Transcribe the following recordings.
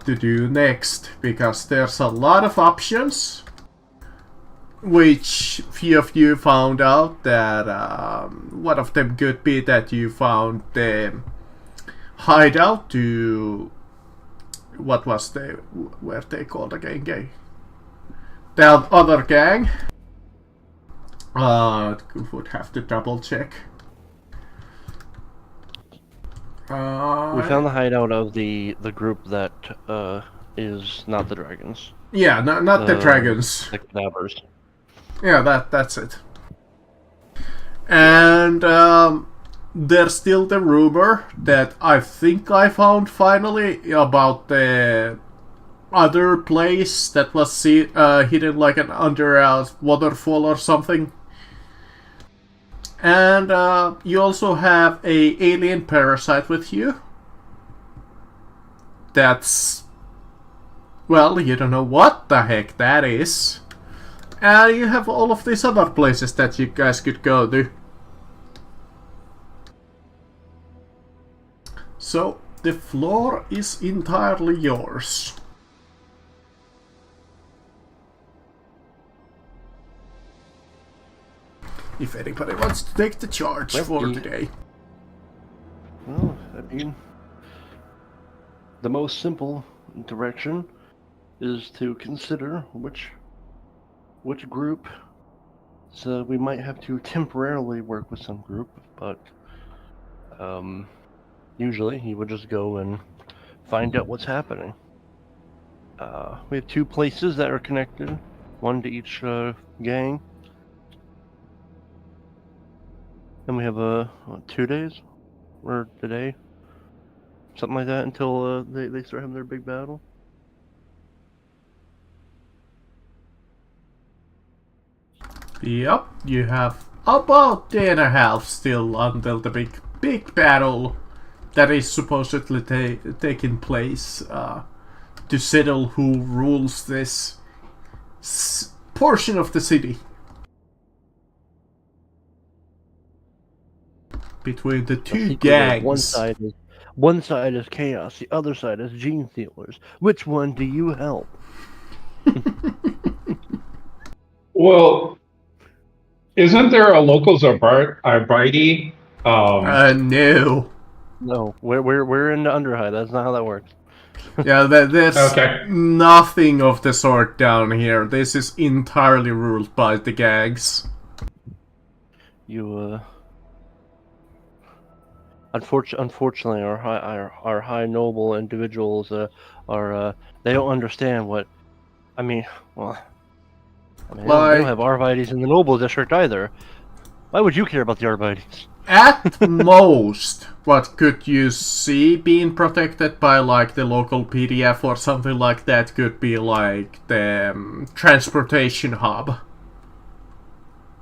what to do next, because there's a lot of options, which few of you found out that one of them could be that you found the hideout to what were they called again? The other gang. Would have to double check. We found the hideout of the group that is not the dragons. Yeah, not the dragons. The cadavers. Yeah, that's it. And there's still the rumor that I think I found finally about the other place that was hidden like an under a waterfall or something. And you also have a alien parasite with you. That's... well, you don't know what the heck that is. And you have all of these other places that you guys could go to. So, the floor is entirely yours. If anybody wants to take the charge for today. Well, I mean, the most simple direction is to consider which group. So we might have to temporarily work with some group, but usually he would just go and find out what's happening. We have 2 places that are connected, one to each gang. And we have 2 days, or today, something like that, until they start having their big battle. Yep, you have about 1.5 still until the big battle that is supposedly taking place to settle who rules this portion of the city. Between the 2 gangs. One side is chaos, the other side is gene stealers. Which one do you help? Well, isn't there a locals arbitrary? No. No, we're in the Underhigh. That's not how that works. Yeah, there's Okay. nothing of the sort down here. This is entirely ruled by the gangs. Unfortunately, our high noble individuals are they don't understand what. I mean, well, they don't have Arvites in the noble district either. Why would you care about the Arvites? At most, what could you see being protected by like the local PDF or something like that could be like the transportation hub.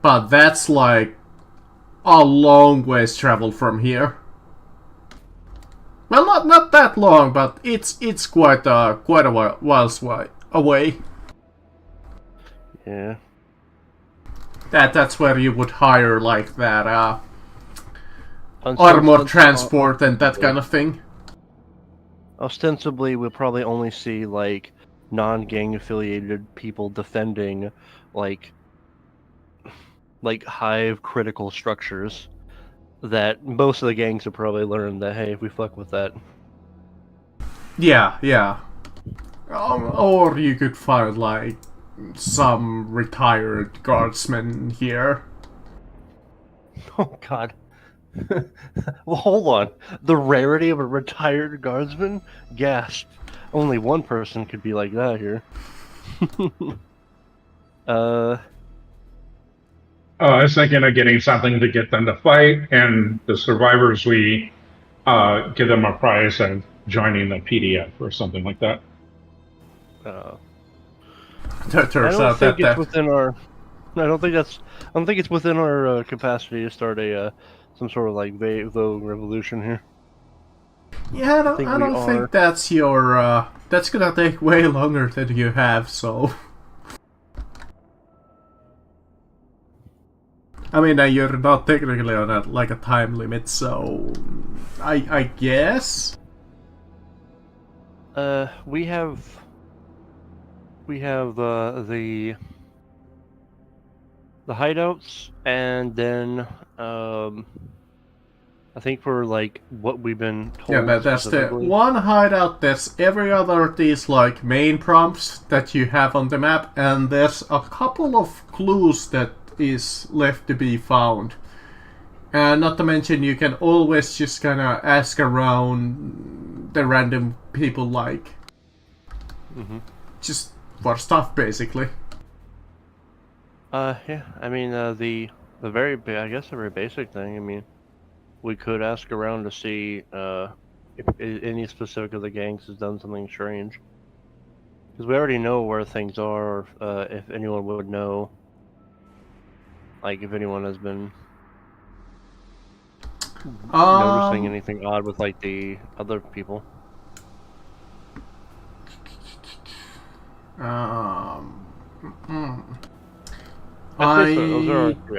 But that's like a long ways travel from here. Well, not that long, but it's quite a while away. Yeah. That's where you would hire like that armored transport and that kind of thing. Ostensibly, we'll probably only see like non-gang affiliated people defending like hive critical structures. That most of the gangs have probably learned that, hey, if we fuck with that. Yeah. Or you could find, like, some retired guardsmen here. Oh, God. Well, hold on. The rarity of a retired guardsman? Gasp. Only one person could be like that here. I was thinking of getting something to get them to fight, and the survivors, we give them a prize and joining the PDF or something like that. Turns out that it's within our. I don't think it's within our capacity to start some sort of like vogue revolution here. Yeah, I don't think that's your. That's gonna take way longer than you have. So. I mean, you're not technically on a time limit, so I guess. We have the hideouts, and then I think for like what we've been told. Yeah, but that's the specifically. one hideout. There's every other of these like main prompts that you have on the map, and there's a couple of clues that is left to be found. And not to mention, you can always just kind of ask around the random people, like just for stuff, basically. Yeah. I mean, the very I guess a very basic thing. I mean, we could ask around to see if any specific of the gangs has done something strange. Because we already know where things are, or if anyone would know. Like, if anyone has been noticing anything odd with, like, the other people.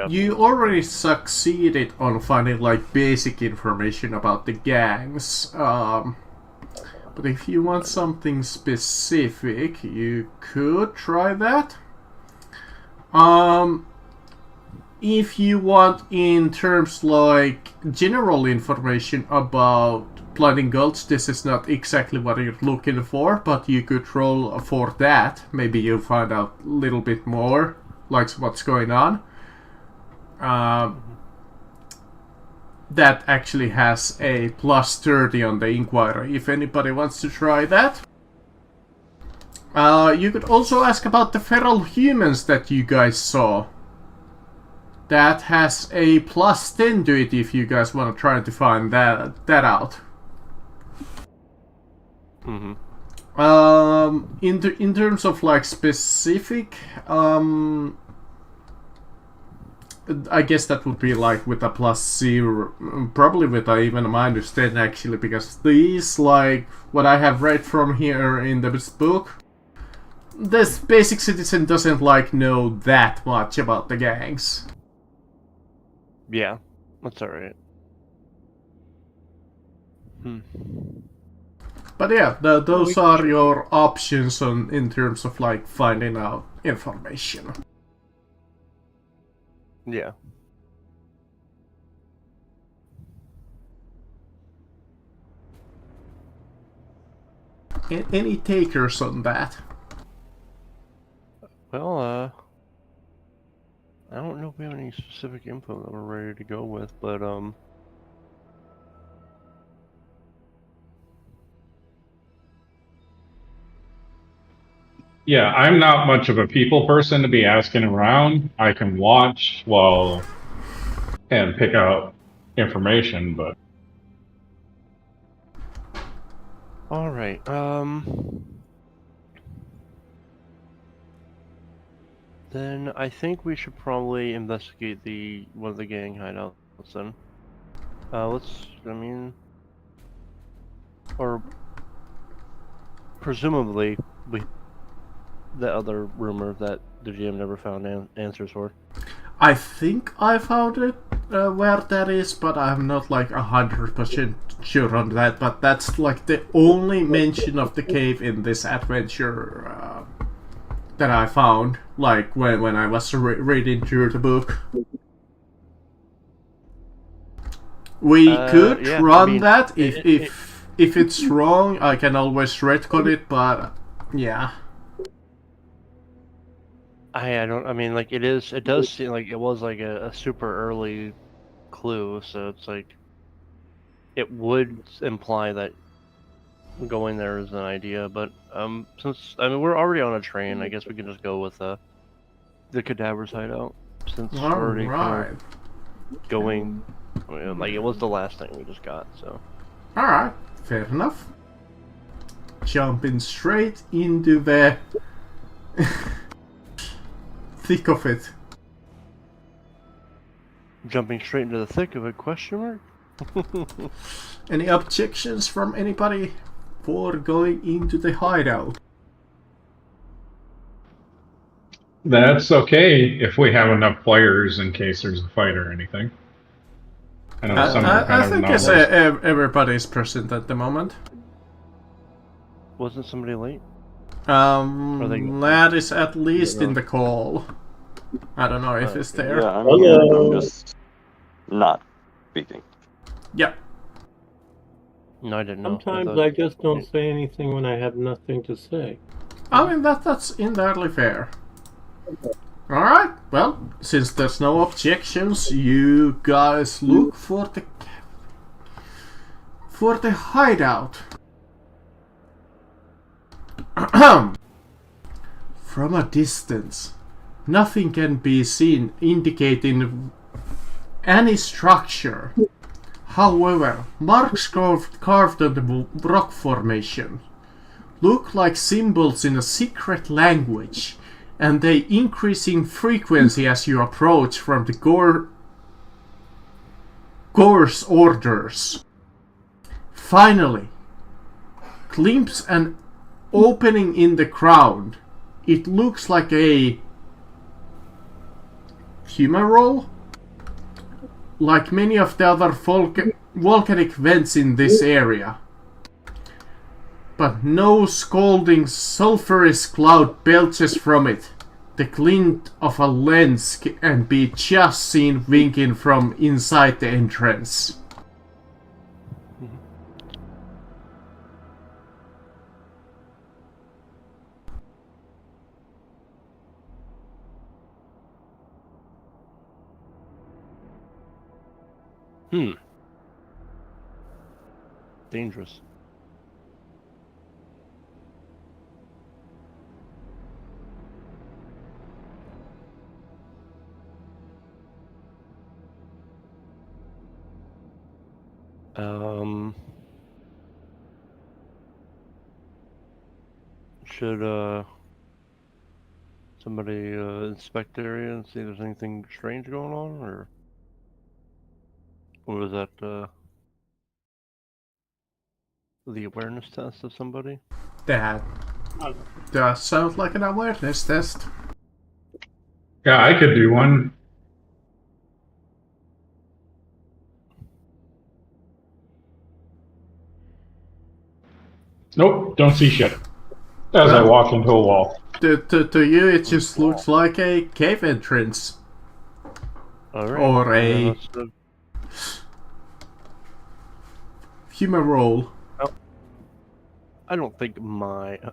You already succeeded on finding like basic information about the gangs. But if you want something specific, you could try that. If you want in terms like general information about Blinding Gulch, this is not exactly what you're looking for, but you could roll for that. Maybe you'll find out a little bit more, like what's going on. That actually has a plus 30 on the Inquiry, if anybody wants to try that. You could also ask about the feral humans that you guys saw. That has a plus 10 to it if you guys want to try to find that out. In terms of like specific, I guess that would be like with a plus 0, probably with a even a minus 10 actually, because these, like what I have read from here in this book, this basic citizen doesn't like know that much about the gangs. Yeah, that's alright. But yeah, those are your options in terms of like finding out information. Yeah. Any takers on that? Well, I don't know if we have any specific info that we're ready to go with, but Yeah, I'm not much of a people person to be asking around. I can watch and pick out information, but all right. Then I think we should probably investigate one of the gang hideouts then. Or presumably the other rumor that the GM never found answers for. I think I found it where that is, but I'm not like 100% sure on that. But that's like the only mention of the cave in this adventure that I found, like when I was reading through the book. We could run that. If it's wrong, I can always retcon it, but yeah. It does seem like it was like a super early clue, so it's like it would imply that going there is an idea, but since we're already on a train, I guess we can just go with the Cadaver's hideout, since we're already kind of going. It was the last thing we just got, so. Alright, fair enough. Jumping straight into the thick of it. Jumping straight into the thick of it, question mark? Any objections from anybody for going into the hideout? that's okay if we have enough players in case there's a fight or anything. I know some are kind I think of everybody's present at the moment. Wasn't somebody late? they- That is at least in the call. I don't know if it's there. Yeah, I'm here. I'm just not speaking. Yeah. No, I didn't know. Sometimes I just don't say anything when I have nothing to say. I mean, that's entirely fair. Alright, well, since there's no objections, you guys look for the hideout. From a distance, nothing can be seen indicating any structure. However, marks carved on the rock formation look like symbols in a secret language, and they increase in frequency as you approach from the Gore's orders. Finally, glimpse an opening in the ground. It looks like a fumarole, like many of the other volcanic vents in this area. But no scalding sulphurous cloud belches from it. The glint of a lens can be just seen winking from inside the entrance. Dangerous. Should somebody inspect the area and see if there's anything strange going on, or was that the awareness test of somebody? That does sound like an awareness test. Yeah, I could do one. Nope, don't see shit. As I walk into a wall. To you, it just looks like a cave entrance. Alright. Or a fumarole. I don't think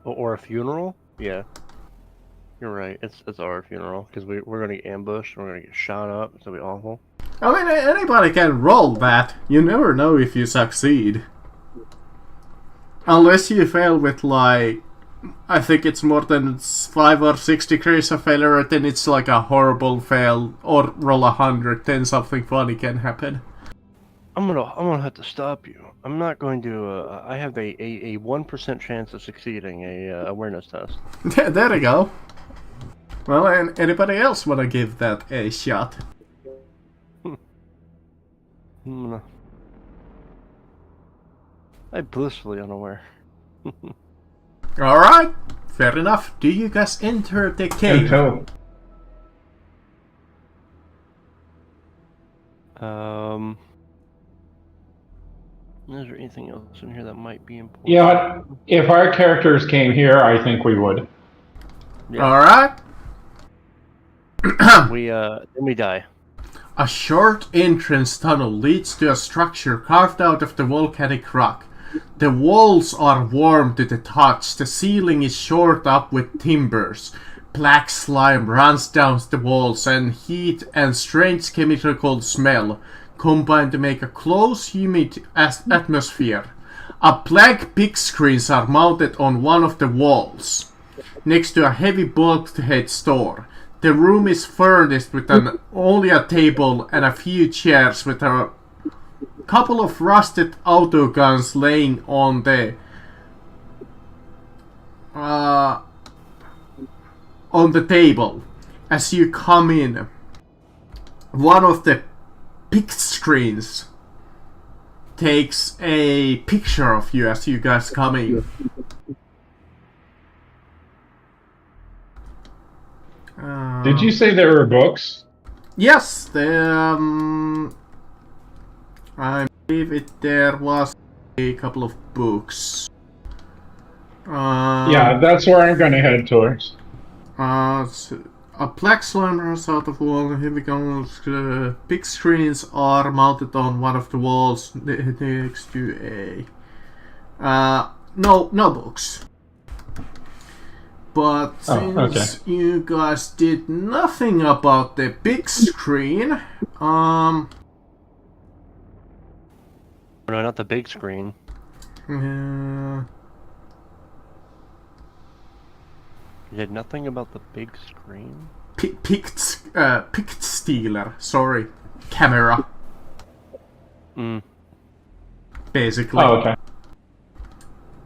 or a funeral. Yeah, you're right. It's our funeral because we're gonna get ambushed. We're gonna get shot up. It's gonna be awful. I mean, anybody can roll that. You never know if you succeed. Unless you fail with, like, I think it's more than 5 or 6 degrees of failure, then it's like a horrible fail. Or roll 100, then something funny can happen. I'm gonna have to stop you. I'm not going to. I have a 1% chance of succeeding a awareness test. There you go. Well, and anybody else wanna give that a shot? I'm blissfully unaware. Alright, fair enough. Do you guys enter the cave? Until Is there anything else in here that might be important? yeah, if our characters came here, I think we would. Yeah. Alright. Then we die. A short entrance tunnel leads to a structure carved out of the volcanic rock. The walls are warm to the touch. The ceiling is shored up with timbers. Black slime runs down the walls, and heat and strange chemical smell combine to make a close, humid atmosphere. A blank big screens are mounted on one of the walls, next to a heavy bulkhead door. The room is furnished with only a table and a few chairs, with a couple of rusted autoguns laying on the table. As you come in, one of the big screens takes a picture of you as you guys come in. Did you say there were books? Yes, I believe there was a couple of books. Yeah, that's where I'm gonna head towards. A black slime runs out of wall. Heavy guns, big screens are mounted on one of the walls next to a. No books. But since you guys did nothing about the big screen, No, not the big screen. You did nothing about the big screen? picked stealer. Sorry, camera. Basically. Oh, okay.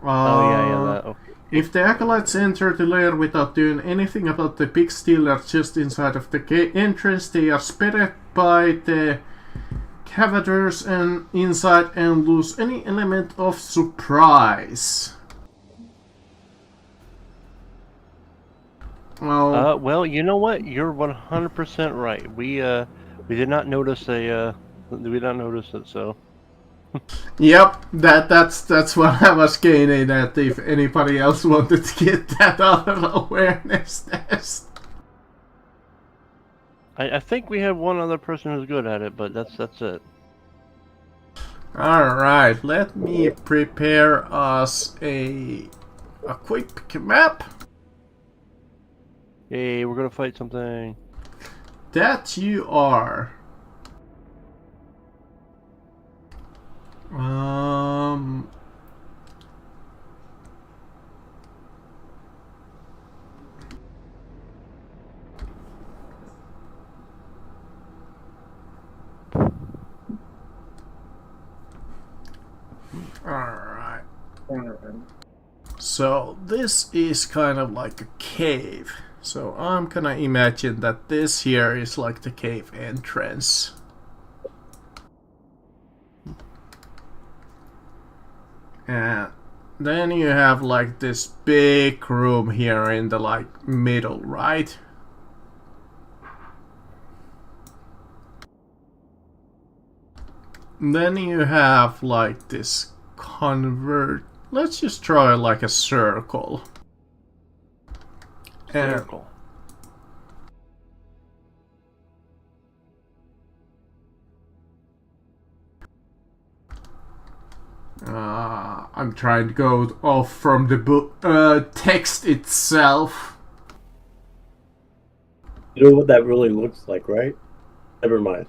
Yeah. Okay. If the acolytes enter the lair without doing anything about the big stealer just inside of the entrance, they are spotted by the cavaders and inside and lose any element of surprise. Well, you know what? You're 100% right. We did not notice we did not notice it. So. Yep, that's what I was getting at. If anybody else wanted to get that other awareness test. I think we have one other person who's good at it, but that's it. All right, let me prepare us a quick map. Hey, we're gonna fight something. That you are. Alright. So this is kind of like a cave. So I'm gonna imagine that this here is like the cave entrance. And then you have like this big room here in the like middle, right? Then you have like this convert. Let's just draw like a circle. Circle. I'm trying to go off from the book text itself. You know what that really looks like, right? Never mind.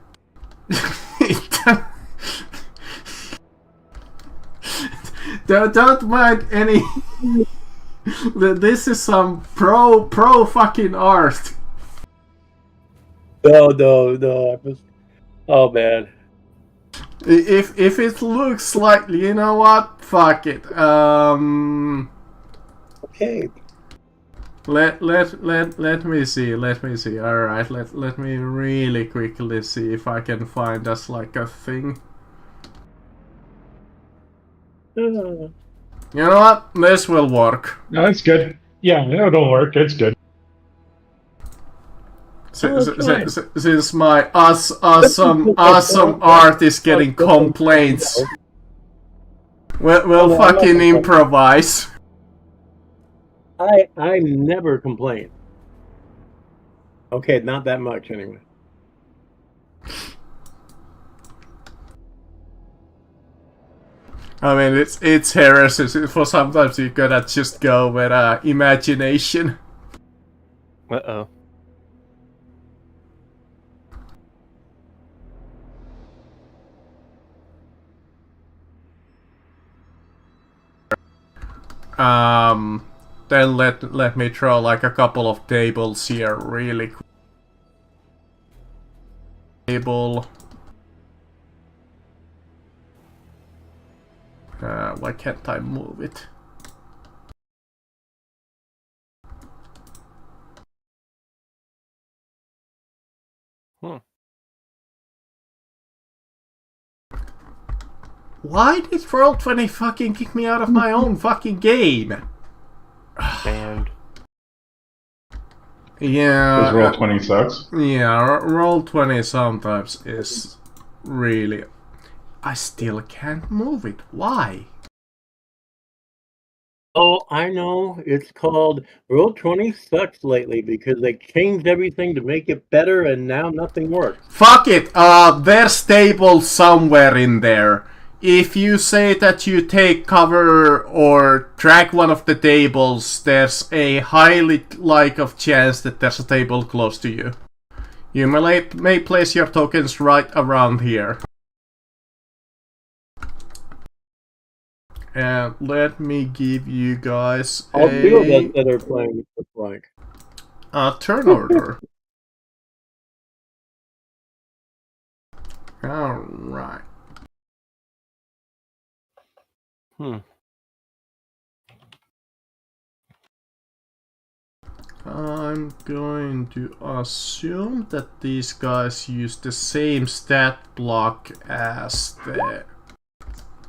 Don't mind any. This is some pro fucking art. No. Oh man. If it looks like, you know what? Fuck it. Okay. Let me see. All right. Let me really quickly see if I can find us like a thing. You know what? This will work. No, it's good. Yeah, it'll work. It's good. Since my awesome art is getting complaints, we'll fucking improvise. I never complain. Okay, not that much anyway. I mean, it's heresy. For sometimes you gotta just go with imagination. Uh-oh. Then let me draw like a couple of tables here really quick. Table. Why can't I move it? Why did Roll20 fucking kick me out of my own fucking game? Banned. Yeah. Because Roll20 sucks. Yeah, Roll20 sometimes is really... I still can't move it. Why? Oh, I know. It's called Roll20 sucks lately because they changed everything to make it better and now nothing works. Fuck it, there's tables somewhere in there. If you say that you take cover or track one of the tables, there's a highly like of chance that there's a table close to you. You may place your tokens right around here. And let me give you guys All two of us that are playing look like. a turn order. Alright. I'm going to assume that these guys use the same stat block as the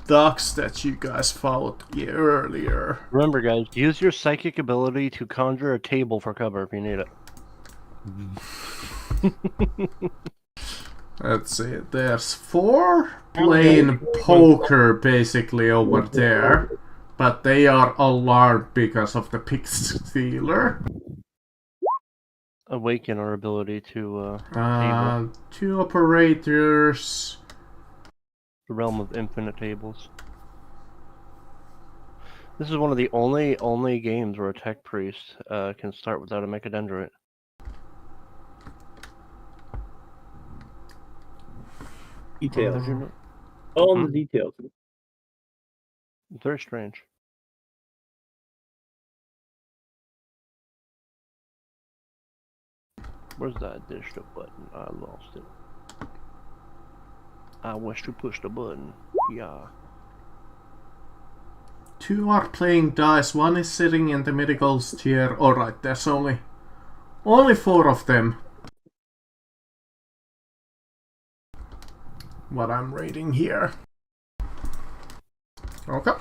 ducks that you guys fought earlier. Remember, guys, use your psychic ability to conjure a table for cover if you need it. Let's see, there's 4 playing poker basically over there, but they are alarmed because of the pig stealer. Awaken our ability to table. 2 operators. The realm of infinite tables. This is one of the only games where a tech priest can start without a mechadendrite. Details. Did you know? All in the details. Very strange. Where's that dish button? I lost it. I wish to push the button. Yeah. 2 are playing dice, 1 is sitting in the medical chair. Alright, there's only 4 of them. What I'm reading here. Okay.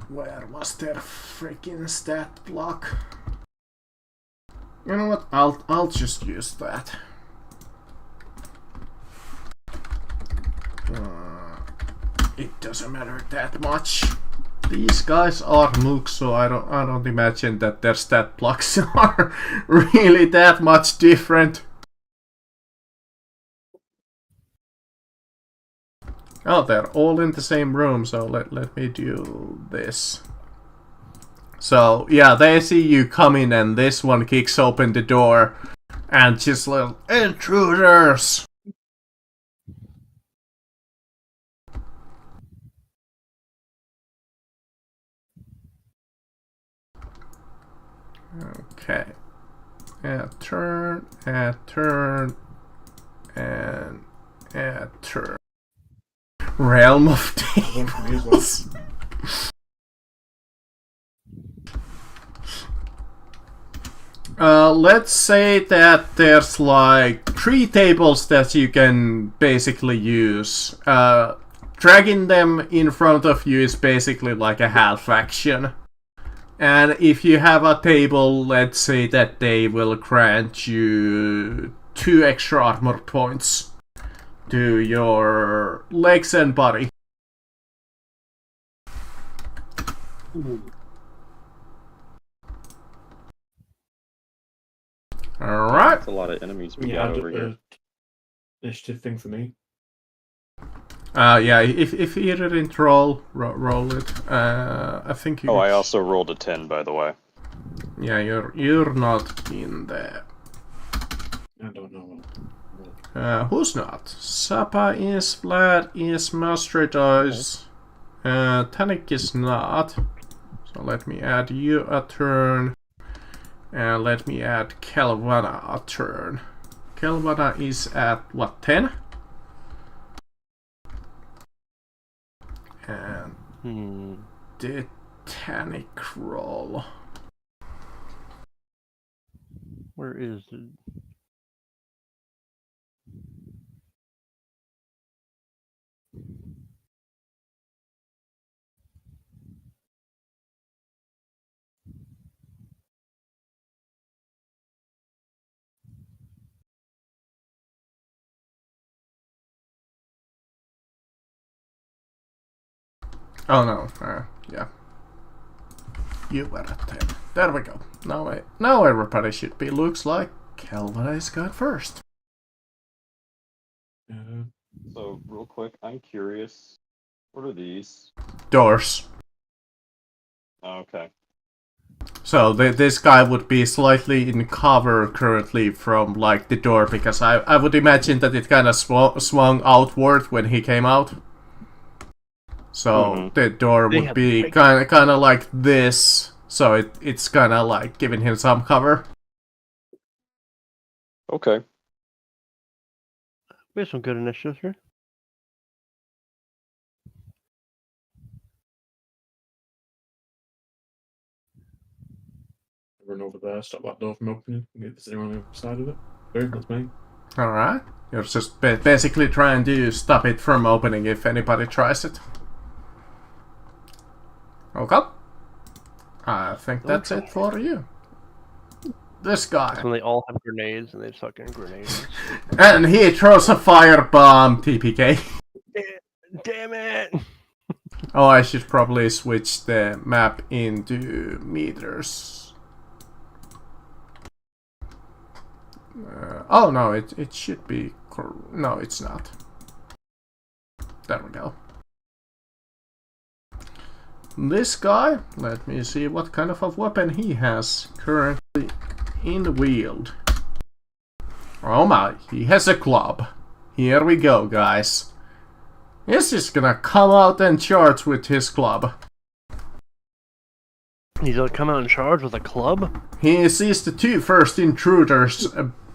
Where was their freaking stat block? You know what? I'll just use that. It doesn't matter that much. These guys are mooks, so I don't imagine that their stat blocks are really that much different. Oh, they're all in the same room, so let me do this. So, yeah, they see you coming and this one kicks open the door and just little intruders! Okay. Turn, and turn. Realm of Tables. Let's say that there's like 3 tables that you can basically use. Dragging them in front of you is basically like a half action. And if you have a table, let's say that they will grant you 2 extra armor points to your legs and body. Alright. That's a lot of enemies we got over here. Initiative thing for me. Yeah, if you didn't roll it. I think you. Oh, I also rolled a 10, by the way. Yeah, you're not in there. I don't know. Who's not? Sapa is, Vlad is, Mustard is. Tanik is not. So let me add you a turn. And let me add Kelvana a turn. Kelvana is at what, 10? And Titanic roll. Where is it? Oh no, yeah. You were at 10. There we go. Now everybody should be. Looks like Calvin's got first. So, real quick, I'm curious. What are these? Doors. Okay. So this guy would be slightly in cover currently from like the door, because I would imagine that it kind of swung outward when he came out. So the door would be kind of like this. So it's kind of like giving him some cover. Okay. We have some good initiatives here. Run over there, stop that door from opening, and get anyone on the other side of it. Okay, that's me. Alright. You're just basically trying to stop it from opening if anybody tries it. Okay. I think that's it for you. This guy. When they all have grenades and they suck in grenades. And he throws a firebomb TPK. Damn it! Oh, I should probably switch the map into meters. Oh no, it should be. No, it's not. There we go. This guy, let me see what kind of a weapon he has currently in the wield. Oh my, he has a club. Here we go, guys. He's just gonna come out and charge with his club. He's gonna come out and charge with a club? He sees the two first intruders,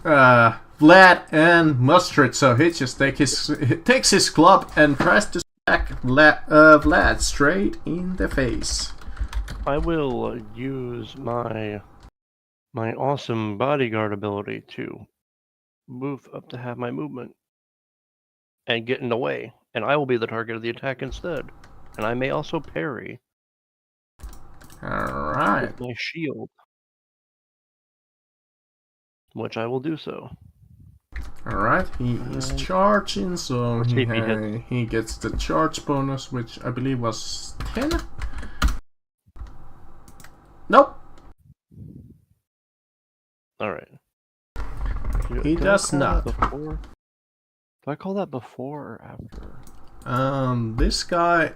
Vlad and Mustard, so he just takes his club and tries to smack Vlad straight in the face. I will use my awesome bodyguard ability to move up to have my movement and get in the way, and I will be the target of the attack instead. And I may also parry. Alright. With my shield. Which I will do so. Alright, he is charging, so let's see if he hits. he gets the charge bonus, which I believe was 10. Nope. Alright. He does not. Do I call that before or after? This guy,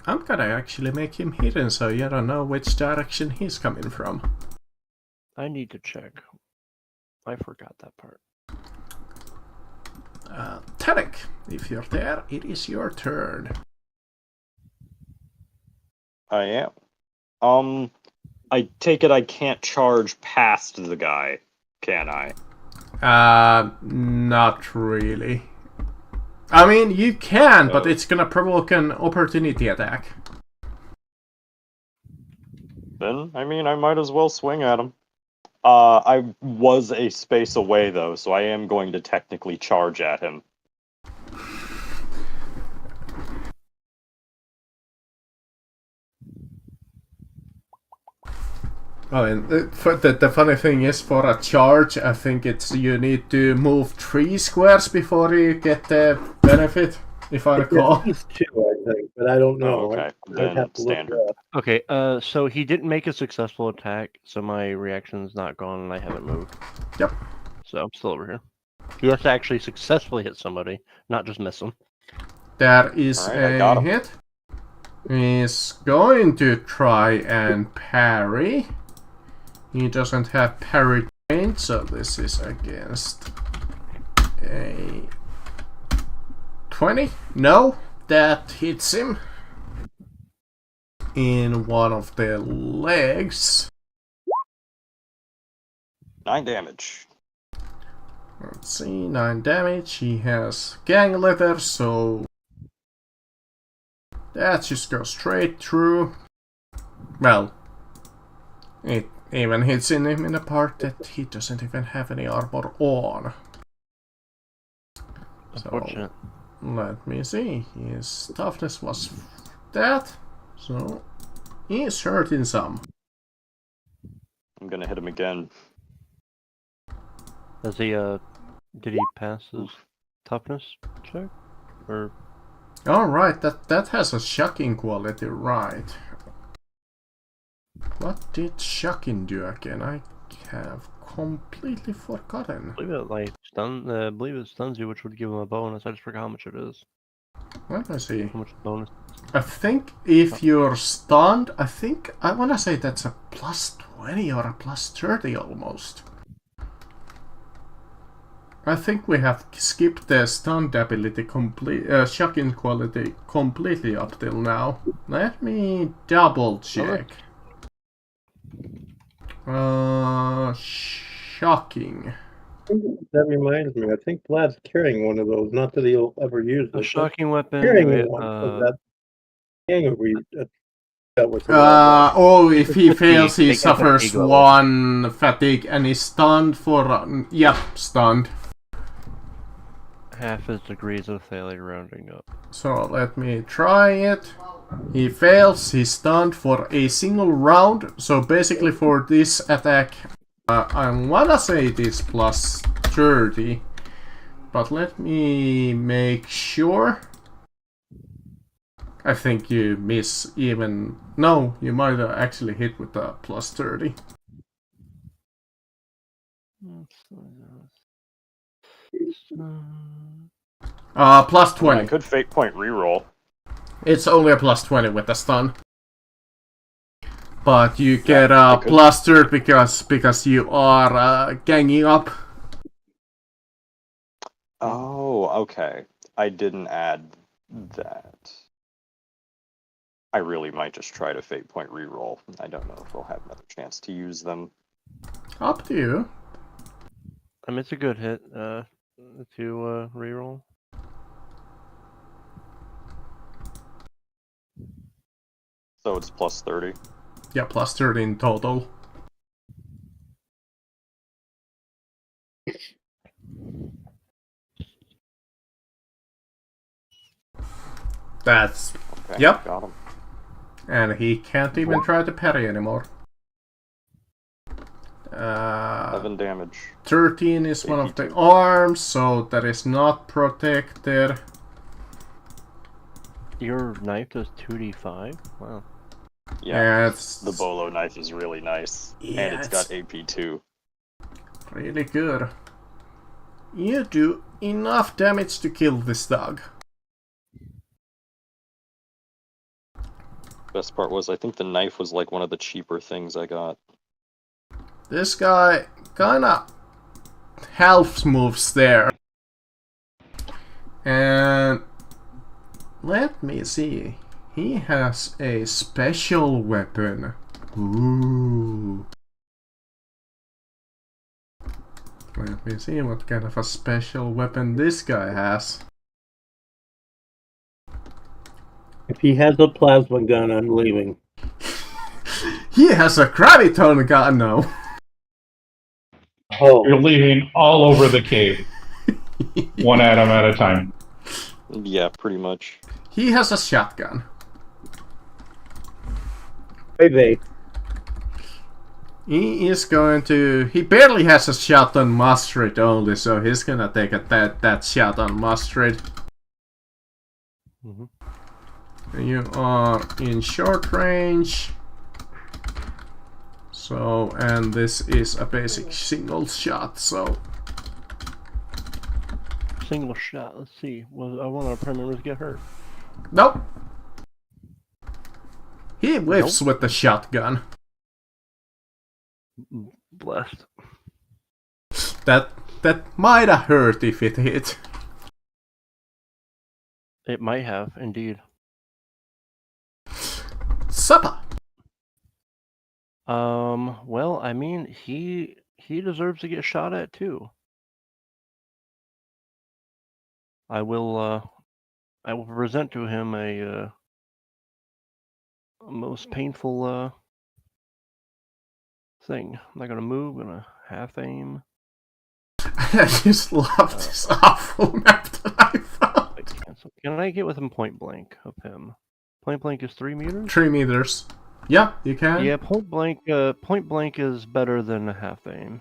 I'm gonna actually make him hidden, so you don't know which direction he's coming from. I need to check. I forgot that part. Tarek, if you're there, it is your turn. I am. I take it I can't charge past the guy, can I? Not really. I mean, you can, but it's gonna provoke an opportunity attack. Then, I mean, I might as well swing at him. I was a space away, though, so I am going to technically charge at him. Oh, and the funny thing is, for a charge, I think you need to move 3 squares before you get the benefit, if I recall. At least 2, I think, but I don't know. Okay, I'd then have to look standard. it up. Okay, so he didn't make a successful attack, so my reaction's not gone and I haven't moved. Yep. So I'm still over here. He has to actually successfully hit somebody, not just miss them. There is Alright, I got a him. hit. He's going to try and parry. He doesn't have parry range, so this is against a 20. No, that hits him in one of the legs. 9 damage. Let's see, 9 damage. He has gang leather, so that just goes straight through. Well, it even hits him in a part that he doesn't even have any armor on. Unfortunate. So, let me see. His toughness was that, so he's hurting some. I'm gonna hit him again. Does he, did he pass his toughness check? Or Alright, that has a shocking quality, right. What did shocking do again? I have completely forgotten. I believe it like believe it stuns you, which would give him a bonus. I just forgot how much it is. Let me see. How much bonus? I think if you're stunned, I wanna say that's a plus 20 or a plus 30 almost. I think we have skipped the stunned ability shocking quality completely up till now. Let me double check. Shocking. That reminds me, I think Vlad's carrying one of those. Not that he'll ever use A it. shocking weapon. Carrying one of that gang that was a while back. Oh, if he fails, he Take suffers fatigue level. 1 fatigue and is stunned for. Yep, stunned. Half his degrees of failure rounding up. So let me try it. He fails, he's stunned for a single round. So basically, for this attack, I wanna say it is plus 30. But let me make sure. I think you miss even. No, you might actually hit with a plus 30. Plus I 20. could fate point reroll. It's only a plus 20 with a stun. But you get I a could- plus 30 because you are ganging up. Oh, okay. I didn't add that. I really might just try to fate point reroll. I don't know if we'll have another chance to use them. Up to you. I mean, it's a good hit to reroll. So it's plus 30. Yeah, plus 30 in total. That's. Okay, Yep. got him. And he can't even try to parry anymore. 7 damage. 13 is one of the arms, so that is not protected. Your knife does 2d5? Wow. Yeah, It's the bolo knife is really nice. Yeah, and it's got AP too. really good. You do enough damage to kill this dog. Best part was I think the knife was like one of the cheaper things I got. This guy kinda half moves there. And let me see. He has a special weapon. Ooh. Let me see what kind of a special weapon this guy has. If he has a plasma gun, I'm leaving. He has a graviton gun, no. Oh, You're leaving all over the cave, one atom at a time. Yeah, pretty much. He has a shotgun. hey. He is going to. He barely has a shot on mustard only, so he's gonna take that shot on mustard. You are in short range. So, and this is a basic single shot, so. Single shot. Let's see. Well, I want our prime members to get hurt. Nope. He whiffs with the shotgun. Blessed. That might have hurt if it hit. It might have, indeed. Supper. Well, I mean, he deserves to get shot at too. I will present to him a most painful thing. I'm not gonna move. I'm gonna half aim. I just love this awful map that I found. Cancel. Can I get within point blank of him? Point blank is 3 meters. 3 meters. Yeah, you can. Yeah, point blank. Point blank is better than a half aim.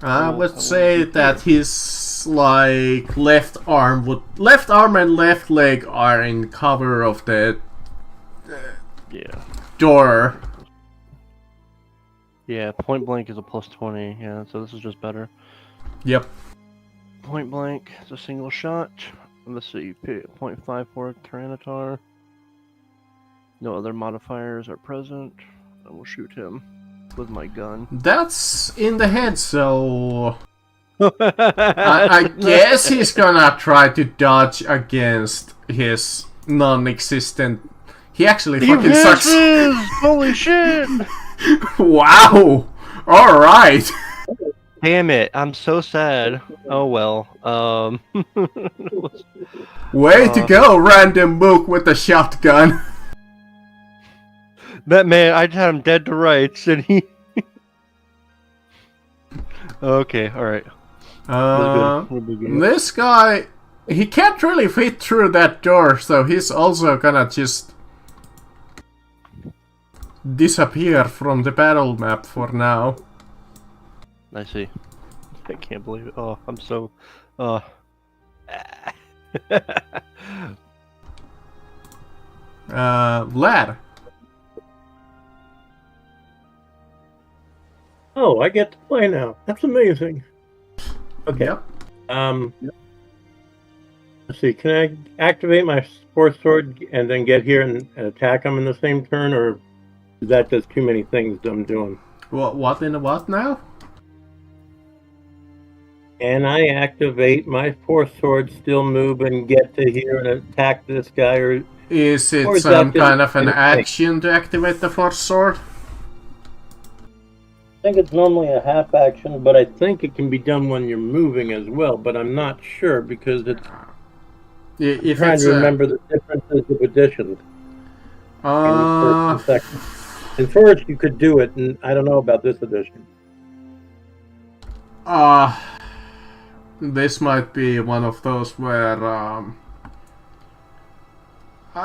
I will would say be that his like left arm and left leg are in cover of the Yeah. door. Yeah, point blank is a +20. Yeah, so this is just better. Yep. Point blank is a single shot. Let's see, .54 Tyranitar. No other modifiers are present. I will shoot him with my gun. That's in the head, so I guess he's gonna try to dodge against his non-existent. He actually fucking sucks. Holy shit! Wow! Alright! Damn it, I'm so sad. Oh well. Way to go, random book with a shotgun. That man, I had him dead to rights, and he. Okay, alright. This guy, he can't really fit through that door, so he's also gonna just disappear from the battle map for now. I see. I can't believe it. Oh, I'm so. Lad. Oh, I get to play now. That's amazing. Okay. Yep. Let's see. Can I activate my Force Sword and then get here and attack him in the same turn, or is that just too many things I'm doing? What in the what now? Can I activate my Force Sword, still move, and get to here and attack this guy, or Is it Or is some that kind just of an an action to activate the Force Sword? I think it's normally a half action, but I think it can be done when you're moving as well, but I'm not sure because it's If trying it's to remember the differences of editions in first and second. In first, you could do it, and I don't know about this edition. This might be one of those where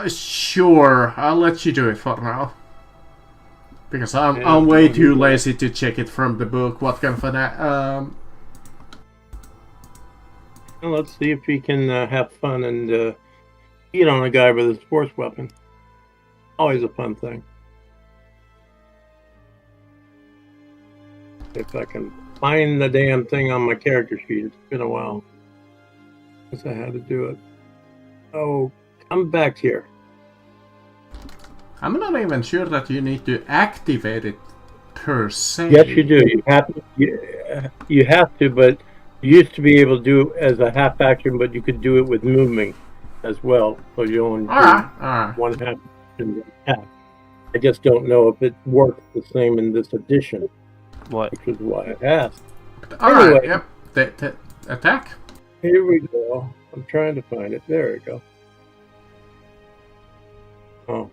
sure, I'll let you do it for now. Because I'm way too lazy to check it from the book. What kind of an Well, let's see if he can have fun and beat on a guy with his force weapon. Always a fun thing. If I can find the damn thing on my character sheet. It's been a while since I had to do it. Oh, come back here. I'm not even sure that you need to activate it per se. Yes, you do. You have to, but you used to be able to do it as a half action, but you could do it with moving as well. So you only do Alright. one half action attack. I just don't know if it works the same in this edition, What? which is why I asked. Alright, Anyway. yep. The attack? Here we go. I'm trying to find it. There we go. Oh.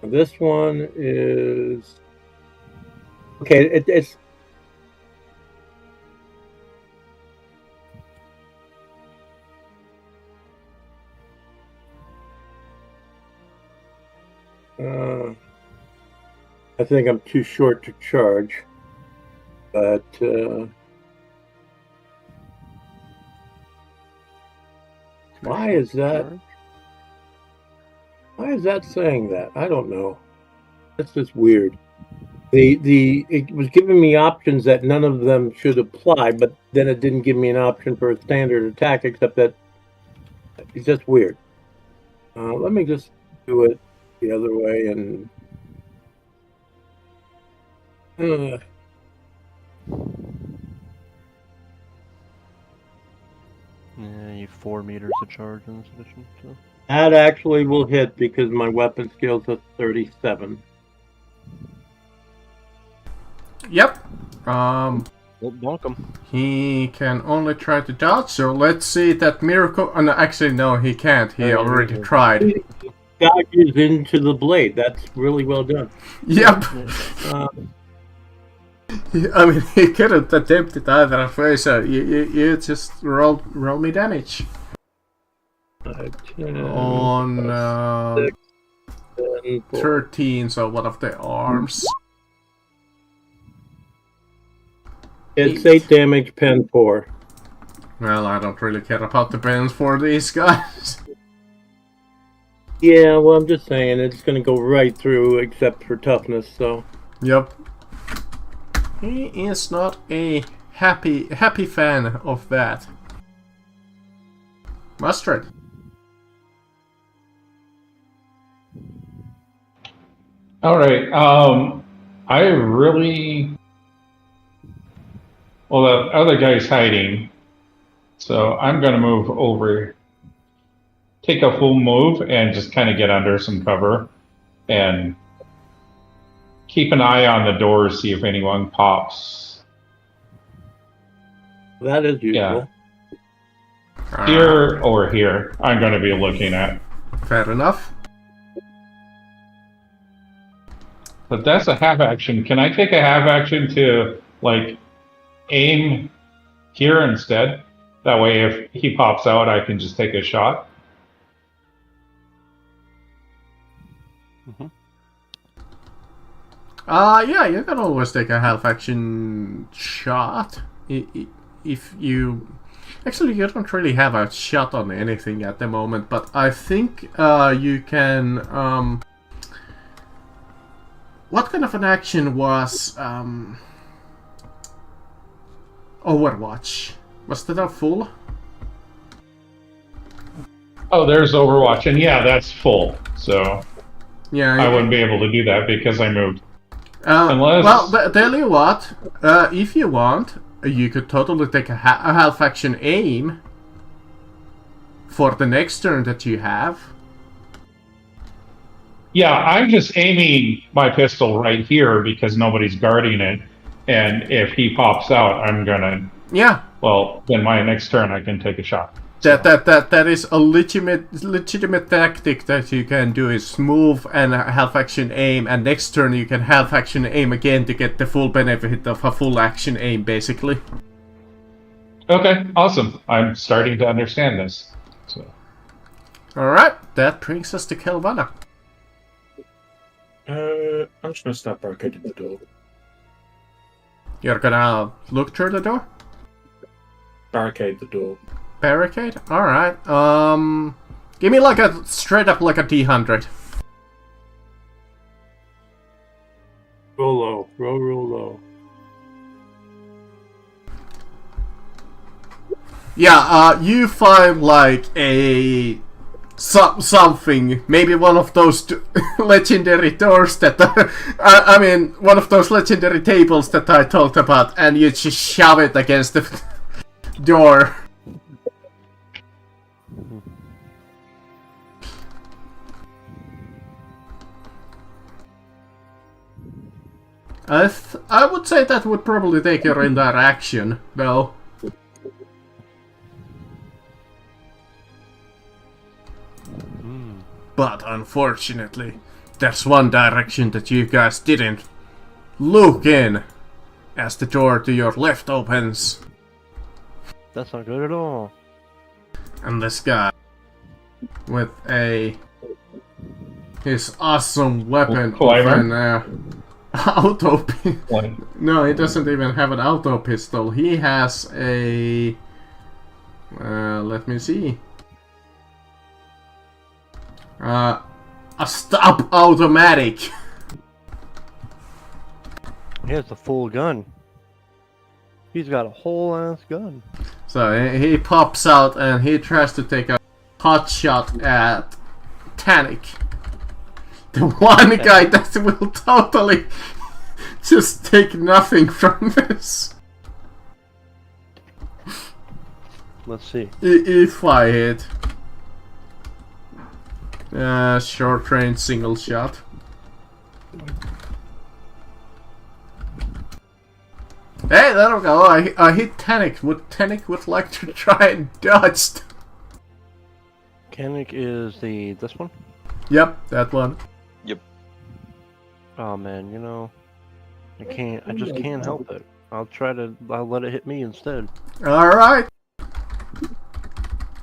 This one is... Okay, it's... I think I'm too short to charge, but why is that? Why is that saying that? I don't know. That's just weird. It was giving me options that none of them should apply, but then it didn't give me an option for a standard attack, except that it's just weird. Let me just do it the other way and. Yeah, you 4 meters of charge in this edition. So. That actually will hit because my weapon skills are 37. Yep. Well, bonk him. He can only try to dodge, so let's see that miracle. Oh, no, actually, no, he can't. He already tried. He dodges into the blade. That's really well done. Yep. I mean, he couldn't attempt it either way, so you just roll me damage. 10, On 6, 10, 4. 13, so one of the arms. It's 8 damage, pen 4. Well, I don't really care about the pens for these guys. Yeah, well, I'm just saying it's gonna go right through except for toughness, so. Yep. He is not a happy fan of that. Mustard. All right. I really. Well, the other guy's hiding, so I'm going to move over, take a full move, and just kind of get under some cover, and keep an eye on the door, see if anyone pops. That is useful. Here or here, I'm going to be looking at. Fair enough. But that's a half action. Can I take a half action to, like, aim here instead? That way, if he pops out, I can just take a shot. Yeah, you can always take a half action shot. If you... Actually, you don't really have a shot on anything at the moment, but I think you can... What kind of an action was Overwatch? Was that a full? Oh, there's Overwatch, and yeah, that's full. So Yeah, I wouldn't be able to do that because I moved. Unless... Well, tell you what, if you want, you could totally take a half action aim for the next turn that you have. Yeah, I'm just aiming my pistol right here because nobody's guarding it, and if he pops out, I'm gonna. Yeah. Well, then my next turn I can take a shot. That is a legitimate tactic that you can do is move and half action aim, and next turn you can half action aim again to get the full benefit of a full action aim, basically. Okay, awesome. I'm starting to understand this. So. Alright, that brings us to Kelvana. I'm just gonna start barricading the door. You're gonna look through the door? Barricade the door. Barricade? Alright, give me like a, straight up like a D100. Roll low. Roll low. Yeah, you find like a... something, maybe one of those legendary doors that I mean, one of those legendary tables that I talked about, and you just shove it against the door. I would say that would probably take your entire action, though. But unfortunately, there's one direction that you guys didn't look in as the door to your left opens. That's not good at all. And this guy with his awesome weapon of an auto No, he doesn't even have an auto pistol. He has a let me see. A stop automatic. He has a full gun. He's got a whole ass gun. So he pops out and he tries to take a hot shot at Tannic. The one guy that will totally just take nothing from this. Let's see. If I hit. Short range single shot. Hey, there we go. I hit Tannic. Tannic would like to try and dodge. Tannic is this one? Yep, that one. Yep. Oh man, you know, I just can't help it. I'll let it hit me instead. Alright.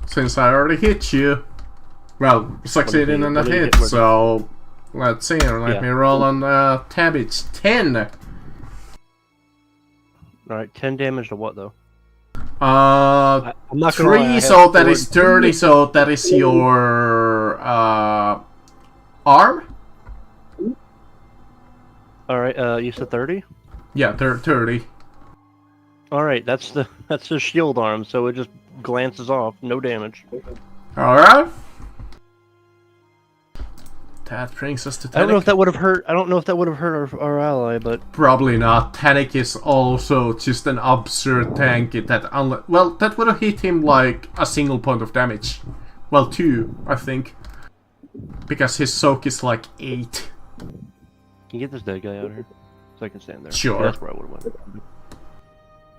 Since I already hit you. Well, succeeding in a hit, so let's see. Let me roll on the tab. It's 10. Alright, 10 damage to what, though? Uh, I'm not gonna lie, I 3, have so that four- is 30, so that is your arm? Alright, you said 30? Yeah, 30. Alright, that's the shield arm, so it just glances off, no damage. Alright. That brings us to I don't know Tanik. if that would have hurt. I don't know if that would have hurt our ally, but Probably not. Tanik is also just an absurd tank that well, that would have hit him like a single point of damage. Well, 2, I think. Because his soak is like 8. can you get this dead guy out of here? So I can stand there. Sure. Yeah, that's where I would have went.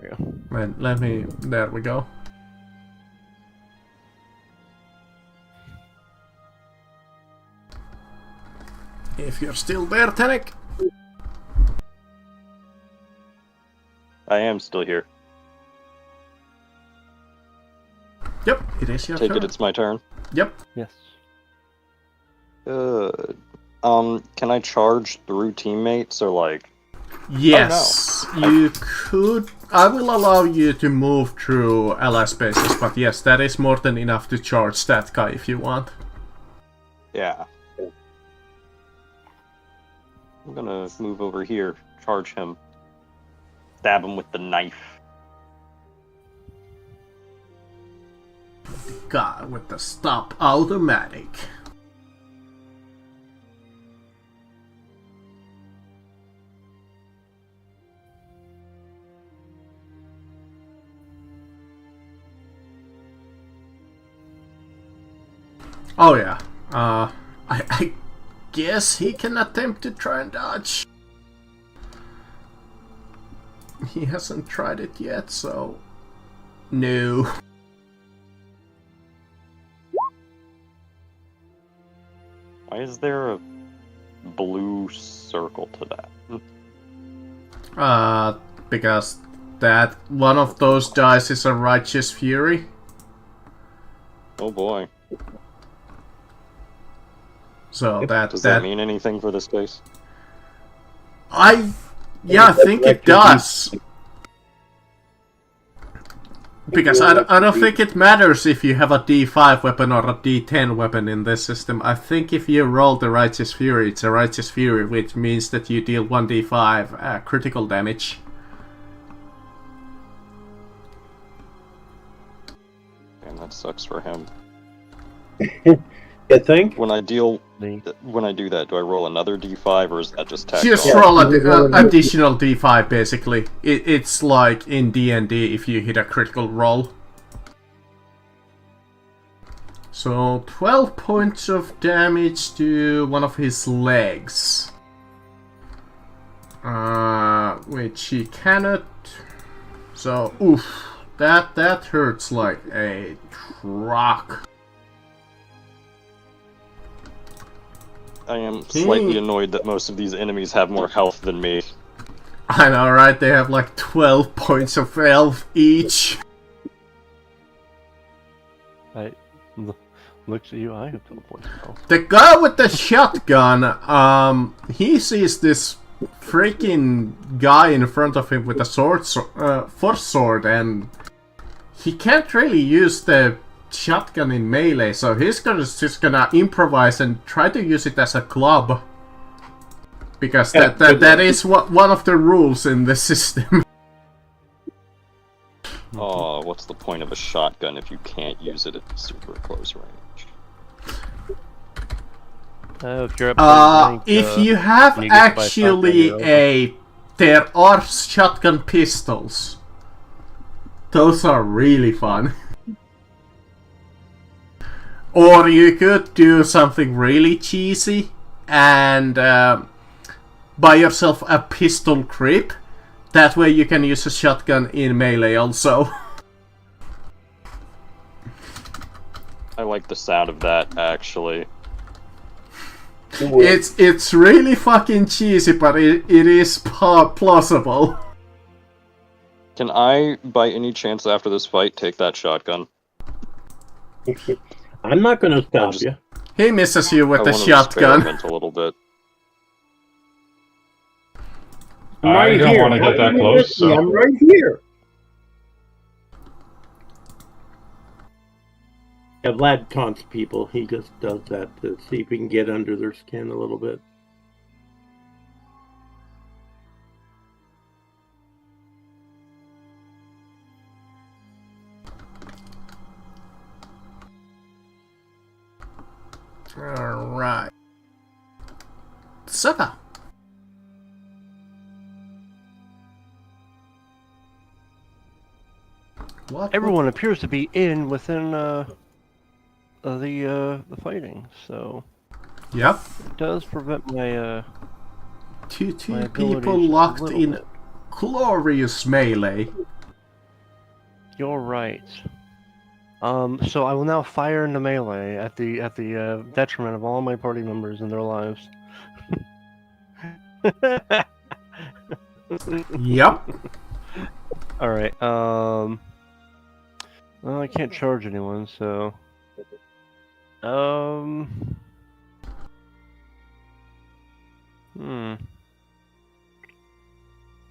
There you go. Let me... There we go. If you're still there, Tanik. I am still here. Yep, it is your Take turn. it, it's my turn. Yep. Yes. Good. Can I charge through teammates or like? Yes, you could. I will allow you to move through ally spaces, but yes, that is more than enough to charge that guy if you want. Yeah. I'm gonna move over here, charge him, stab him with the knife. Guy with the stop automatic. Oh yeah. I guess he can attempt to try and dodge. He hasn't tried it yet, so no. Why is there a blue circle to that? Because that one of those dice is a righteous fury. Oh boy. So Does that mean anything for this case? I think it does. Because I don't think it matters if you have a D5 weapon or a D10 weapon in this system. I think if you roll the Righteous Fury, it's a Righteous Fury, which means that you deal 1d5 critical damage. And that sucks for him. You think? When I do that, do I roll another D5 or is that just tacked Just on? roll an additional D5, basically. It's like in D&D if you hit a critical roll. So 12 points of damage to one of his legs. Which he cannot... So, oof. That hurts like a truck. I am slightly annoyed that most of these enemies have more health than me. I know, right? They have like 12 points of health each. Looks at you, I have 12 points of health. The guy with the shotgun, he sees this freaking guy in front of him with a force sword, and he can't really use the shotgun in melee, so he's just gonna improvise and try to use it as a club. Because that is one of the rules in the system. Oh, what's the point of a shotgun if you can't use it at super close range? If you're at if you have and you get by actually shotgun, there are shotgun pistols. Those are really fun. Or you could do something really cheesy and buy yourself a pistol grip. That way you can use a shotgun in melee also. I like the sound of that, actually. It's really fucking cheesy, but it is plausible. Can I, by any chance after this fight, take that shotgun? I'm not going to stop you. He misses you with I the want to shotgun. experiment a little bit. I'm I right don't here. want to How get that can you close, miss me? so I'm right here. Yeah, Vlad taunts people. He just does that to see if he can get under their skin a little bit. Alright. Supper. What? Everyone appears to be within the fighting, so Yep. it does prevent my Two my people abilities just a locked little in bit. glorious melee. You're right. So I will now fire into melee at the detriment of all my party members and their lives. Yep. All right. Well, I can't charge anyone, so.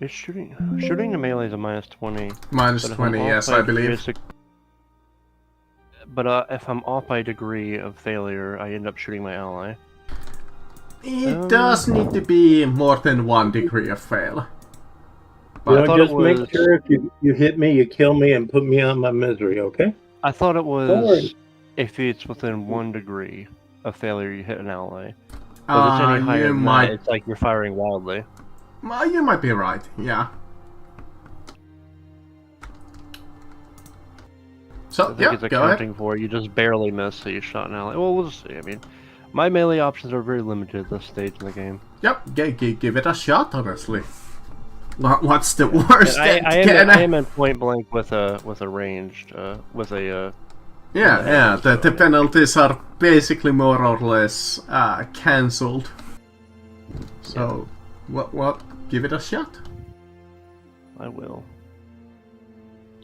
Is shooting the melee is a -20. Minus But if 20, I'm off yes, by I a degree believe. of But if I'm off by a degree of failure, I end up shooting my ally. It does need to be more than 1 degree of fail. You thought know, it just make was- sure if you hit me, you kill me and put me on my misery, okay? I thought it worry. was if it's within 1 degree of failure, you hit an ally. But if it's any higher You than might, that, it's like you're firing wildly. you might be right. Yeah. So I think yeah, it's go ahead. accounting for you just barely miss, so you shot an ally. Well, we'll see. I mean, my melee options are very limited at this stage in the game. Yep, give it a shot. Honestly, what's the worst? I that am in point blank with a ranged Yeah, the penalties are basically more or less cancelled. So, what? Give it a shot. I will.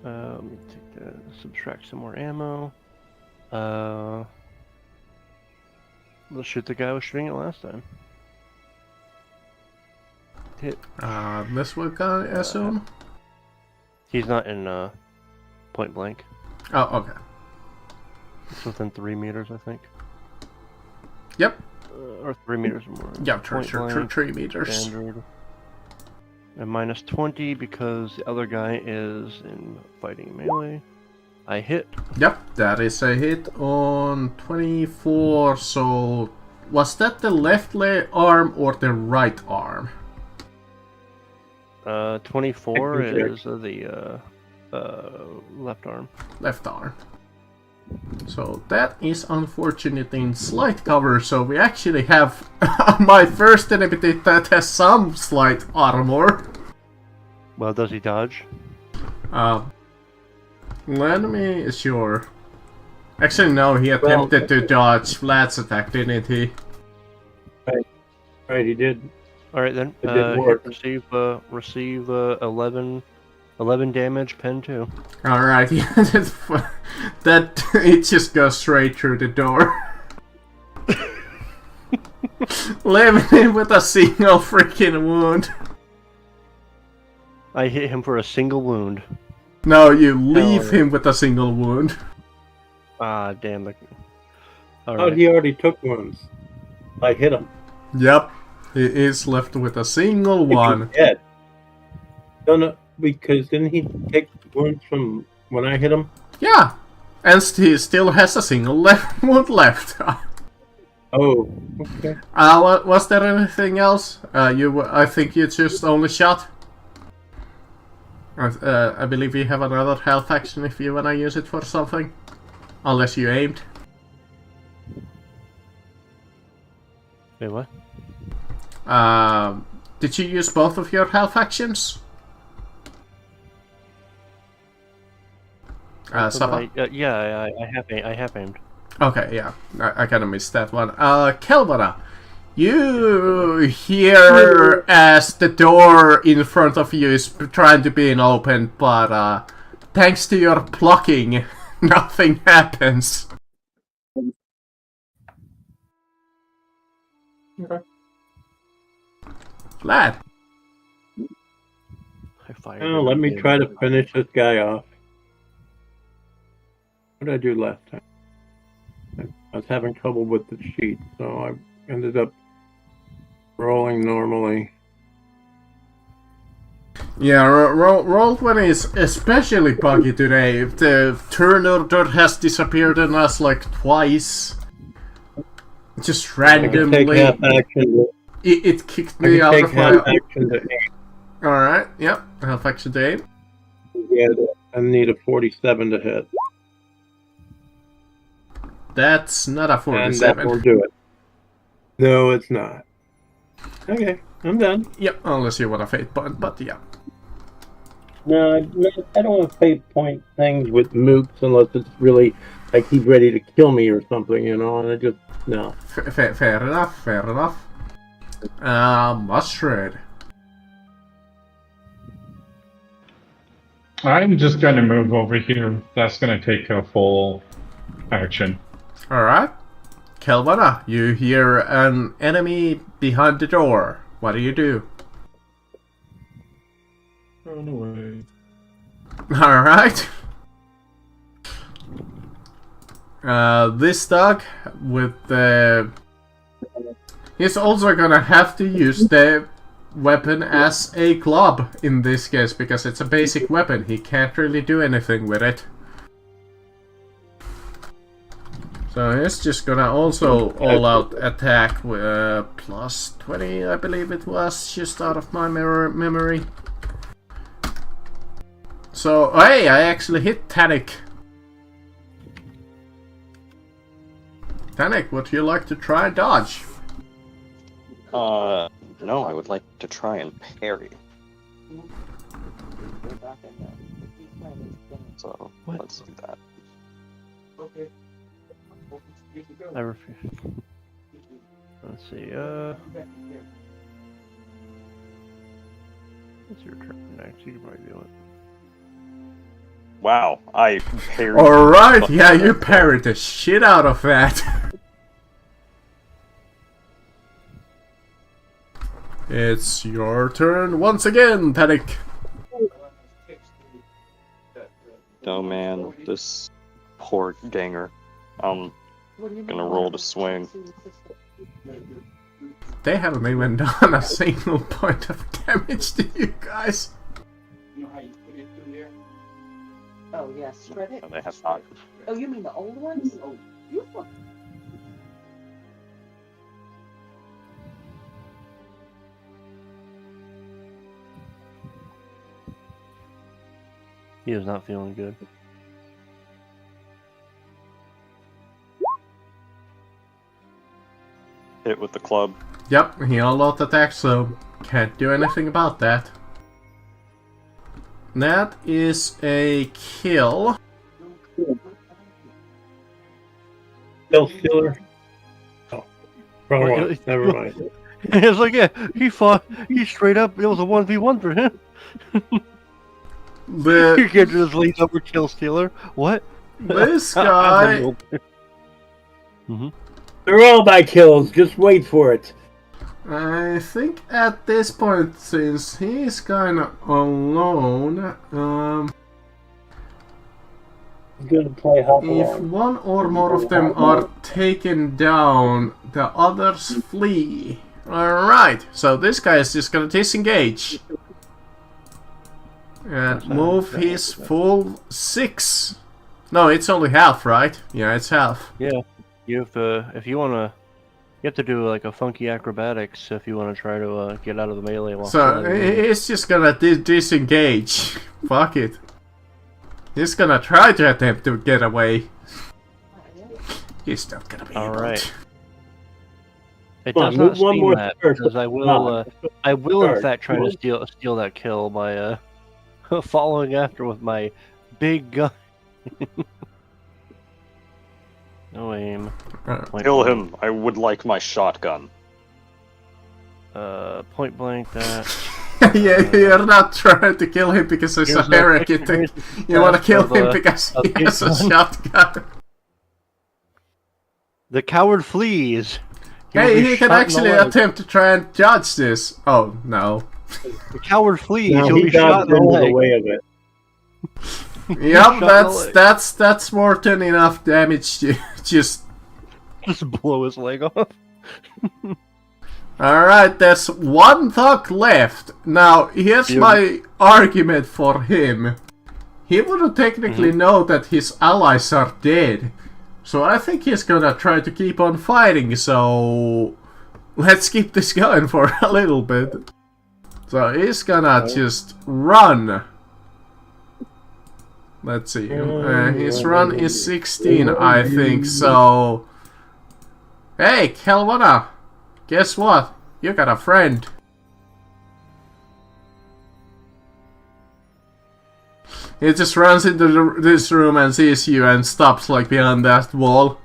Let me subtract some more ammo. Let's shoot the guy who was shooting it last time. Hit. This one, I assume. He's not in point blank. Oh, okay. It's within 3 meters, I think. Yep. Or 3 meters or more. Yeah, Point 3 meters. Standard. And -20 because the other guy is in fighting melee. I hit. Yep, that is a hit on 24. So, was that the left arm or the right arm? 24 I can check. is the left arm. Left arm. So that is unfortunate in slight cover, so we actually have my first enemy that has some slight armor. Well, does he dodge? Let me... sure. Actually, no, he attempted to dodge Vlad's attack, didn't he? Right, he did. Alright then. It didn't work. Receive 11 damage, pen 2. Alright, that it just goes straight through the door. Leaving him with a single freaking wound. I hit him for a single wound. No, you leave yeah. him with a single wound. Ah, damn it. Oh, Alright. he already took ones. I hit him. Yep, he is left with a single one. He's dead. No, because didn't he take wounds from when I hit him? Yeah, and he still has a single wound left. Oh, okay. Was there anything else? I think you just only shot. I believe you have another health action if you wanna use it for something. Unless you aimed. Wait, what? Did you use both of your health actions? Sapa? Yeah, I have aimed. Okay, yeah. I kinda missed that one. Kelvana, you hear as the door in front of you is trying to be opened, but thanks to your plucking, nothing happens. Okay. Vlad. I fired Oh, let me again. try to finish this guy off. What did I do last time? I was having trouble with the sheet, so I ended up rolling normally. Yeah, Roll20 is especially buggy today. The turn order has disappeared on us like twice. Just I can take randomly. half action. It kicked I me can out take of half my... action to aim. Alright, yep. Half action to aim. Yeah, I need a 47 to hit. That's not a And that 47. will do it. No, it's not. Okay, I'm done. Yep, unless you want a fate point, but yeah. No, I don't want to fate point things with mooks unless it's really like he's ready to kill me or something, you know, and I just, no. Fair enough, fair enough. Mustard. I'm just going to move over here. That's going to take a full action. Alright. Kelvana, you hear an enemy behind the door. What do you do? Run away. Alright. This dog with the... He's also gonna have to use the weapon as a club in this case, because it's a basic weapon. He can't really do anything with it. So he's just gonna also all-out attack with plus 20, I believe it was, just out of my memory. So, hey, I actually hit Tanik. Tanik, would you like to try and dodge? No, I would like to try and parry. So, What? let's do that. I refuse. Let's see, it's your turn next, you can probably do it. Wow, I parried. Alright, yeah, you parried the shit out of that. It's your turn once again, Tanik. Oh man, this poor ganger. I'm gonna roll to swing. They haven't even done a single point of damage to you guys. Oh, yes, shred it. No, they have not. Oh, you mean the old ones? Oh, beautiful. He is not feeling good. Hit with the club. Yep, he all-out attack, so can't do anything about that. That is a kill. Kill Stealer. Oh, wrong one. Never mind. It's like, yeah, he fought, he straight up, it was a 1v1 for him. You can't just lean over kill Stealer. What? This guy... Mm-hmm. They're all my kills, just wait for it. I think at this point, since he's kinda alone, I'm gonna play hop if along. one or more of them are taken down, the others flee. Alright, so this guy is just gonna disengage. And move his full 6. No, it's only half, right? Yeah, it's half. Yeah, you have to, if you wanna, you have to do like a funky acrobatics if you wanna try to get out of the melee while So, flying. he's just gonna disengage. Fuck it. He's gonna try to attempt to get away. He's not gonna be able Alright. to. It Come on, does not move one seem more that, first. because I will in Charge. fact try to steal that kill by following after with my big gun. No aim. Point Kill blank. him. I would like my shotgun. Point blank that. Yeah, you're not trying to kill him because he's a Here's the heretic. here's You wanna kill of, him because of he has a his gun. shotgun. The coward flees. He will Hey, be he can shot in the actually leg. attempt to try and judge this. Oh, no. The coward flees. Now He'll he be shot dodged in the into the leg. way of it. Yep, Shot in the that's more than enough damage to just. Just blow his leg off. Alright, there's one thug left. Now, here's Yeah. my argument for him. He wouldn't technically know that his allies are dead. So I think he's gonna try to keep on fighting, so... Let's keep this going for a little bit. So he's gonna just run. Let's see. His run is 16, I think, so... Hey, Kelvana! Guess what? You got a friend. He just runs into this room and sees you and stops like behind that wall.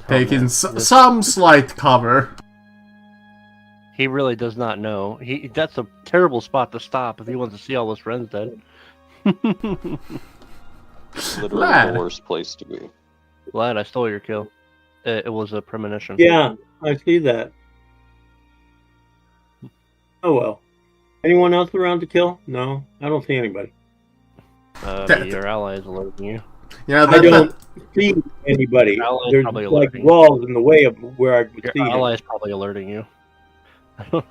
Taking some slight cover. He really does not know. That's a terrible spot to stop if he wants to see all his friends dead. Literally Lad. the worst place to be. Lad, I stole your kill. It was a premonition. Yeah, I see that. Oh well. Anyone else around to kill? No, I don't see anybody. Your ally is alerting you. Yeah, I don't see anybody. Your ally is There's probably like alerting. walls in the way of where I could Your see him. ally is probably alerting you. Well,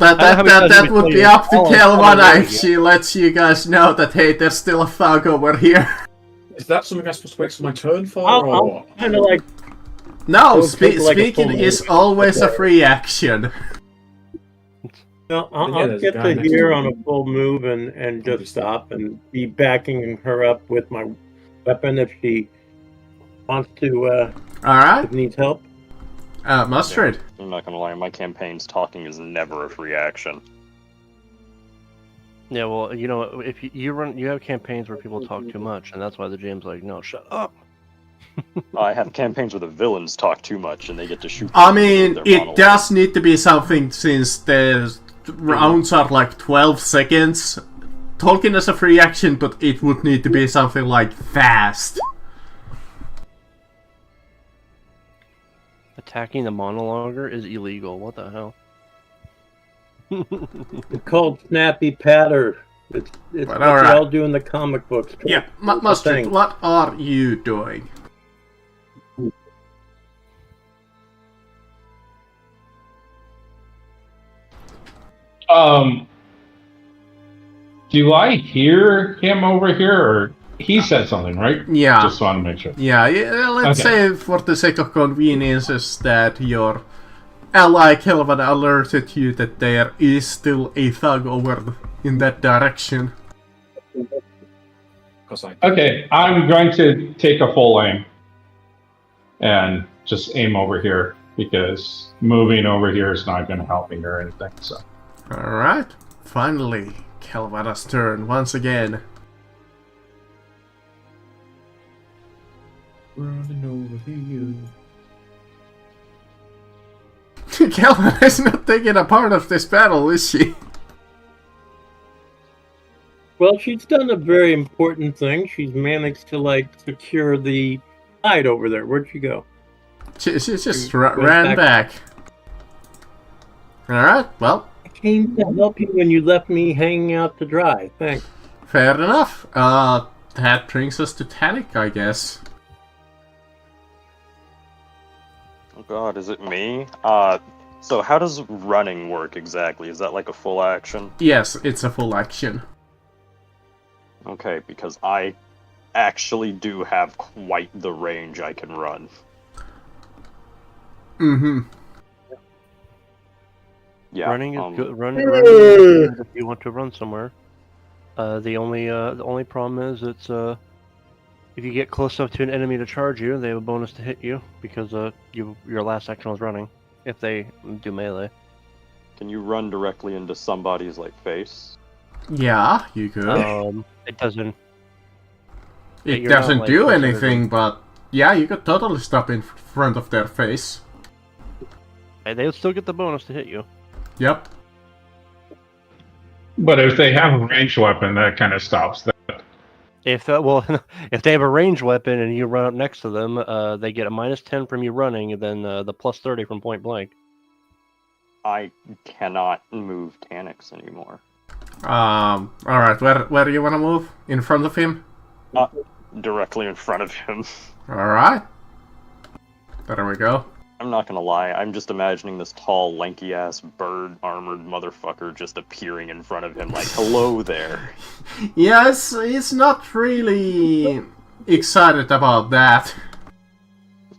I don't have any that would be up to Oh, Kelvana if yeah. she lets you guys know that, hey, there's still a thug over here. Is that something I'm supposed to wait for my turn for? I'll or... kind of like No, Don't take like a speaking full is move. always a free action. No, Yeah, I'll there's a get guy to next here to on me. a full move and just stop and be backing her up with my weapon if she wants to, Alright, if needs help. Mustard. I'm not gonna lie, my campaign's talking is never a free action. Yeah, well, you know, if you have campaigns where people talk too much, and that's why the GM's like, no, shut up. I have campaigns where the villains talk too much and they get to shoot. I people mean, with their it monologue. does need to be something since the rounds are like 12 seconds. Tolkien is a free action, but it would need to be something like fast. Attacking the monologuer is illegal. What the hell? It's called Snappy Patter. It's But what alright. they all do in the comic books. Yeah, It's a Mustard, thing. what are you doing? Do I hear him over here, or he said something, right? Yeah. Just want to make sure. Yeah, let's Okay. say for the sake of convenience is that your ally Kelvin alerted you that there is still a thug over in that direction. Okay, I'm going to take a full aim and just aim over here because moving over here is not going to help me or anything. So Alright, finally, Kelvana's turn once again. Running over here. Kelvana is not taking a part of this battle, is she? Well, she's done a very important thing. She's managed to like secure the hide over there. Where'd she go? She just She ran went back. Alright, well, I came to help you when you left me hanging out to dry. Thanks. fair enough. That brings us to Tannic, I guess. Oh god, is it me? So how does running work exactly? Is that like a full action? Yes, it's a full action. Okay, because I actually do have quite the range I can run. Mm-hmm. Yeah. Running is good. Running is good if you want to run somewhere. The only problem is it's if you get close enough to an enemy to charge you, they have a bonus to hit you because your last action was running. If they do melee, Can you run directly into somebody's like face? Yeah, you could. it doesn't. It you're not, doesn't like, do considered anything, but yeah, you could totally stop in front of their face. They'll still get the bonus to hit you. Yep. but if they have a ranged weapon, that kind of stops that. If if they have a ranged weapon and you run up next to them, they get a -10 from you running, and then the +30 from point blank. I cannot move Tanix anymore. Alright, where do you wanna move? In front of him? Directly in front of him. Alright. There we go. I'm not gonna lie, I'm just imagining this tall, lanky-ass, bird-armored motherfucker just appearing in front of him like, hello there. Yes, he's not really excited about that.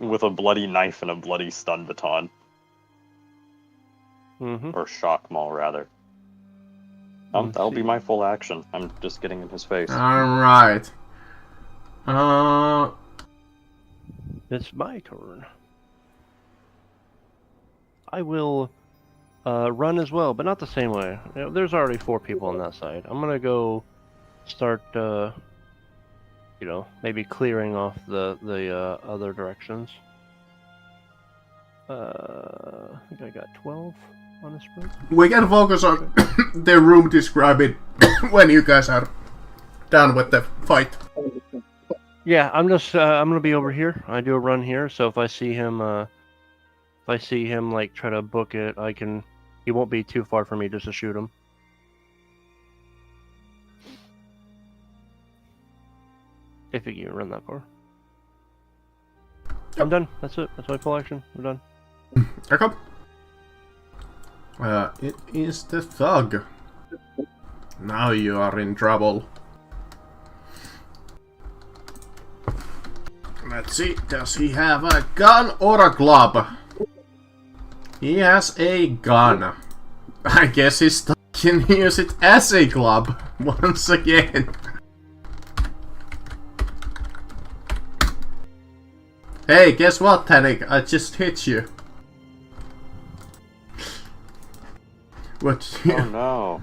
With a bloody knife and a bloody stun baton. Mm-hmm. Or shock maul, rather. That'll be my full action. I'm just getting in his face. Alright. It's my turn. I will run as well, but not the same way. You know, there's already 4 people on that side. I'm gonna go start, maybe clearing off the other directions. I think I got 12 on a sprint. We can focus on the room describing when you guys are done with the fight. Yeah, I'm gonna be over here. I do a run here, so if I see him, like try to book it, he won't be too far for me just to shoot him. If he can run that far. I'm done. That's it. That's my full action. I'm done. Okay. It is the thug. Now you are in trouble. Let's see, does he have a gun or a club? He has a gun. I guess he can use it as a club once again. Hey, guess what, Tanik? I just hit you. What? Oh no.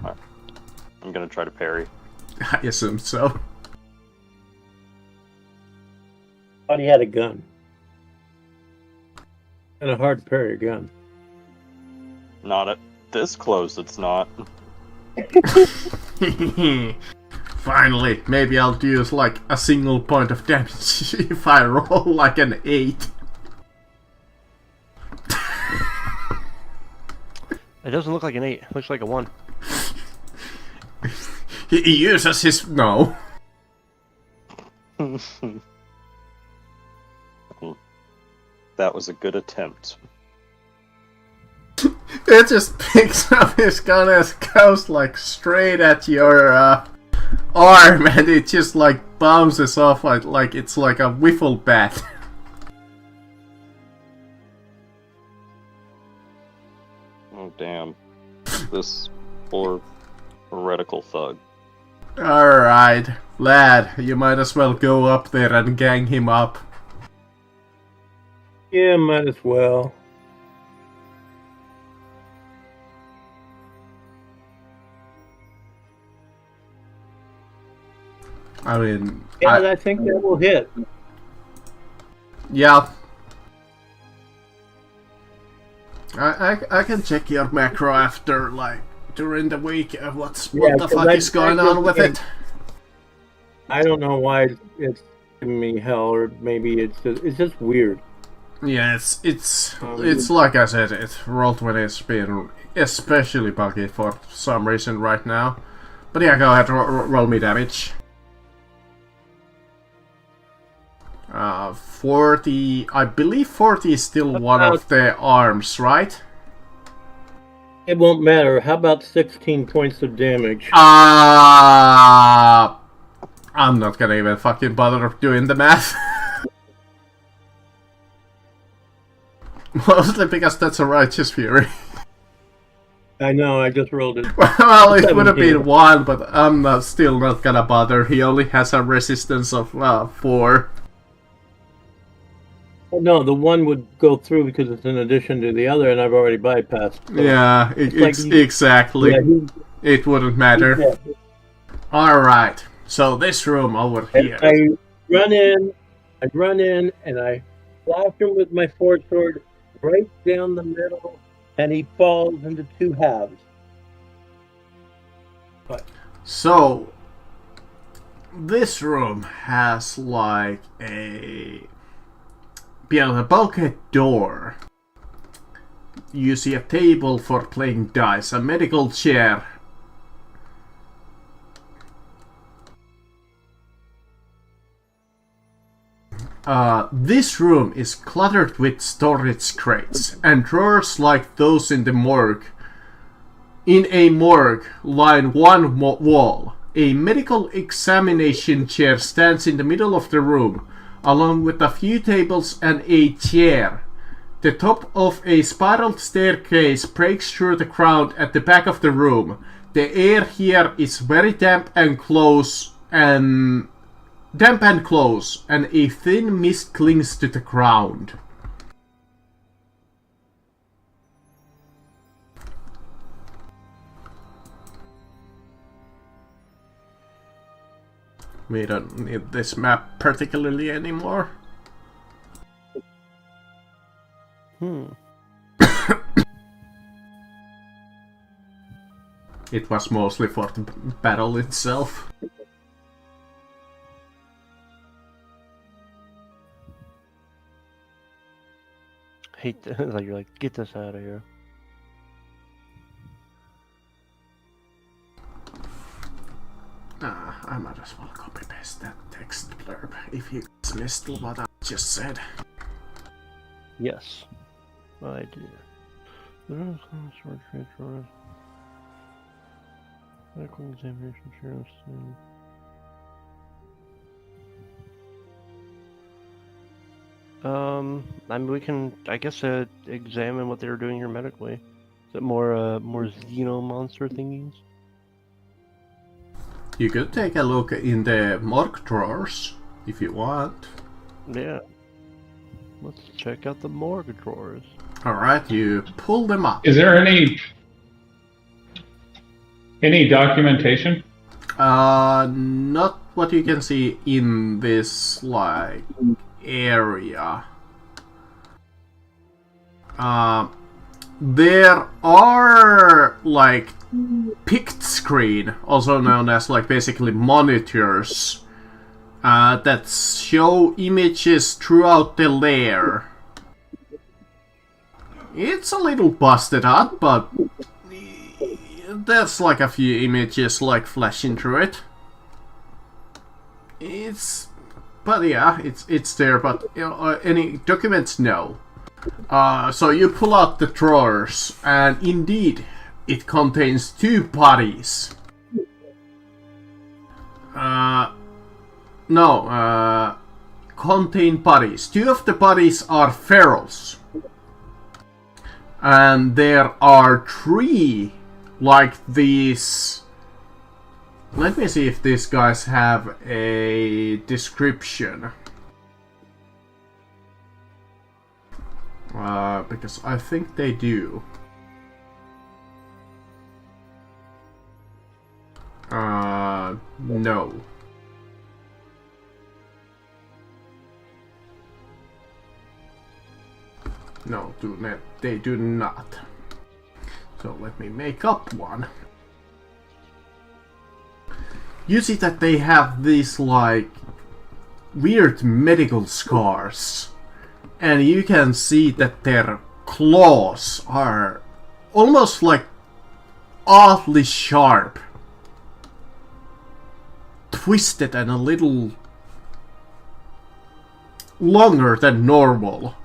I'm gonna try to parry. I assumed so. Thought he had a gun. And a hard parry gun. Not at this close, it's not. Finally, maybe I'll use like a single point of damage if I roll like an 8. It doesn't look like an 8. It looks like a 1. He uses his... no. That was a good attempt. It just picks up his gun and goes like straight at your arm, and it just like bounces off like it's like a wiffle bat. Oh damn. This poor heretical thug. Alright, lad, you might as well go up there and gang him up. Yeah, might as well. I mean... Yeah, I think that will hit. Yeah. I can check your macro after, like, during the week. What the fuck is going on with it? I don't know why it's giving me hell, or maybe it's just weird. Yeah, it's like I said, Roll20 has been especially buggy for some reason right now. But yeah, go ahead, roll me damage. 40, I believe 40 is still one of the arms, right? It won't matter. How about 16 points of damage? I'm not gonna even fucking bother doing the math. Mostly because that's a righteous fury. I know, I just rolled it. Well, it would have been 1, but I'm still not gonna bother. He only has a resistance of 4. No, the 1 would go through because it's in addition to the other, and I've already bypassed. So Yeah, exactly. Yeah, it wouldn't matter. Yeah. Alright, so this room over here. I run in, and I slash him with my sword right down the middle, and he falls into 2 halves. So, this room has like a bulkhead door. you see a table for playing dice, a medical chair. This room is cluttered with storage crates and drawers like those in the morgue. In a morgue, line one wall. A medical examination chair stands in the middle of the room, along with a few tables and a chair. The top of a spiral staircase breaks through the ground at the back of the room. The air here is very damp and close, and a thin mist clings to the ground. We don't need this map particularly anymore. It was mostly for the battle itself. Hate that. Like, you're like, get this out of here. I might as well copy paste that text blurb if you guys missed what I just said. Yes, I did. Medical examination chairs. I mean, we can, I guess, examine what they were doing here medically. Is it more xenomonster thingies? You could take a look in the morgue drawers if you want. Yeah. Let's check out the morgue drawers. Alright, you pull them up. Is there any documentation? Not what you can see in this, like, area. There are, like, pict screen, also known as, like, basically monitors, that show images throughout the lair. It's a little busted up, but there's like a few images like flashing through it. But yeah, it's there. But you know, any documents? No. So you pull out the drawers, and indeed, it contains 2 bodies. Contain bodies. 2 of the bodies are ferals. And there are 3 like these. Let me see if these guys have a description. Because I think they do. No. No, they do not. So let me make up one. You see that they have these like weird medical scars, and you can see that their claws are almost like oddly sharp, twisted and a little longer than normal.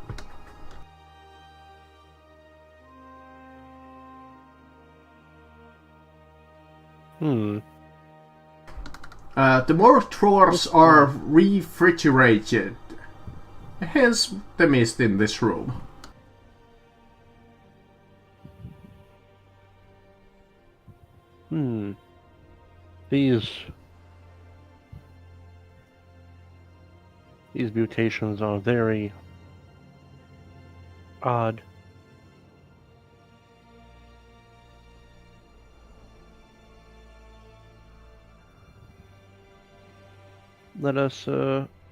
The morgue drawers are refrigerated, hence the mist in this room. These mutations are very odd. Let us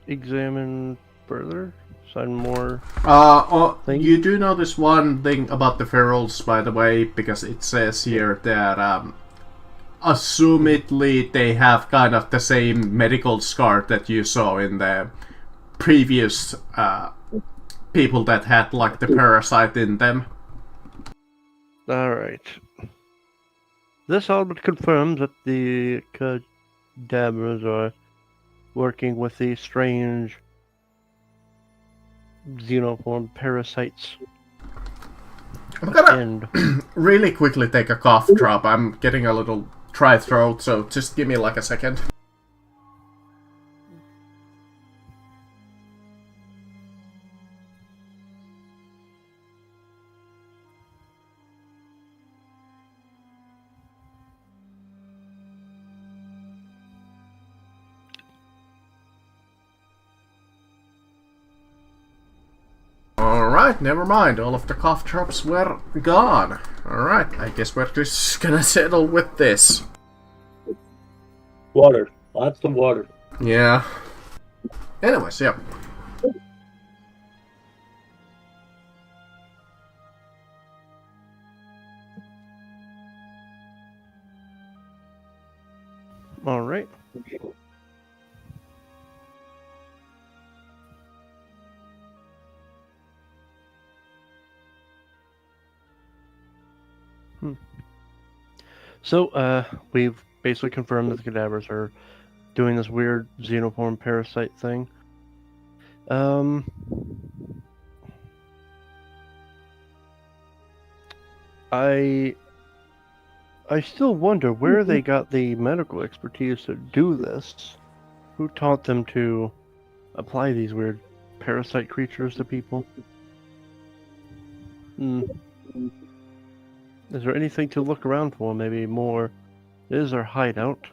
examine further. Find more. You do notice one thing about the ferals, by the way, because it says here that assumedly they have kind of the same medical scar that you saw in the previous people that had like the parasite in them. Alright. This all but confirms that the cadavers are working with the strange xenoform parasites. I'm gonna And really quickly take a cough drop. I'm getting a little dry throat, so just give me like a second. Alright, never mind. All of the cough drops were gone. Alright, I guess we're just gonna settle with this. Water. Lots of water. Yeah. Anyways, yeah. alright. So, we've basically confirmed that the cadavers are doing this weird xenoform parasite thing. I still wonder where they got the medical expertise to do this. Who taught them to apply these weird parasite creatures to people? Is there anything to look around for? Maybe more. Is their hideout?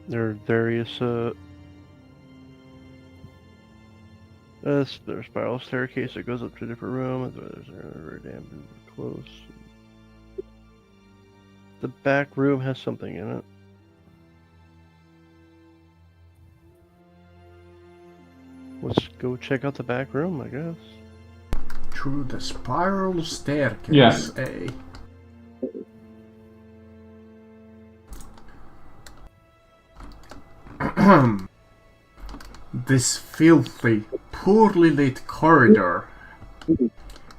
There are various there's a spiral staircase that goes up to a different room. There's a very damn close. The back room has something in it. Let's go check out the back room, I guess. Through the spiral staircase, Yes. eh? This filthy, poorly lit corridor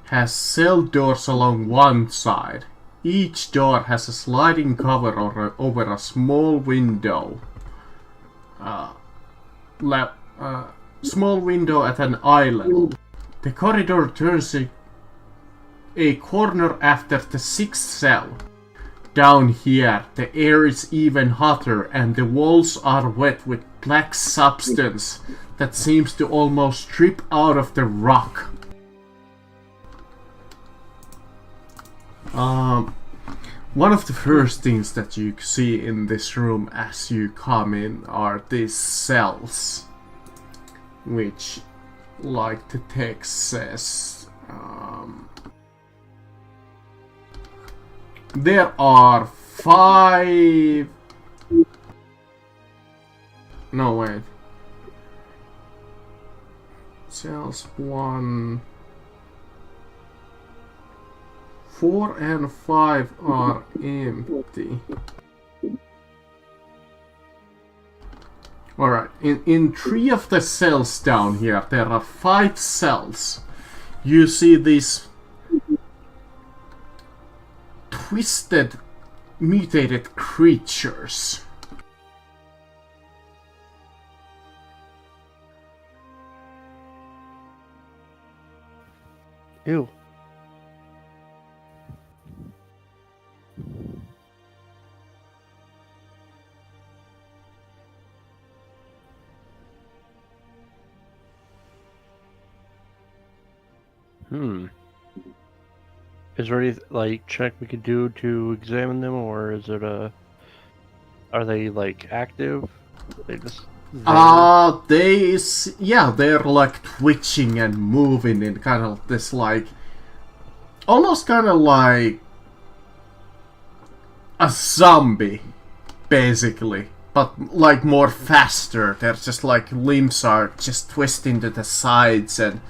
has cell doors along one side. Each door has a sliding cover over a small window. Small window at an eye level. The corridor turns a corner after the sixth cell. Down here, the air is even hotter and the walls are wet with black substance that seems to almost drip out of the rock. One of the first things that you see in this room as you come in are these cells, which, like the text says, there are 5... No, wait. Cells 1... 4 and 5 are empty. Alright, in 3 of the cells down here, there are 5 cells. You see these twisted, mutated creatures. Ew. Is there any like check we could do to examine them, or is it are they like active? They just they're like twitching and moving in kind of this like, almost kind of like a zombie, basically, but like more faster. They're just like limbs are just twisting to the sides and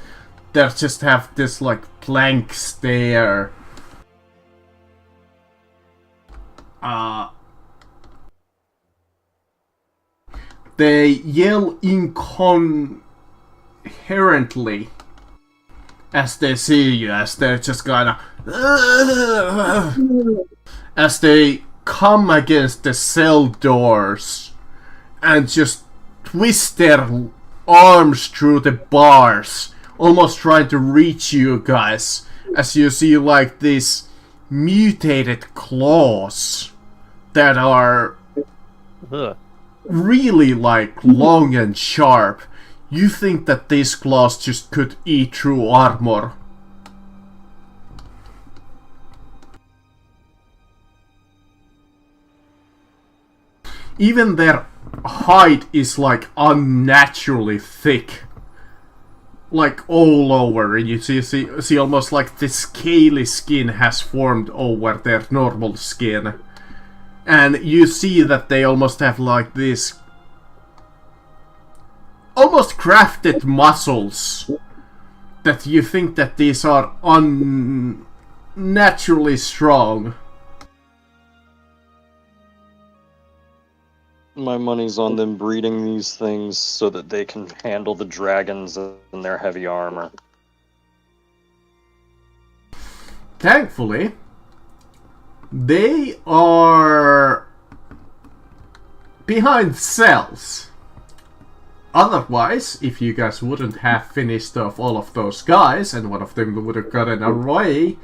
they just have this like blank stare. They yell inherently as they see you, as they're just kinda as they come against the cell doors and just twist their arms through the bars, almost trying to reach you guys, as you see like these mutated claws that are Ugh. really like long and sharp. You think that these claws just could eat through armor. Even their hide is like unnaturally thick. Like all over, you see almost like the scaly skin has formed over their normal skin. And you see that they almost have like this almost crafted muscles that you think that these are unnaturally strong. My money's on them breeding these things so that they can handle the dragons in their heavy armor. Thankfully, they are behind cells. Otherwise, if you guys wouldn't have finished off all of those guys and one of them would have gotten away,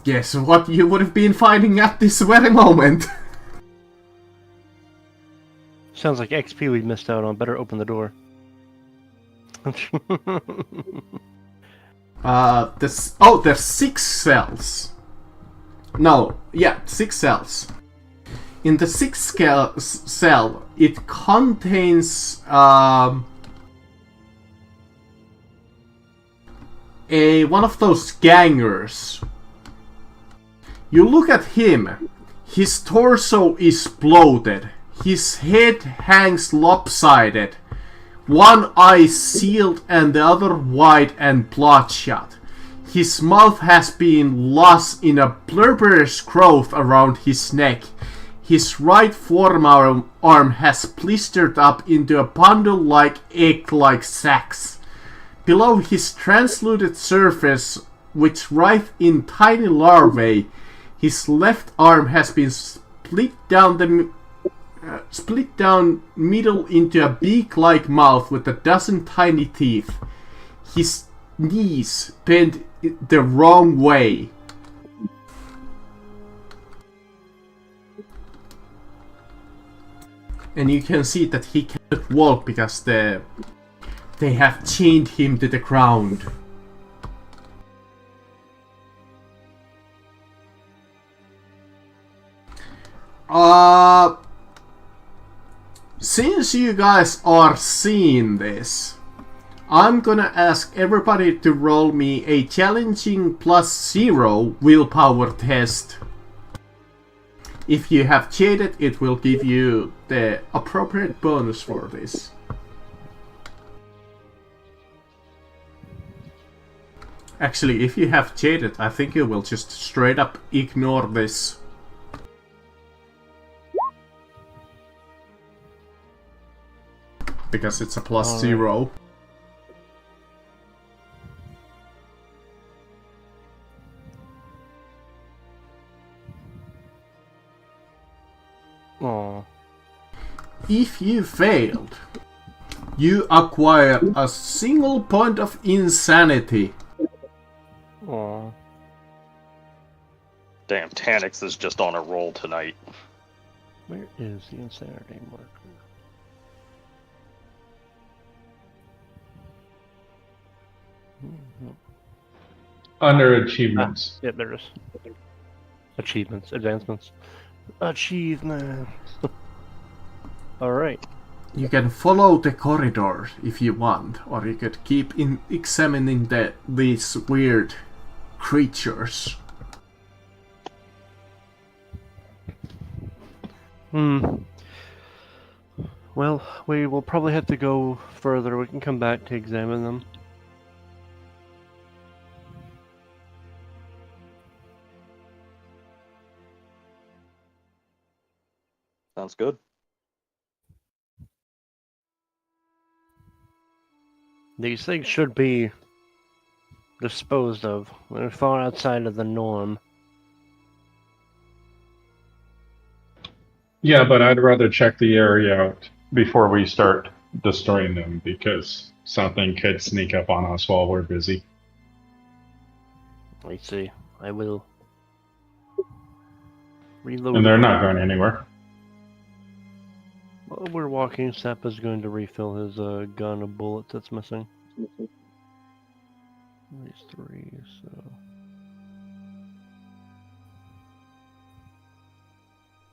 guess what you would have been finding at this very moment? Sounds like XP we missed out on. Better open the door. There's 6 cells. No, yeah, 6 cells. In the 6th cell, it contains one of those gangers. You look at him. His torso is bloated. His head hangs lopsided. One eye sealed and the other wide and bloodshot. His mouth has been lost in a blubberous growth around his neck. His right forearm has blistered up into a bundle-like egg-like sacs. Below his translucent surface, which writhed in tiny larvae, his left arm has been split down middle into a beak-like mouth with a dozen tiny teeth. His knees bent the wrong way. And you can see that he cannot walk because they have chained him to the ground. Since you guys are seeing this, I'm gonna ask everybody to roll me a challenging +0 willpower test. If you have cheated, it will give you the appropriate bonus for this. Actually, if you have cheated, I think you will just straight up ignore this. Because it's a +0. Aww. If you failed, you acquire a single point of insanity. Aww. Damn, Tanix is just on a roll tonight. Where is the insanity marker? Under achievements. Yep, there is. Achievements, advancements. Achievements. Alright. You can follow the corridor if you want, or you could keep examining these weird creatures. Well, we will probably have to go further. We can come back to examine them. Sounds good. These things should be disposed of. They're far outside of the norm. Yeah, but I'd rather check the area out before we start destroying them because something could sneak up on us while we're busy. I see. I will reload. And they're not going anywhere. While we're walking, Sappa's going to refill his gun of bullets that's missing. These 3, so...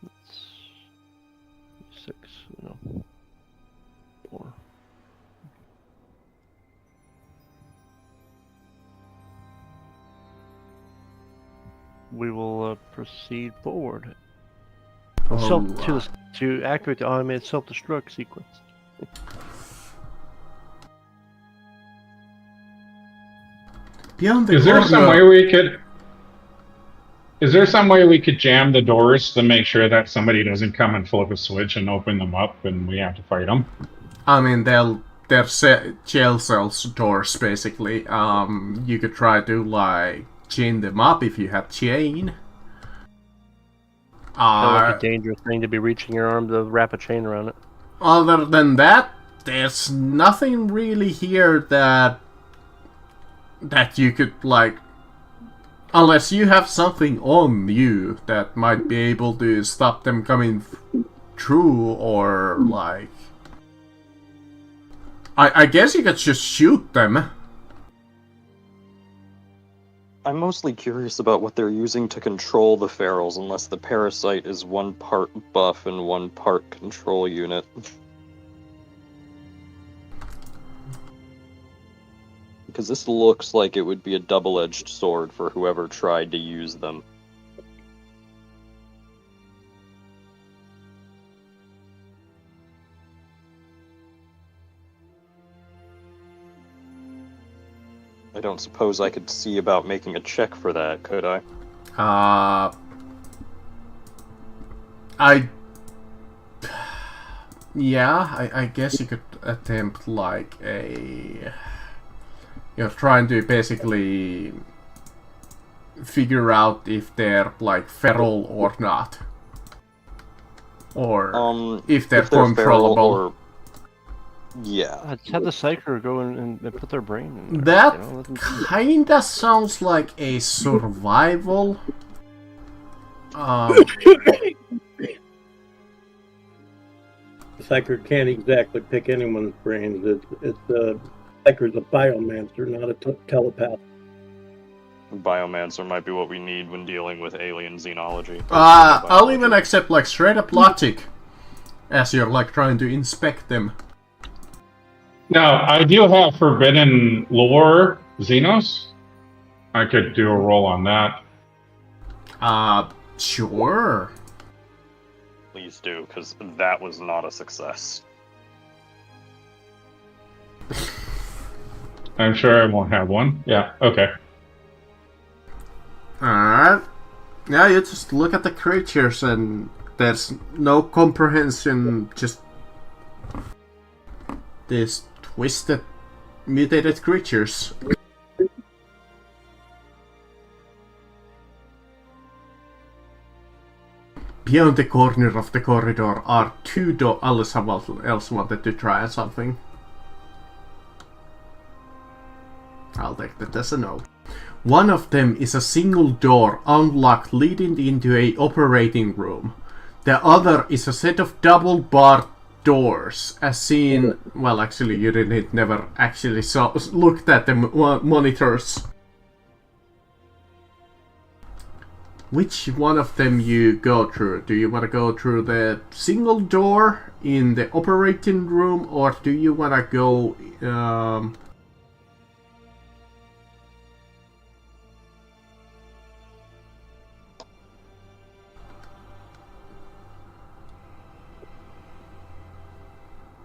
That's 6, no. 4. We will proceed forward. To activate the automated self-destruct sequence. Beyond the Is there some corner- way we could? Is there some way we could jam the doors to make sure that somebody doesn't come and flip a switch and open them up, and we have to fight them? I mean, they're jail cells doors, basically. You could try to, like, chain them up if you have chain. Like a dangerous thing to be reaching your arm to wrap a chain around it. Other than that, there's nothing really here that you could, like... Unless you have something on you that might be able to stop them coming through, or, like... I guess you could just shoot them. I'm mostly curious about what they're using to control the ferals, unless the parasite is 1 part buff and 1 part control unit. Because this looks like it would be a double-edged sword for whoever tried to use them. I don't suppose I could see about making a check for that, could I? Yeah, I guess you could attempt, like, a... You're trying to basically figure out if they're, like, feral or not. Or if they're controllable. Or... Yeah. Let's have the Psyker go and put their brain in there. That you know, kinda sounds like a survival. Psyker can't exactly pick anyone's brains. Psyker's a biomancer, not a telepath. Biomancer might be what we need when dealing with alien xenology. I'll even accept, like, straight up logic, as you're, like, trying to inspect them. Now, I do have Forbidden Lore Xenos. I could do a roll on that. Sure. Please do, because that was not a success. I'm sure I won't have one. Yeah, okay. Alright. Yeah, you just look at the creatures and there's no comprehension, just these twisted, mutated creatures. Beyond the corner of the corridor are 2 doors. Unless someone else wanted to try something. I'll take that as a no. One of them is a single door unlocked leading into a operating room. The other is a set of double barred doors, as seen... Well, actually, you never actually looked at the monitors. Which one of them you go through? Do you want to go through the single door in the operating room, or do you want to go...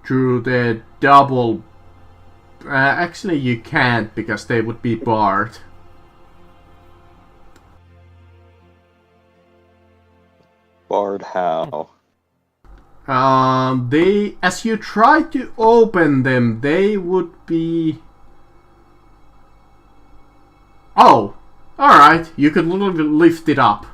through the double... actually, you can't, because they would be barred. Barred how? As you try to open them, they would be Oh, alright, you could literally lift it up.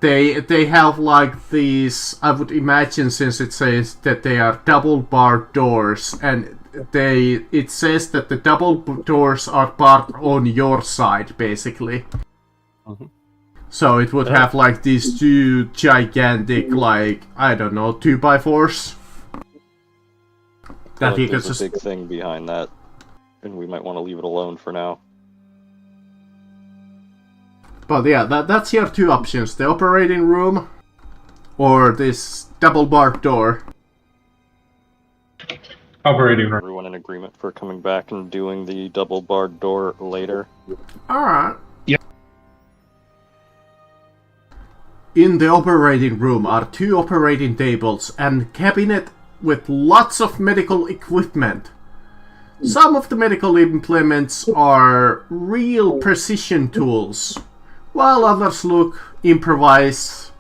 They have like these, I would imagine, since it says that they are double barred doors, and it says that the double doors are barred on your side, basically. Mhm. So it would have like these two gigantic, like, I don't know, 2x4s. I feel That like you could there's just... a big thing behind that, and we might want to leave it alone for now. But yeah, that's your two options. The operating room or this double barred door. Operating room. Everyone in agreement for coming back and doing the double barred door later? Alright. Yep. In the operating room are two operating tables and cabinet with lots of medical equipment. Some of the medical implements are real precision tools, while others look improvised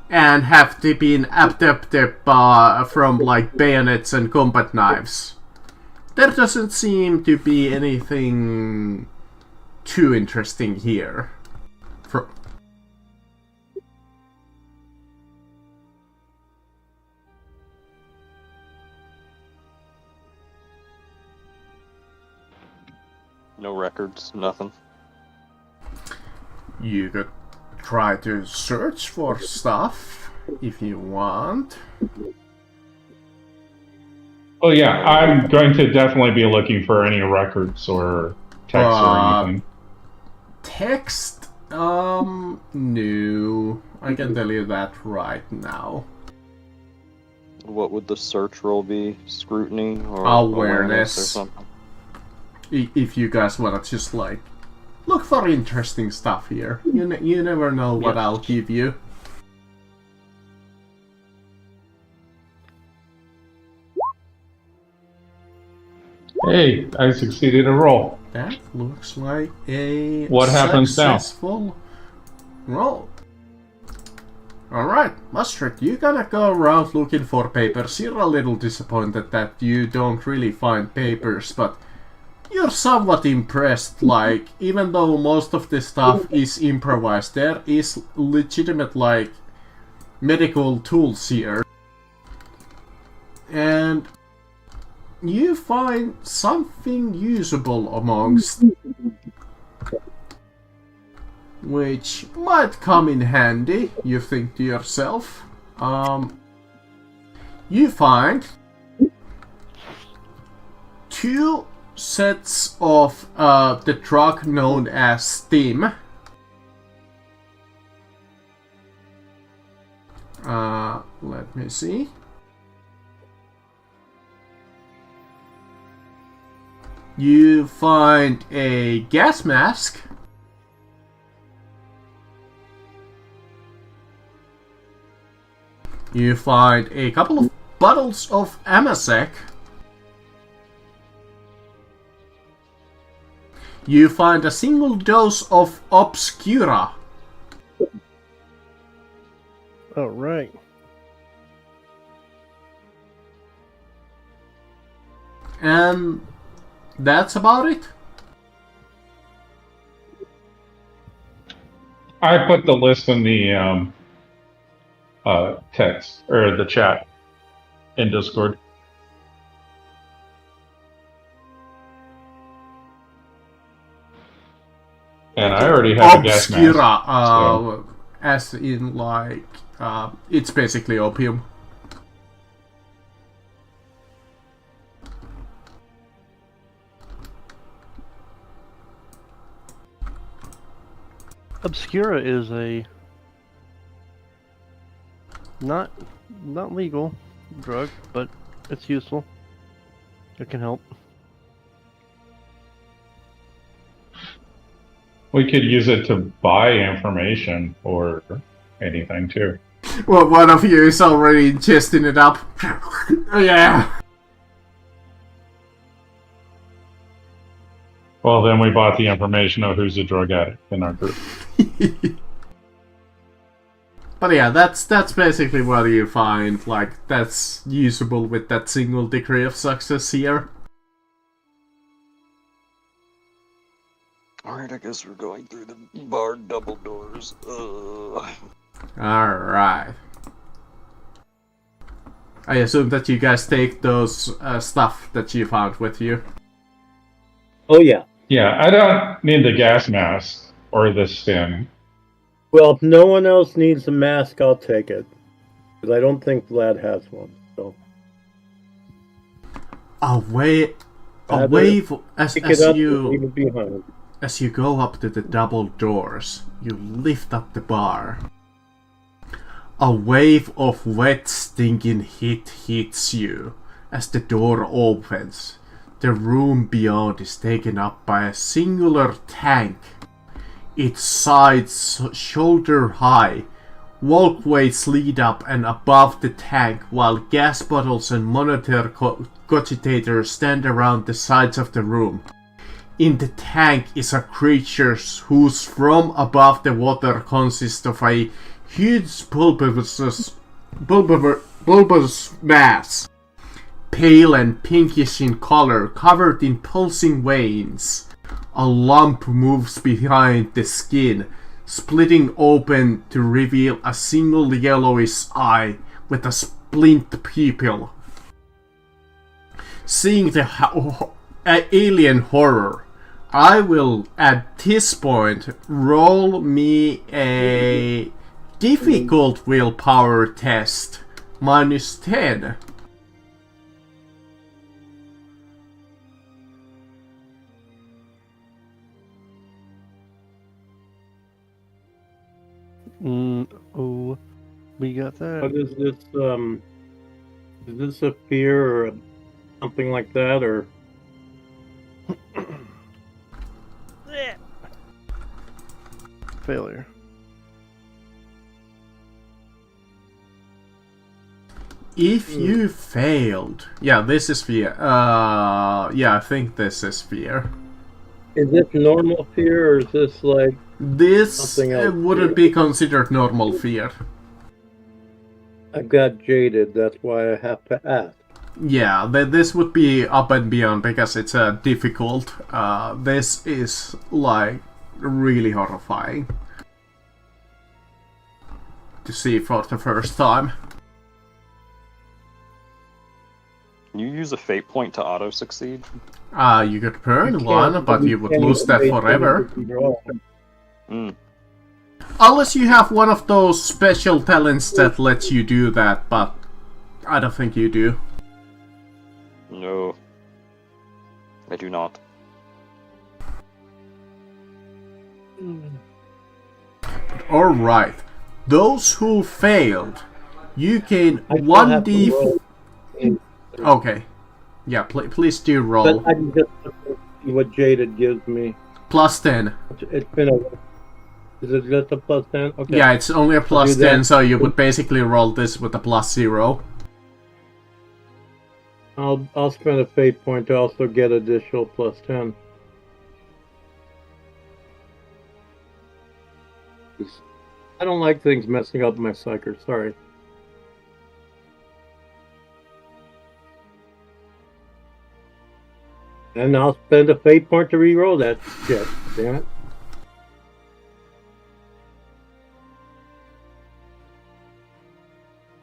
and have been adapted from like bayonets and combat knives. There doesn't seem to be anything too interesting here. No records, nothing. You could try to search for stuff if you want. Oh yeah, I'm going to definitely be looking for any records or text or anything. Text? No. I can tell you that right now. What would the search roll be? Scrutiny or Awareness. or something? If you guys wanna just like look for interesting stuff here. You never know what I'll give you. Hey, I succeeded a roll. That looks like a What happens now? successful roll. Alright, Mustard, you gonna go around looking for papers. You're a little disappointed that you don't really find papers, but you're somewhat impressed. Like, even though most of this stuff is improvised, there is legitimate, like, medical tools here. And you find something usable amongst, which might come in handy, you think to yourself. You find two sets of the drug known as STIM. Let me see. You find a gas mask. You find a couple of bottles of Amasec. You find a single dose of Obscura. All right. And that's about it. I put the list in the text or the chat in Discord. And I already have a gas mask. Obscura, as in like, it's basically opium. Obscura is a not legal drug, but it's useful. It can help. We could use it to buy information or anything too. Well, one of you is already ingesting it up. Yeah. Well, then we bought the information of who's a drug addict in our group. But yeah, that's basically what you find. Like, that's usable with that single degree of success here. Alright, I guess we're going through the barred double doors. Alright. I assume that you guys take those stuff that you found with you. Oh, yeah. Yeah, I don't need the gas mask or the stim. Well, if no one else needs a mask, I'll take it. Because I don't think Vlad has one. So A wave as pick it up and leave you it behind. as you go up to the double doors, you lift up the bar. A wave of wet, stinking heat hits you as the door opens. The room beyond is taken up by a singular tank. Its sides shoulder high. Walkways lead up and above the tank, while gas bottles and monitor cogitators stand around the sides of the room. In the tank is a creature whose from above the water consists of a huge bulbous mass, pale and pinkish in color, covered in pulsing veins. A lump moves behind the skin, splitting open to reveal a single yellowish eye with a splint pupil. Seeing the alien horror, I will at this point roll me a difficult willpower test -10. Oh, we got that. What is this? Is this a fear or something like that, or? Failure. If you failed, yeah, this is fear. Yeah, I think this is fear. Is this normal fear, or is this like This something else wouldn't be considered normal fear. I've got jaded? That's why I have to ask. Yeah, this would be up and beyond because it's difficult. This is like really horrifying to see for the first time. Can you use a fate point to auto succeed? You could burn You one, can't- but you would lose that can't forever. draw. Unless you have one of those special talents that lets you do that, but I don't think you do. No. I do not. Alright. Those who failed, you gain I still 1d. have to roll. Okay. Yeah, please do roll. But I can just see what jaded gives me. +10. It's been a. Is it just a +10? Okay. Yeah, it's only a do +10, that. so you would basically roll this with a +0. I'll spend a fate point to also get additional +10. I don't like things messing up my psyker. Sorry. And I'll spend a fate point to re-roll that shit. Damn it.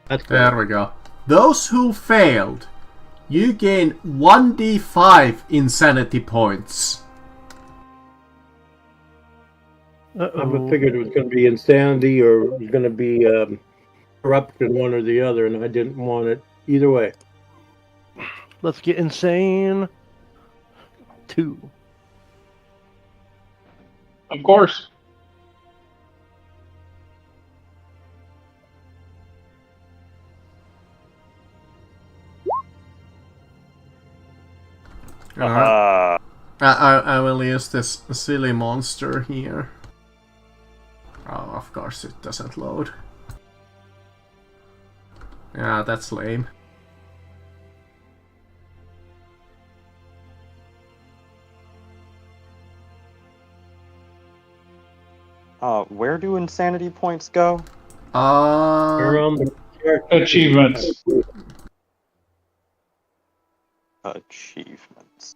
That's There good. we go. Those who failed, you gain 1d5 insanity points. I figured it was going to be insanity or it was going to be corruption, one or the other, and I didn't want it either way. Let's get insane. 2. Of course. Alright. I will use this silly monster here. Oh, of course it doesn't load. Yeah, that's lame. Where do insanity points go? Around the character. Achievements. Achievements.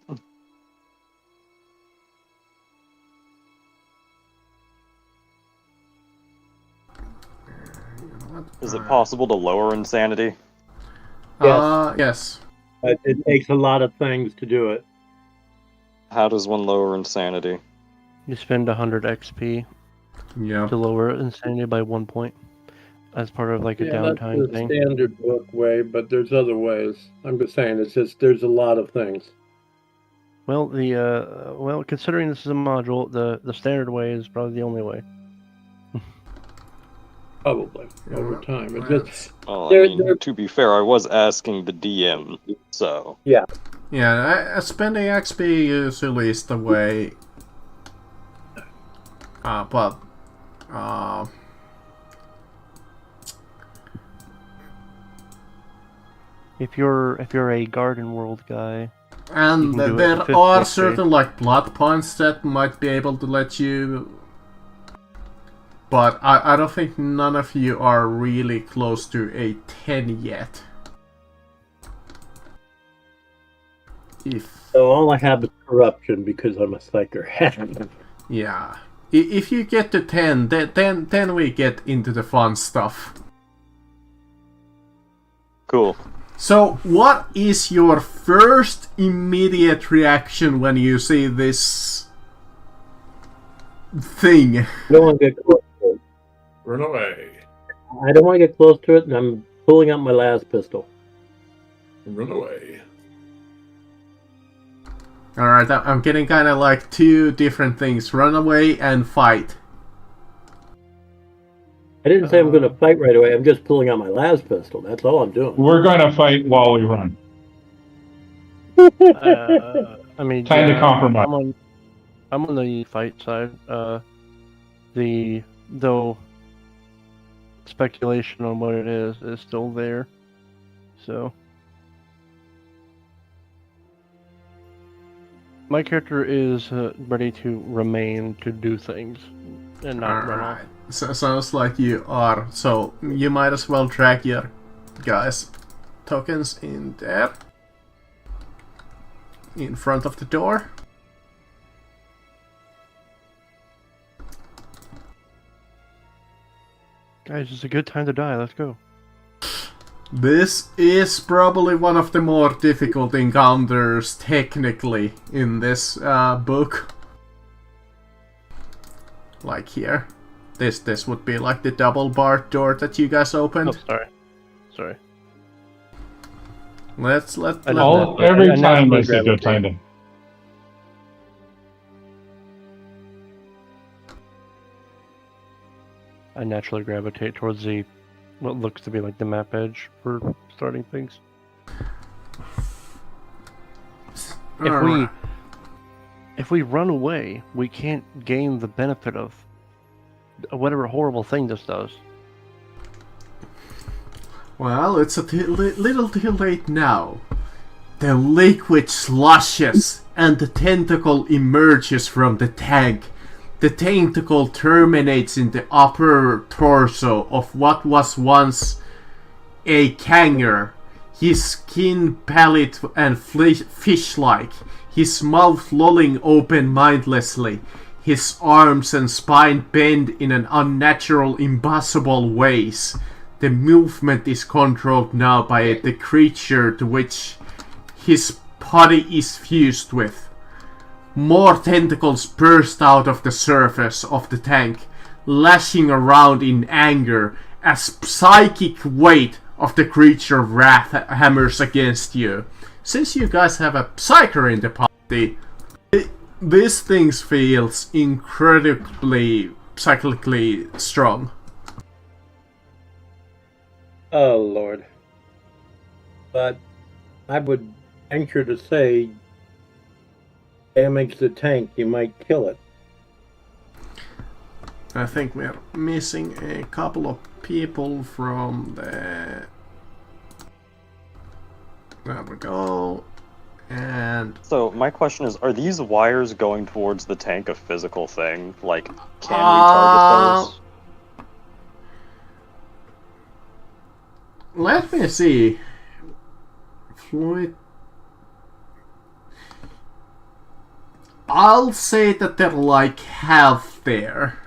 Is it possible to lower insanity? Yes. It takes a lot of things to do it. How does one lower insanity? You spend 100 XP Yeah. to lower insanity by 1 point as part of like a That's downtime the thing. standard book way, but there's other ways. I'm just saying, it's just there's a lot of things. Well, considering this is a module, the standard way is probably the only way. Probably over Yeah, time. It well, just Well, There- I mean, there- to be fair, I was asking the DM, so. Yeah, spending XP usually is the way. But If you're a Garden World guy, and You can do it there for 50 are XP. certain like blood points that might be able to let you. But I don't think none of you are really close to a 10 yet. so all I have is corruption because I'm a psyker. Yeah. If you get to 10, then we get into the fun stuff. Cool. So, what is your first immediate reaction when you see this thing? I don't want to get close to it. Run away. I don't want to get close to it, and I'm pulling out my last pistol. Run away. Alright, I'm getting kind of like two different things. Run away and fight. I didn't say I'm going to fight right away. I'm just pulling out my last pistol. That's all I'm doing. We're going to fight while we run. I mean, Time to compromise. I'm on the fight side. Though speculation on what it is still there. So my character is ready to remain to do things and not run off. Alright. So, sounds like you are. So, you might as well drag your guys' tokens in there. In front of the door. Guys, it's a good time to die. Let's go. This is probably one of the more difficult encounters technically in this book. Like here. This would be like the double barred door that you guys opened. Oh, sorry. Every I time naturally is a good time to. I naturally gravitate towards what looks to be like the map edge for starting things. Alright. If we run away, we can't gain the benefit of whatever horrible thing this does. Well, it's a little too late now. The liquid slushes and the tentacle emerges from the tank. The tentacle terminates in the upper torso of what was once a Kanger. His skin pallid and fish-like, his mouth lolling open mindlessly, his arms and spine bend in an unnatural, impossible ways. The movement is controlled now by the creature to which his body is fused with. More tentacles burst out of the surface of the tank, lashing around in anger as psychic weight of the creature wrath hammers against you. Since you guys have a psyker in the party, this thing feels incredibly psychically strong. Oh, Lord. But I would venture to say, damage the tank, you might kill it. I think we're missing a couple of people from the... There we go. And... So, my question is, are these wires going towards the tank a physical thing? Like, can we target those? Let me see. Fluid... I'll say that they're like half there.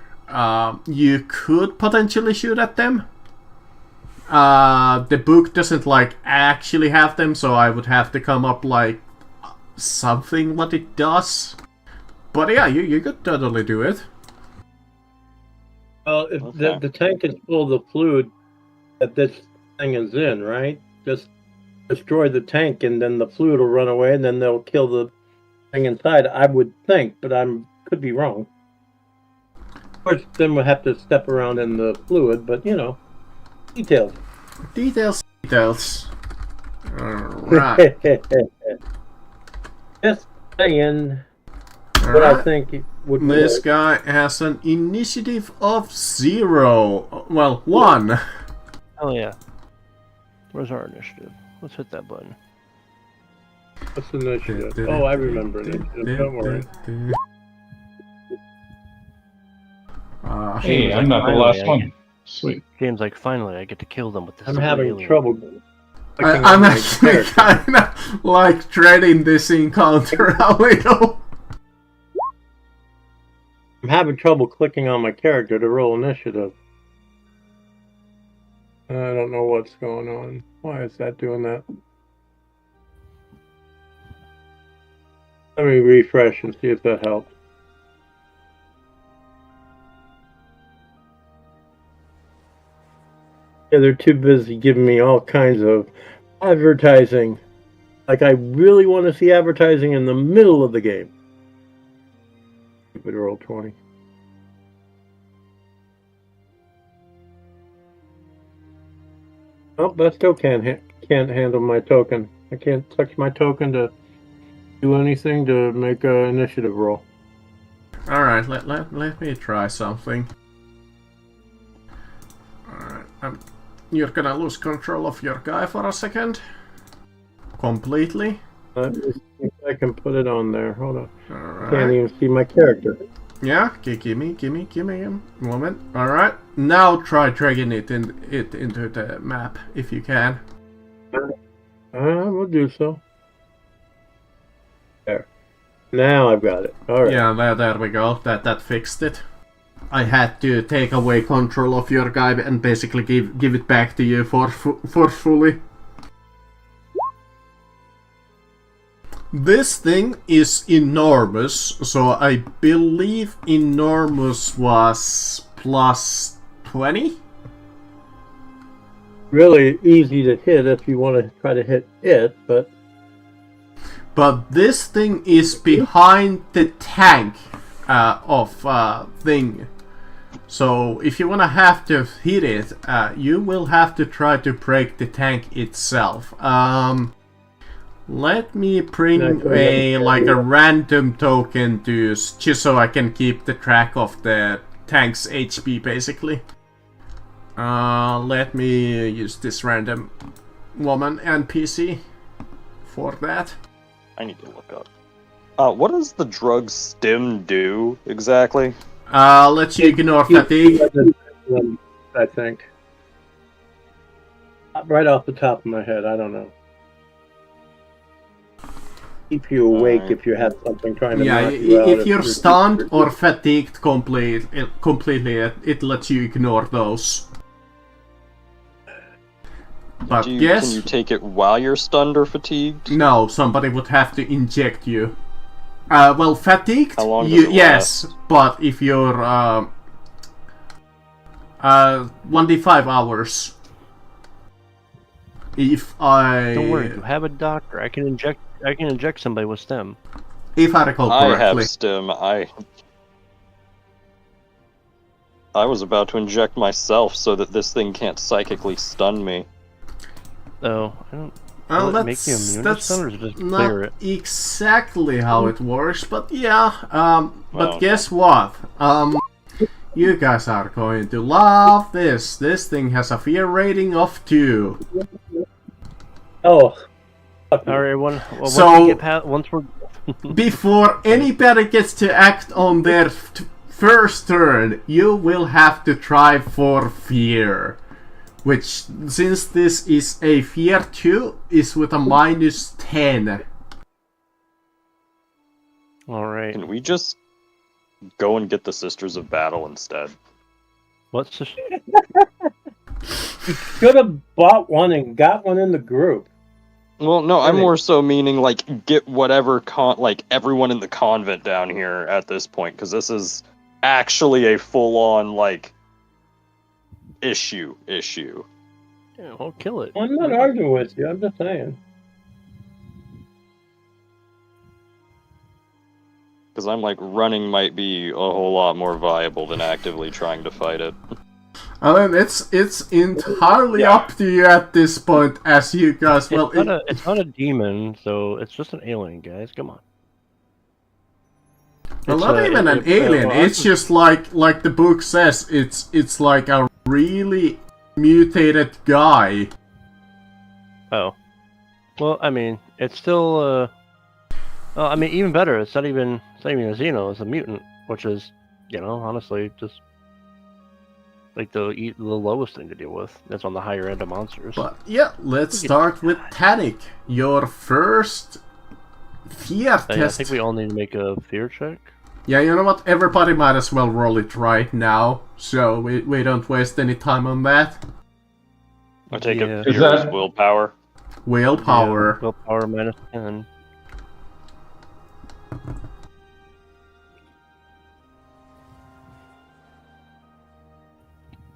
You could potentially shoot at them. the book doesn't like actually have them, so I would have to come up like something what it does. But yeah, you could totally do it. Well, if Okay. the tank is full of the fluid that this thing is in, right? Just destroy the tank, and then the fluid will run away, and then they'll kill the thing inside. I would think, but could be wrong. Of course, then we'll have to step around in the fluid, but details. Details. Alright. Just saying what I Alright. think it would This work. guy has an initiative of 0. Well, 1. Oh yeah. Where's our initiative? Let's hit that button. What's initiative? Oh, I remember initiative. Don't worry. Hey, I'm not the last one. Sweet. James, like, finally, I get to kill them with this. I'm super having alien. trouble. I'm actually kind of like dreading this encounter a little. I'm having trouble clicking on my character to roll initiative. I don't know what's going on. Why is that doing that? Let me refresh and see if that helps. Yeah, they're too busy giving me all kinds of advertising. Like, I really want to see advertising in the middle of the game. Stupid roll 20. Oh, that still can't handle my token. I can't touch my token to do anything to make an initiative roll. Alright, let me try something. Alright, you're gonna lose control of your guy for a second. Completely. Let me see if I can put it on there. Hold on. Can't Alright. even see my character. Yeah, give me a moment. Alright, now try dragging it into the map if you can. We'll do so. There. Now I've got it. Alright. Yeah, there we go. That fixed it. I had to take away control of your guy and basically give it back to you forcefully. This thing is enormous, so I believe enormous was plus 20? Really easy to hit if you want to try to hit it, but But this thing is behind the tank of thing. So if you wanna have to hit it, you will have to try to break the tank itself. Let me bring a random token to use, just so I can keep the track of the tank's HP basically. Let me use this random woman NPC for that. I need to look up. What does the drug stim do exactly? Let you ignore fatigue. I think. Right off the top of my head, I don't know. Keep you awake if you have something trying to knock you out. If you're stunned or fatigued completely, it lets you ignore those. But Can yes, you take it while you're stunned or fatigued? no, somebody would have to inject you. Well, fatigued, How long does it yes, last? but if you're 1d5 hours. If I Don't worry, you have a doctor. I can inject somebody with stem. if I recall I correctly. have stim. I was about to inject myself so that this thing can't psychically stun me. Oh, I don't. Well, Will it make you immune to that's stun, or does it just not clear it? exactly how it works, but yeah. But Well, guess what? You guys are going to love this. This thing has a fear rating of 2. Oh. All right, once So- we get past, once we're Before anybody gets to act on their first turn, you will have to try for fear. Which, since this is a fear 2, is with a minus 10. all right. Can we just go and get the Sisters of Battle instead? What's the? You should have bought one and got one in the group. Well, no, I'm Really? more so meaning like get whatever like everyone in the convent down here at this point, because this is actually a full-on like issue. Yeah, well, kill it. I'm not arguing with you. I'm just saying. Because I'm like, running might be a whole lot more viable than actively trying to fight it. I mean, it's entirely up to you at this point, as you guys. Well, It's not a demon, so it's just an alien, guys. Come on. well, It's not a- even it- an it- alien. well, It's just like the book says. It's like a really mutated guy. Oh. Well, I mean, it's still. Well, I mean, even better. It's not even a Xeno. It's a mutant, which is, honestly, just like the lowest thing to deal with. That's on the higher end of monsters. But yeah, let's start with Tanic. Your first fear I test. think we all need to make a fear check. Yeah, you know what? Everybody might as well roll it right now, so we don't waste any time on that. I take Yeah. it Is fear as that- willpower. Willpower. Yeah, willpower minus 10.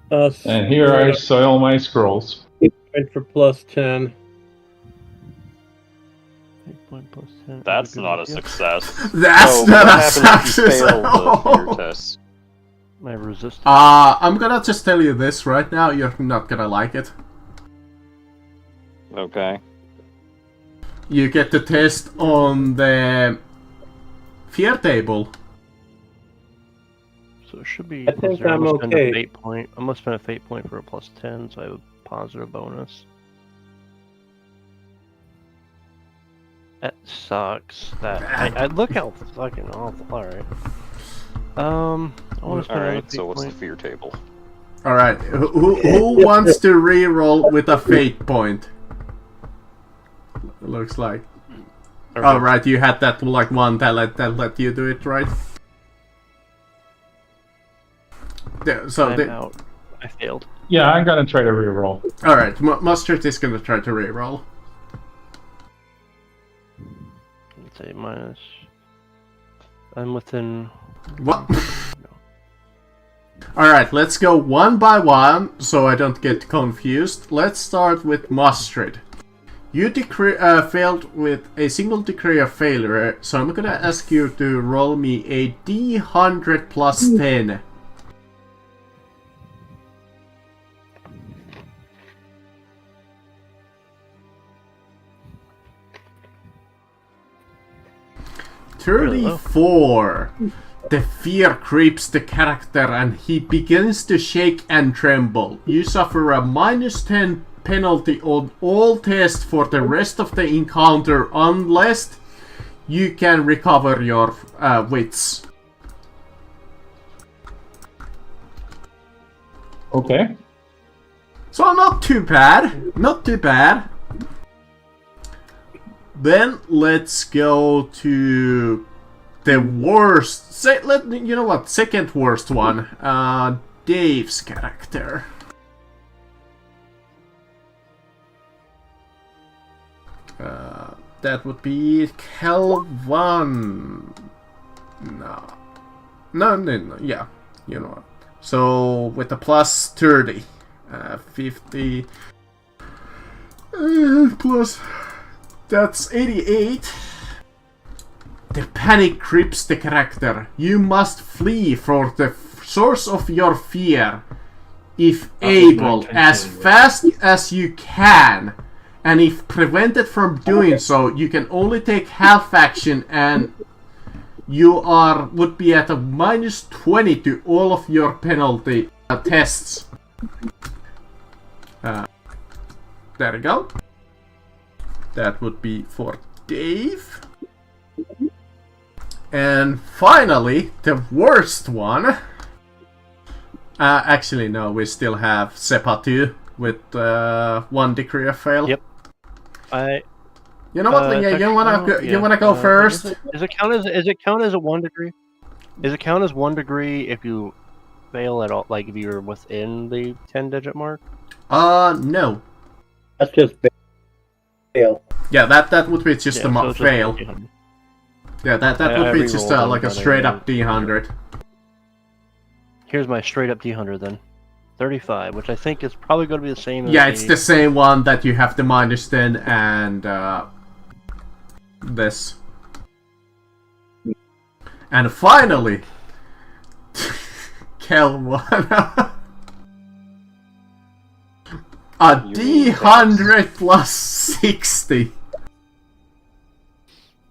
And here I soil my scrolls. Went for plus 10. 8 point plus 10. That's not a success. That's So, not what a happens if you success fail at the all. fear test? My resistance. I'm gonna just tell you this right now. You're not gonna like it. Okay. You get the test on the fear table. So it should be. I plus think 0. I'm gonna spend okay. a fate point. I'm gonna spend a fate point for a plus 10, so I have a positive bonus. That sucks. I look how fucking awful. All right. I want to spend another Alright, fate so what's the point. fear table? Alright, who wants to reroll with a fate point? Looks like. Okay. Oh, right, you had that like one talent that let you do it, right? There, so, I'm out. I failed. Yeah, I'm gonna try to reroll. alright, Mustard is gonna try to reroll. Let's say minus. I'm within. What? Alright, let's go one by one so I don't get confused. Let's start with Mustard. You failed with a single degree of failure, so I'm gonna ask you to roll me a D100 plus 10. Really low. 34. The fear creeps the character and he begins to shake and tremble. You suffer a minus 10 penalty on all tests for the rest of the encounter unless you can recover your wits. Okay. So not too bad. Not too bad. Then let's go to the worst. You know what? Second worst one. Dave's character. That would be Kelvan. No. Yeah, you know what. So with a plus 30, 50 plus. That's 88. The panic grips the character. You must flee for the source of your fear, if able, as fast as you can. And if prevented from doing so, you can only take half action, and you would be at a minus 20 to all of your penalty tests. There we go. That would be for Dave. And finally, the worst one. Actually, no, we still have Sepatu with 1 degree of fail. Yep. You know what? You wanna go first? Does it count as a 1 degree? Does it count as 1 degree if you fail at all? Like if you're within the 10-digit mark? No. That's just fail. Yeah, that would be just Yeah, a so it's just fail. 300. Yeah, that I would be just re-rolled like a it, but straight up D100. Here's my straight up D100 then. 35, which I think is probably going to be the same as Yeah, it's the same one that you have the -10 and this. And finally, Kelwana. A D100 plus 60.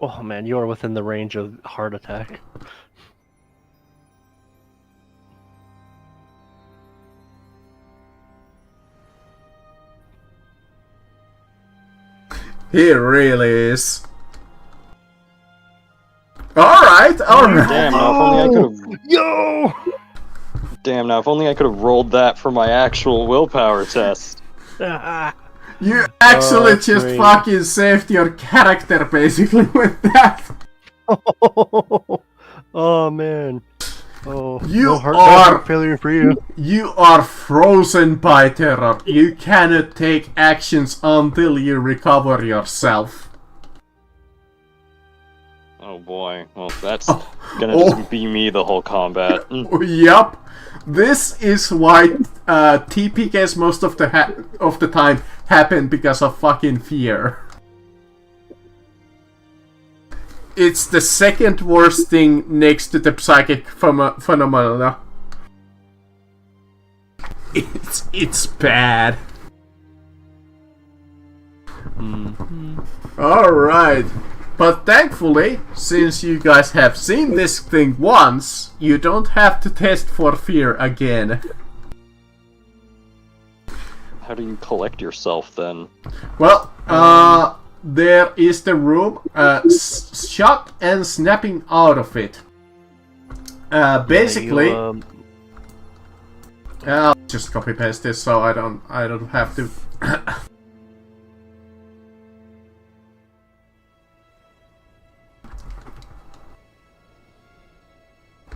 Oh man, you are within the range of heart attack. He really is. Alright, alright. Damn, now if only I could have. Yo! Damn, now if only I could have rolled that for my actual willpower test. You actually that's just great. fucking saved your character basically with that. Oh man. Oh, You no heart are- failure for you. You are frozen by terror. You cannot take actions until you recover yourself. Oh boy, well that's Oh, gonna oh. just be me the whole combat. Yup. This is why TPKs most of the time happen because of fucking fear. It's the second worst thing next to the psychic phenomena. It's bad. Alright. But thankfully, since you guys have seen this thing once, you don't have to test for fear again. How do you collect yourself then? Well, there is the room, shot and snapping out of it. Basically, I'll just copy paste this so I don't have to.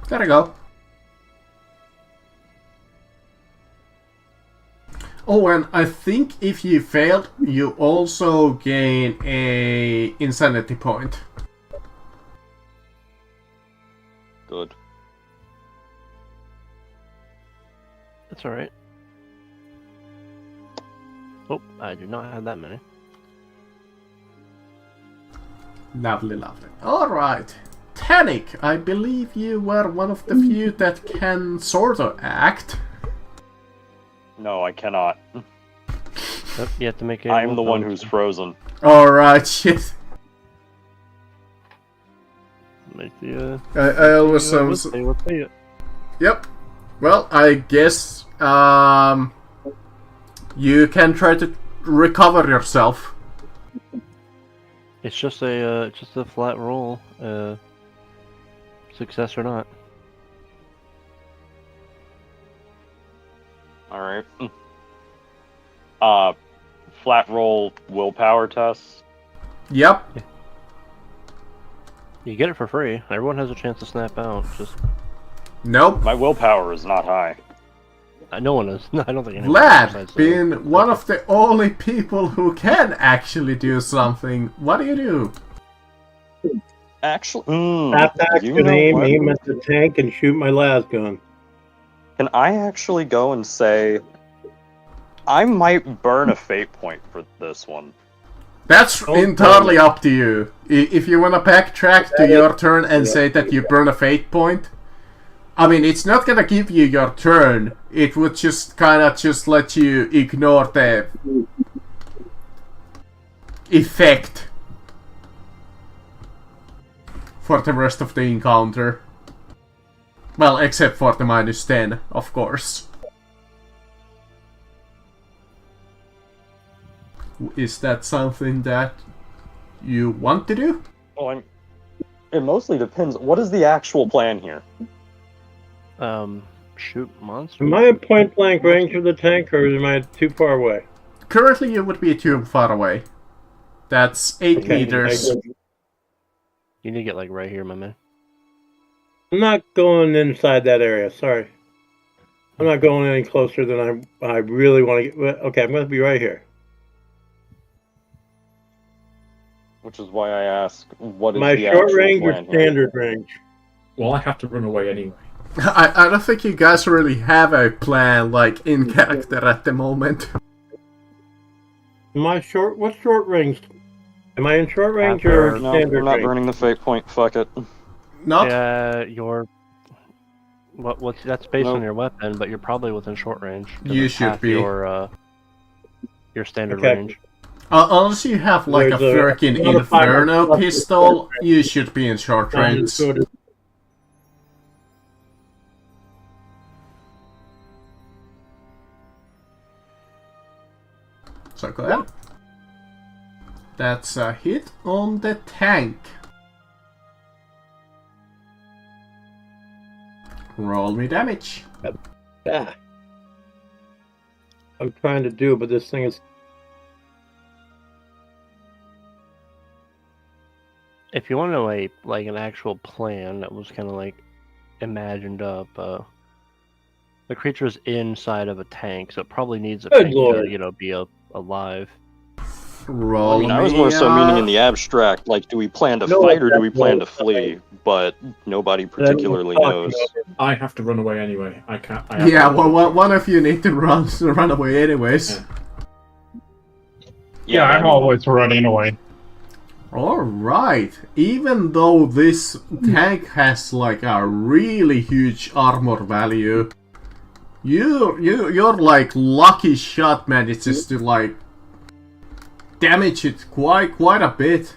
There we go. Oh, and I think if you failed, you also gain a insanity point. Good. That's alright. Oh, I do not have that many. Lovely, lovely. Alright. Tannic, I believe you were one of the few that can sort of act. No, I cannot. Yep, you have to make a I'm the one willpower who's check. frozen. Alright, shit. Make the, I always let's see it. Yep. Well, I guess you can try to recover yourself. It's just a flat roll, success or not. Alright. Flat roll willpower test. Yep. You get it for free. Everyone has a chance to snap out. Just Nope. My willpower is not high. no one is. No, I don't think anyone is Vlad, besides being one of the only people who can actually do something, what do you do? Actually, Tap back you to know aim, what? aim at the tank, and shoot my lasgun. Can I actually go and say I might burn a fate point for this one? That's entirely up to you. If you want to backtrack to your turn and say that you burn a fate point, I mean, it's not gonna give you your turn. It would just kind of just let you ignore the effect for the rest of the encounter. Well, except for the -10, of course. Is that something that you want to do? Well, it mostly depends. What is the actual plan here? Shoot monster. Am I at point blank range of the tank, or am I too far away? Currently, you would be too far away. That's 8 Okay, meters. You need to get like right here, my man. I'm not going inside that area. Sorry. I'm not going any closer than I really want to get. Okay, I'm going to be right here. Which is why I ask, what is My the short actual range or plan here? standard range? Well, I have to run away anyway. I don't think you guys really have a plan, like, in character at the moment. What short range? Am I in short range After- or No, standard I'm not range? burning the fate point. Fuck it. Not? Your what's that's based on Nope. your weapon, but you're probably within short range. 'cause You it's should half be. your standard Okay. range. Unless you have, like, There's a freaking another pilot Inferno plus the pistol, short range. you should be in short Not as range. good as- So go ahead. That's a hit on the tank. Roll me damage. Ah. I'm trying to do, but this thing is. If you want to know like an actual plan that was kind of like imagined up, the creature's inside of a tank, so it probably needs a Good tank lord. to be alive. Roll I mean, I was me, more so meaning in the abstract, like, do we plan to No, fight or do we that's plan no- to flee? But nobody Then we're particularly talking knows. over- I have to run away anyway. I can't. I have Yeah, to- well, one of you need to run away anyways. Yeah. Yeah, I'm always running away. Alright, even though this tank has like a really huge armor value, your like lucky shot manages to like damage it quite a bit.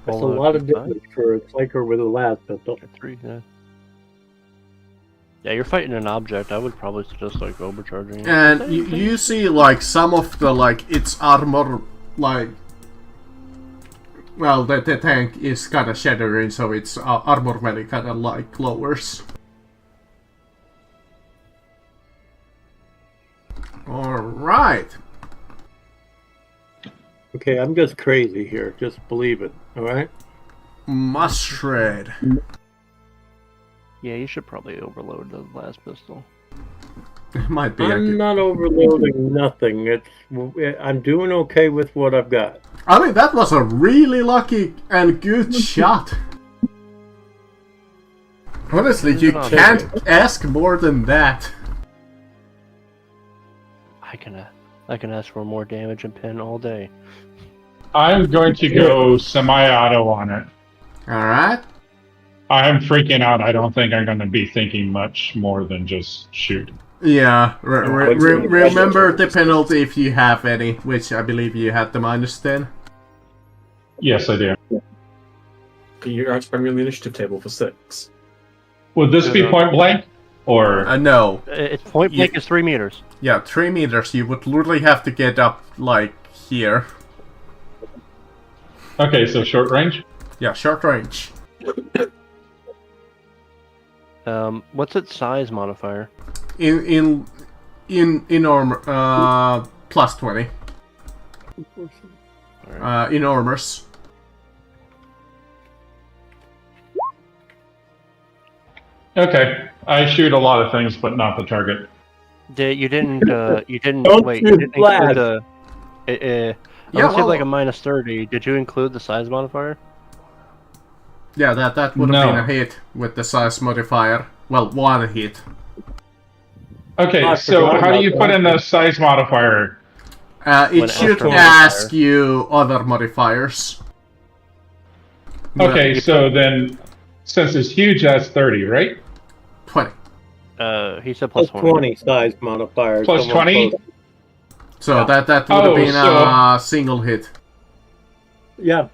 That's a lot of damage for a psyker with a last pistol. 3, yeah. Yeah, you're fighting an object. I would probably suggest like overcharging it. And you see like some of the like its armor like, well, the tank is kind of shattering, so its armor value kind of like lowers. Alright. Okay, I'm just crazy here. Just believe it. All right. Mustred. Yeah, you should probably overload the last pistol. Might be. I'm not overloading nothing. I'm doing okay with what I've got. I mean, that was a really lucky and good shot. Honestly, you can't ask more than that. I can ask for more damage and pin all day. I'm going to go semi-auto on it. Alright. I'm freaking out. I don't think I'm going to be thinking much more than just shoot. Yeah, remember the penalty if you have any, which I believe you had the -10. Yes, I do. You're outspending the initiative table for 6. Would this be point blank? Or No. It's point blank is 3 meters. Yeah, 3 meters. You would literally have to get up, like, here. okay, so short range? Yeah, short range. What's its size modifier? In armor, plus 20. Enormous. Okay, I shoot a lot of things, but not the target. You didn't Don't wait. shoot You didn't blast. include the. Yeah, Unless you have well- like a -30. Did you include the size modifier? Yeah, that would have been a hit with the size modifier. Well, one hit. Okay, I so forgot how do about you put that. in the size modifier? It When should after ask you other modifiers. Okay, so then, since it's huge, that's 30, right? 20. He said Plus plus 20. 20 size modifier. Plus Someone 20? close. So Yeah. that would have Oh, been so- a single hit. Yeah.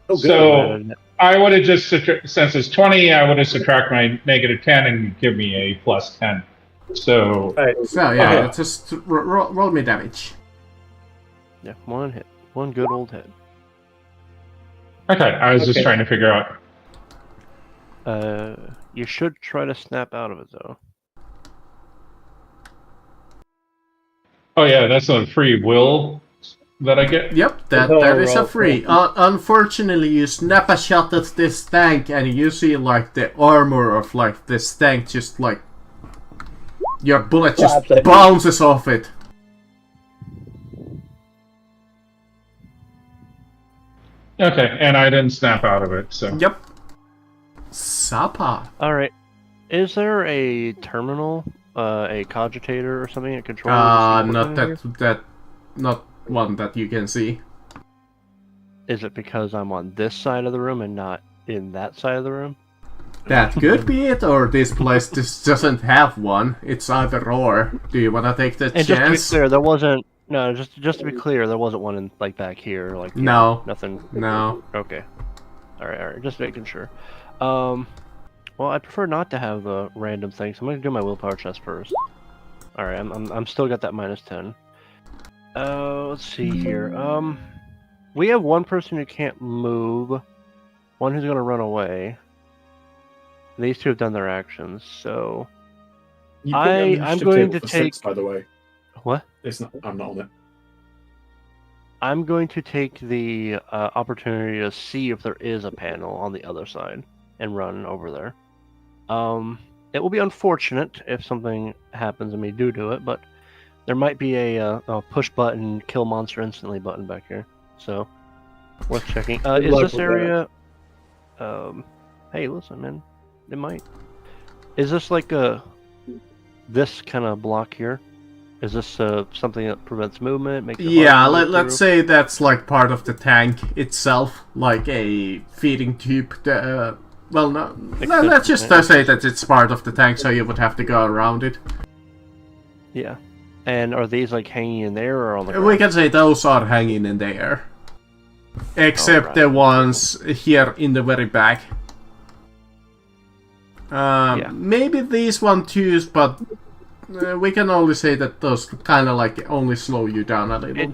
Oh, good. So I would have just, since it's 20, I would have subtract my -10 and give me a plus 10. So, Right. So yeah, Uh-huh. just roll me damage. Yeah, one hit, one good old hit. okay, I was just Okay. trying to figure out. You should try to snap out of it though. Oh yeah, that's a free will that I get? Yep, that is a free. Unfortunately, you snap a shot at this tank and you see like the armor of like this tank just like your bullet just bounces off it. Okay, and I didn't snap out of it, so. Yep. Sapa. Alright. Is there a terminal, a cogitator or something that controls not one that you can see. Is it because I'm on this side of the room and not in that side of the room? That could be it, or this place just doesn't have one. It's either or. Do you want to take the chance? Just to be clear, there wasn't. No, just to be clear, there wasn't one in like back here, like no, nothing. No. Okay. All right. Just making sure. Well, I prefer not to have the random thing, so I'm gonna do my willpower test first. All right, I'm still got that -10. Let's see here. We have one person who can't move, one who's gonna run away. These two have done their actions, so I'm going to take. 6, by the way, what? It's not. I'm not on it. I'm going to take the opportunity to see if there is a panel on the other side and run over there. It will be unfortunate if something happens and we do it, but there might be a push button, kill monster instantly button back here, so worth checking. Is this area? Hey, listen, man, it might. Is this like this kind of block here? Is this something that prevents movement? Makes it yeah, let's say that's like part of the tank itself, like a feeding tube. Well, no, let's just say that it's part of the tank, so you would have to go around it. Yeah. And are these like hanging in there or on the ground? We can say those are hanging in the air. Except the ones here in the very back. Maybe these one too, but we can only say that those kind of like only slow you down a little.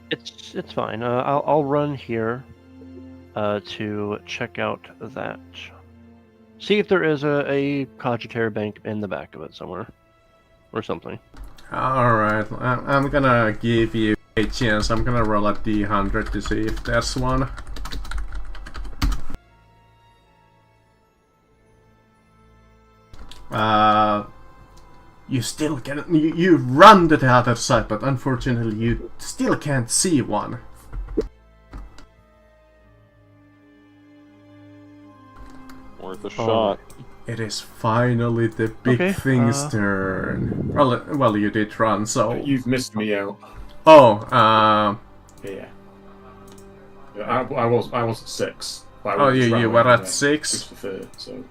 It's fine. I'll run here to check out that. See if there is a cogitator bank in the back of it somewhere, or something. Alright, I'm gonna give you a chance. I'm gonna roll a d100 to see if there's one. You still can. You run to the other side, but unfortunately you still can't see one. Worth a shot. It is finally the big thing's turn. Well, you did run, so You've missed me out. Oh, Yeah. I was at 6. Oh, you were at 6? 6 for third, so.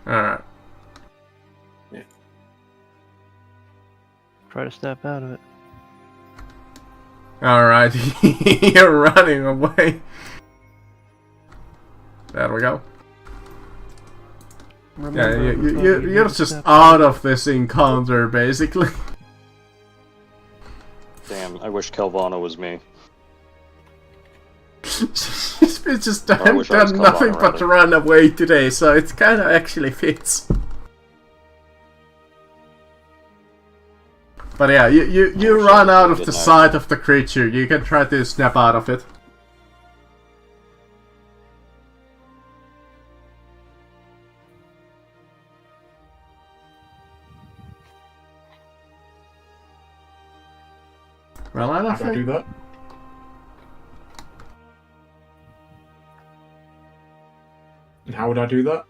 Alright. Yeah. Try to snap out of it. Alright, you're running away. There we go. Remember, you're just out of this encounter, basically. Damn, I wish Calvano was me. It's just done nothing but run away today, so it kind of actually fits. But yeah, you run out of the sight of the creature. You can try to snap out of it. Well, I don't think... How do I do that? And how would I do that?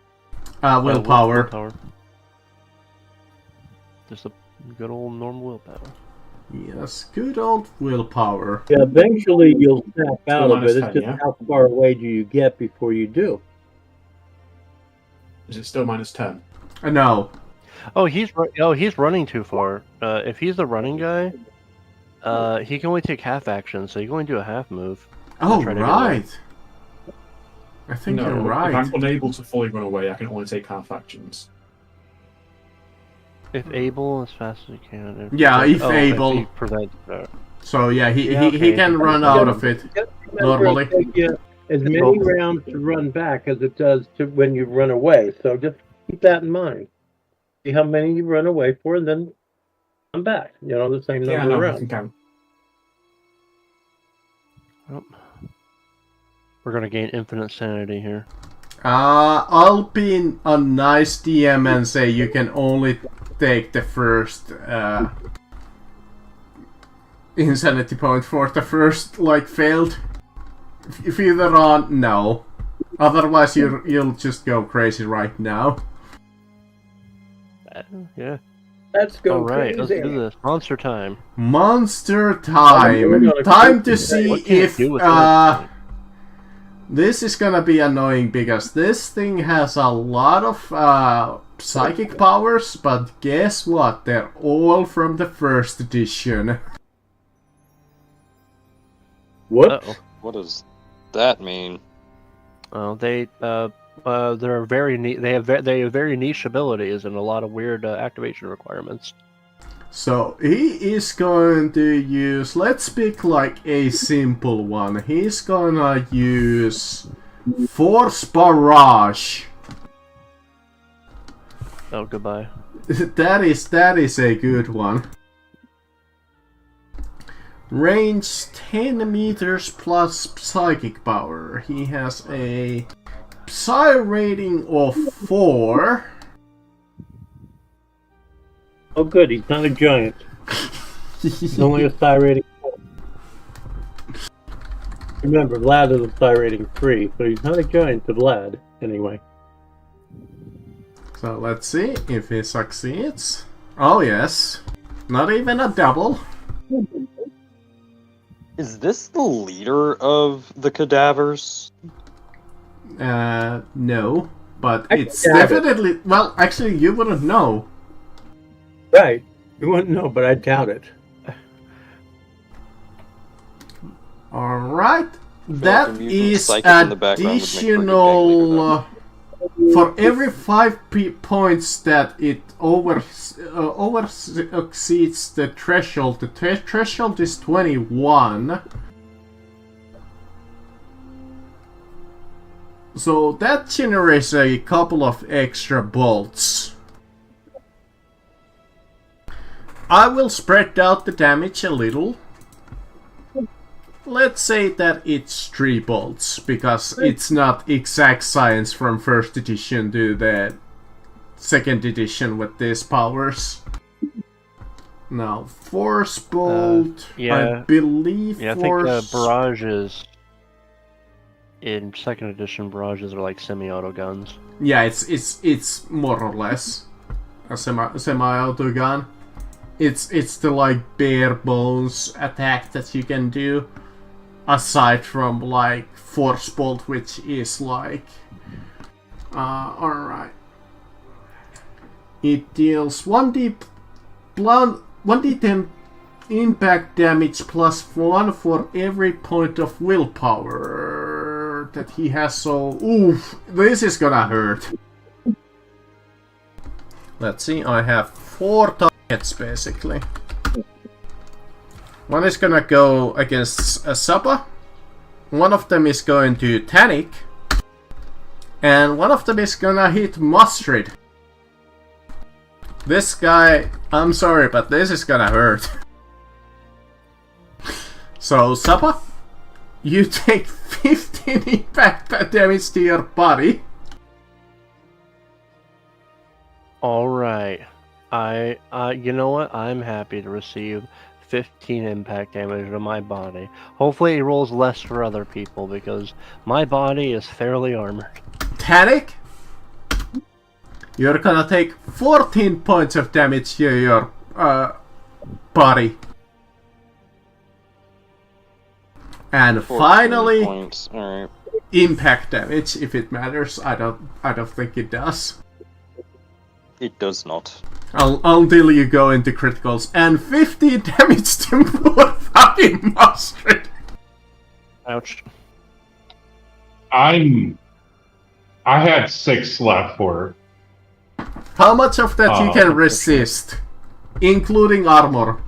Willpower. Willpower. Just a good old normal willpower. Yes, good old willpower. Yeah, eventually you'll snap out of it. It's 10, just yeah? how far away do you get before you do? Is it still -10? No. Oh, he's running too far. If he's the running guy, he can only take half action, so you can only do a half move. Oh, right. I think you're right. If I'm unable to fully run away, I can only take half actions. If able, as fast as you can. If able. If he prevents that. So yeah, he can run out of it normally. It takes you as many rounds to run back as it does to when you run away. So just keep that in mind. See how many you run away for, and then come back. You know, the same number of rounds. Oh. We're gonna gain infinite sanity here. I'll be a nice DM and say you can only take the first insanity point for the first like failed. If either on, no. Otherwise, you'll just go crazy right now. Yeah. Let's go All right, crazy. let's do this. Monster time. Monster time. Time to see What can it if do with that? this is gonna be annoying because this thing has a lot of psychic powers, but guess what? They're all from the first edition. What? Uh-oh. What does that mean? Oh, they're very they have very niche abilities and a lot of weird activation requirements. So he is going to use, let's pick like a simple one. He's gonna use Force Barrage. Oh, goodbye. that is a good one. Range 10 meters plus psychic power. He has a Psy rating of 4. Oh, good. He's not a giant. He's only a psi rating 4. Remember, Vlad is a psi rating 3, so he's not a giant to Vlad, anyway. So let's see if he succeeds. Oh yes. Not even a double. Is this the leader of the cadavers? No. But I it's doubt it. definitely... Well, actually, you wouldn't know. Right. You wouldn't know, but I doubt it. Alright. like That a mutant is psychic in the background would make for a good gang leader, additional... For every 5 points that it exceeds the threshold, the threshold is 21. So that generates a couple of extra bolts. I will spread out the damage a little. Let's say that it's 3 bolts, because it's not exact science from first edition to the second edition with these powers. Now, Force Bolt, yeah. I believe Yeah, I Force... think barrages in second edition barrages are like semi-auto guns. Yeah, it's more or less a semi-auto gun. It's the like bare bones attack that you can do. Aside from like Force Bolt, which is like alright. It deals 1d10 impact damage plus 1 for every point of willpower that he has, so oof, this is gonna hurt. Let's see, I have 4 targets basically. One is gonna go against a Sapa, one of them is going to Tannic, and one of them is gonna hit Mustard. This guy, I'm sorry, but this is gonna hurt. So, Sapa, you take 15 impact damage to your body. Alright. You know what? I'm happy to receive 15 impact damage to my body. Hopefully he rolls less for other people, because my body is fairly armored. Tannic, you're gonna take 14 points of damage to your body. And 14 finally, points. All right. impact damage, if it matters. I don't think it does. It does not. Until you go into criticals, and 50 damage to poor fucking Mustard. Ouch. I had 6 left for it. How much of that you can resist, including armor?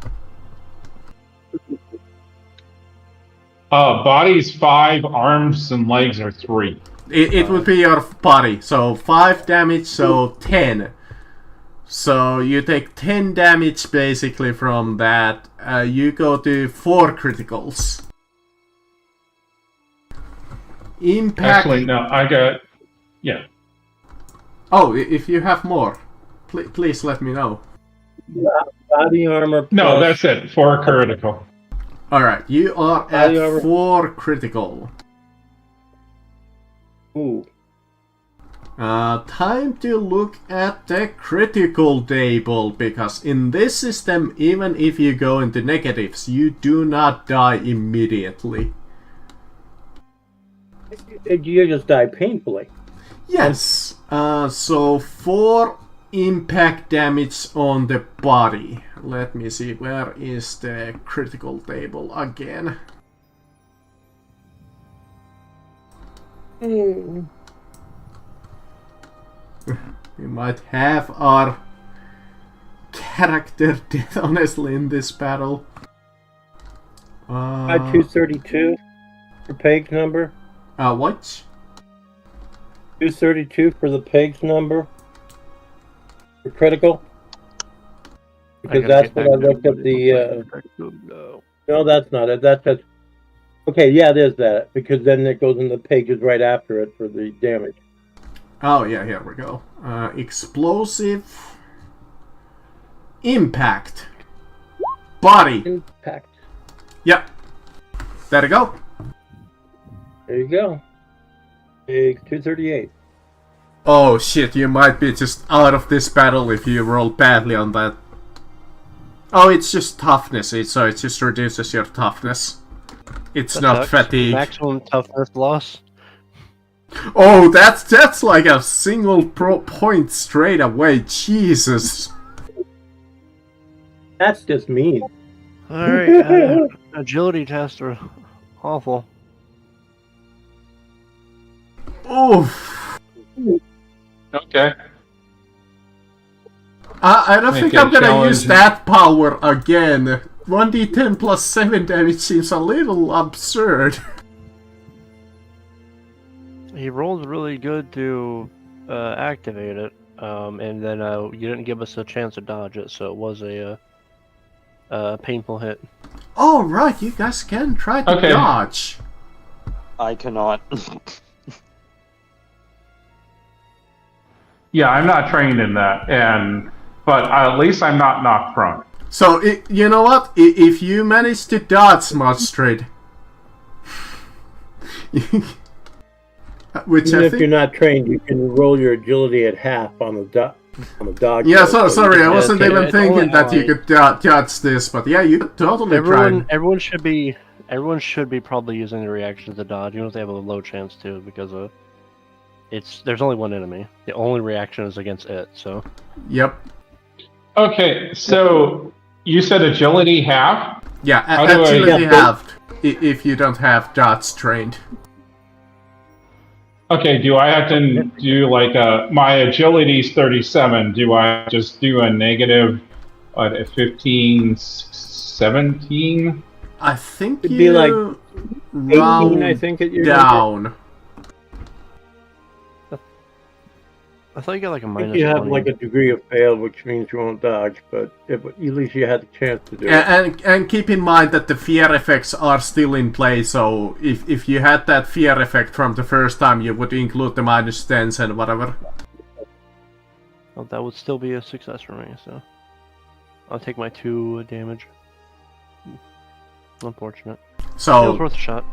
Body's 5, arms and legs are 3. It would be your body, so 5 damage, so 10. So you take 10 damage basically from that. You go to 4 criticals. Impact. Actually, no, I got. Yeah. Oh, if you have more, please let me know. Body armor. No, plus- that's it. 4 critical. Alright, you are Body at armor. 4 critical. Ooh. Time to look at the critical table, because in this system, even if you go into negatives, you do not die immediately. You just die painfully. Yes, so 4 impact damage on the body. Let me see, where is the critical table again? We might have our character death, honestly, in this battle. 232 for page number. What? 232 for the page number. For critical. Because that's what I looked at the. No, that's not it. That's just. Okay, yeah, it is that. Because then it goes in the pages right after it for the damage. Oh, yeah, here we go. Explosive. Impact. Body. Impact. Yep. There you go. There you go. Page 238. Oh shit, you might be just out of this battle if you roll badly on that. Oh, it's just toughness, so it just reduces your toughness. It's That not sucks. fatigue. Maximum toughness loss. Oh, that's like a single point straight away. Jesus. That's just mean. Alright, agility tests are awful. Oof. Okay. I don't Make think it I'm gonna use challenging. that power again. 1d10 plus 7 damage seems a little absurd. He rolled really good to activate it, and then you didn't give us a chance to dodge it, so it was a painful hit. Oh, right, you guys can try to Okay. dodge. I cannot. Yeah, I'm not trained in that, but at least I'm not knocked prone. So, you know what? If you manage to dodge Mudstrid, which Even I if think... you're not trained, you can roll your agility at half on the dog. Yeah, roll. sorry, I Yeah, wasn't it's even only thinking that you like- could dodge this, but yeah, you could totally try. Everyone should be probably using the reaction to dodge, even if they have a low chance to, because there's only one enemy. The only reaction is against it, so Yep. Okay, so you said agility half? Yeah, How do I- agility Yeah, halved if you don't have dodge trained. Okay, do I have to do like my agility's 37? Do I just do a negative, what, a 15, 17? I think It'd you be like round 18, I think, at your down. I thought you got like a I minus think you have 20. like a degree of fail, which means you won't dodge, but at least you had the chance to do it. And keep in mind that the fear effects are still in play, so if you had that fear effect from the first time, you would include the minus 10s and whatever. Well, that would still be a success for me, so I'll take my 2 damage. Unfortunate. Still So worth a shot.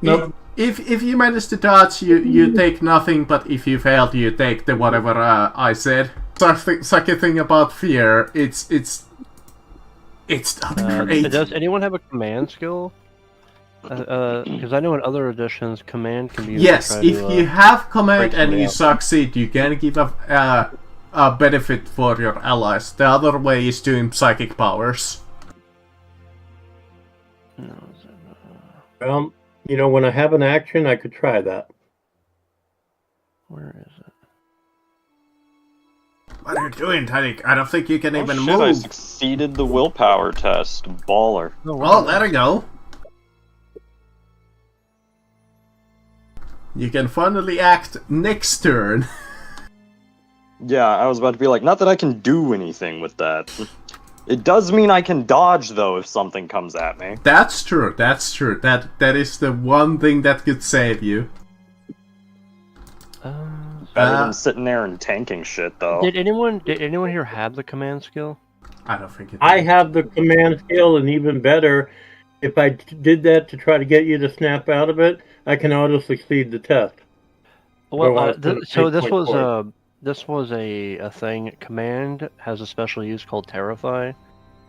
Nope. if you manage to dodge, you take nothing, but if you failed, you take the whatever I said. Sucky thing about fear, it's not great. Does anyone have a command skill? Because I know in other editions, command can be used Yes, to try if to, you have command break and somebody you out. succeed, you can give a benefit for your allies. The other way is doing psychic powers. No, Well, when I have an action, I could try that. where is it? What are you doing, Tanik? I don't think you can Oh even shit, I move. succeeded the willpower test. Baller. Well, there you go. You can finally act next turn. Yeah, I was about to be like, not that I can do anything with that. It does mean I can dodge, though, if something comes at me. That's true, that's true. That is the one thing that could save you. Better than sitting there and tanking shit, though. Did anyone here have the command skill? I don't think it. I have the command skill, and even better, if I did that to try to get you to snap out of it, I can auto succeed the test. Well, Go on, so this 8.4. was a thing. Command has a special use called Terrify.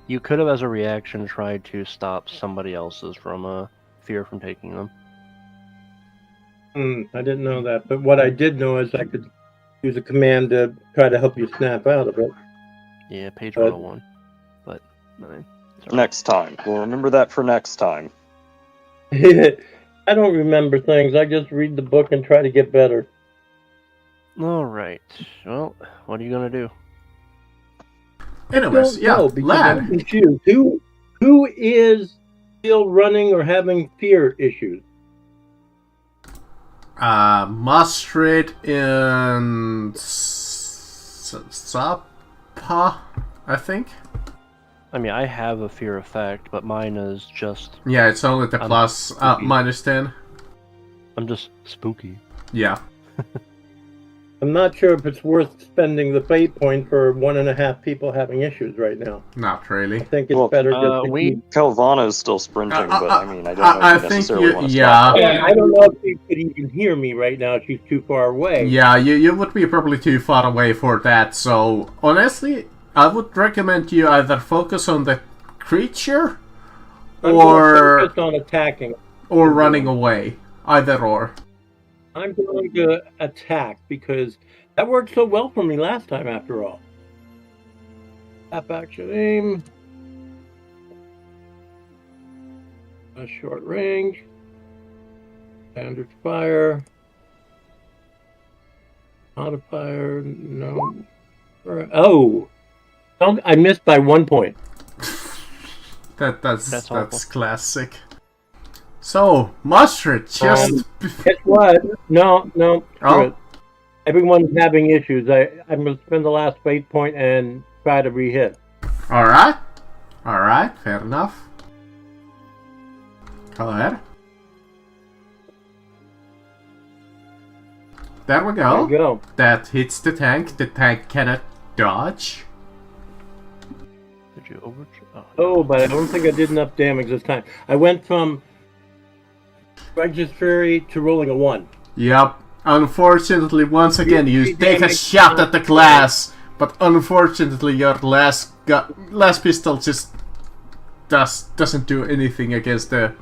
You could have, as a reaction, tried to stop somebody else's from fear from taking them. I didn't know that, but what I did know is I could use a command to try to help you snap out of it. Yeah, page 101. But sorry. Next time. We'll remember that for next time. I don't remember things. I just read the book and try to get better. All right. Well, what are you gonna do? Anyways, yeah, No, because lad. I'm confused. Who is still running or having fear issues? Mustard and Sapa, I think. I mean, I have a fear effect, but mine is just Yeah, it's only the I'm plus spooky. -10. I'm just spooky. Yeah. I'm not sure if it's worth spending the fate point for 1.5 people having issues right now. Not really. I think it's Well, better just to we- keep... Calvana is still sprinting, but I mean, I don't know I if you think necessarily you- want to yeah. stop. Yeah. I don't know if she could even hear me right now. She's too far away. Yeah, you would be probably too far away for that, so honestly, I would recommend you either focus on the creature I'm or focused on attacking. running away. Either or. I'm going to attack because that worked so well for me last time, after all. Tap action aim. A short range. Standard fire. Modifier, no. Oh! I missed by 1 point. That's awful. classic. So, Mustard, just Guess what? No, screw Oh. it. Everyone's having issues. I'm going to spend the last fate point and try to re-hit. Alright, fair enough. Go ahead. There we There go. you go. That hits the tank. The tank cannot dodge. Did you over? Oh, but I don't think I did enough damage this time. I went from registry to rolling a 1. Yep. Unfortunately, once again, you Three take a damage. shot at the glass, but unfortunately, your last pistol just doesn't do anything against the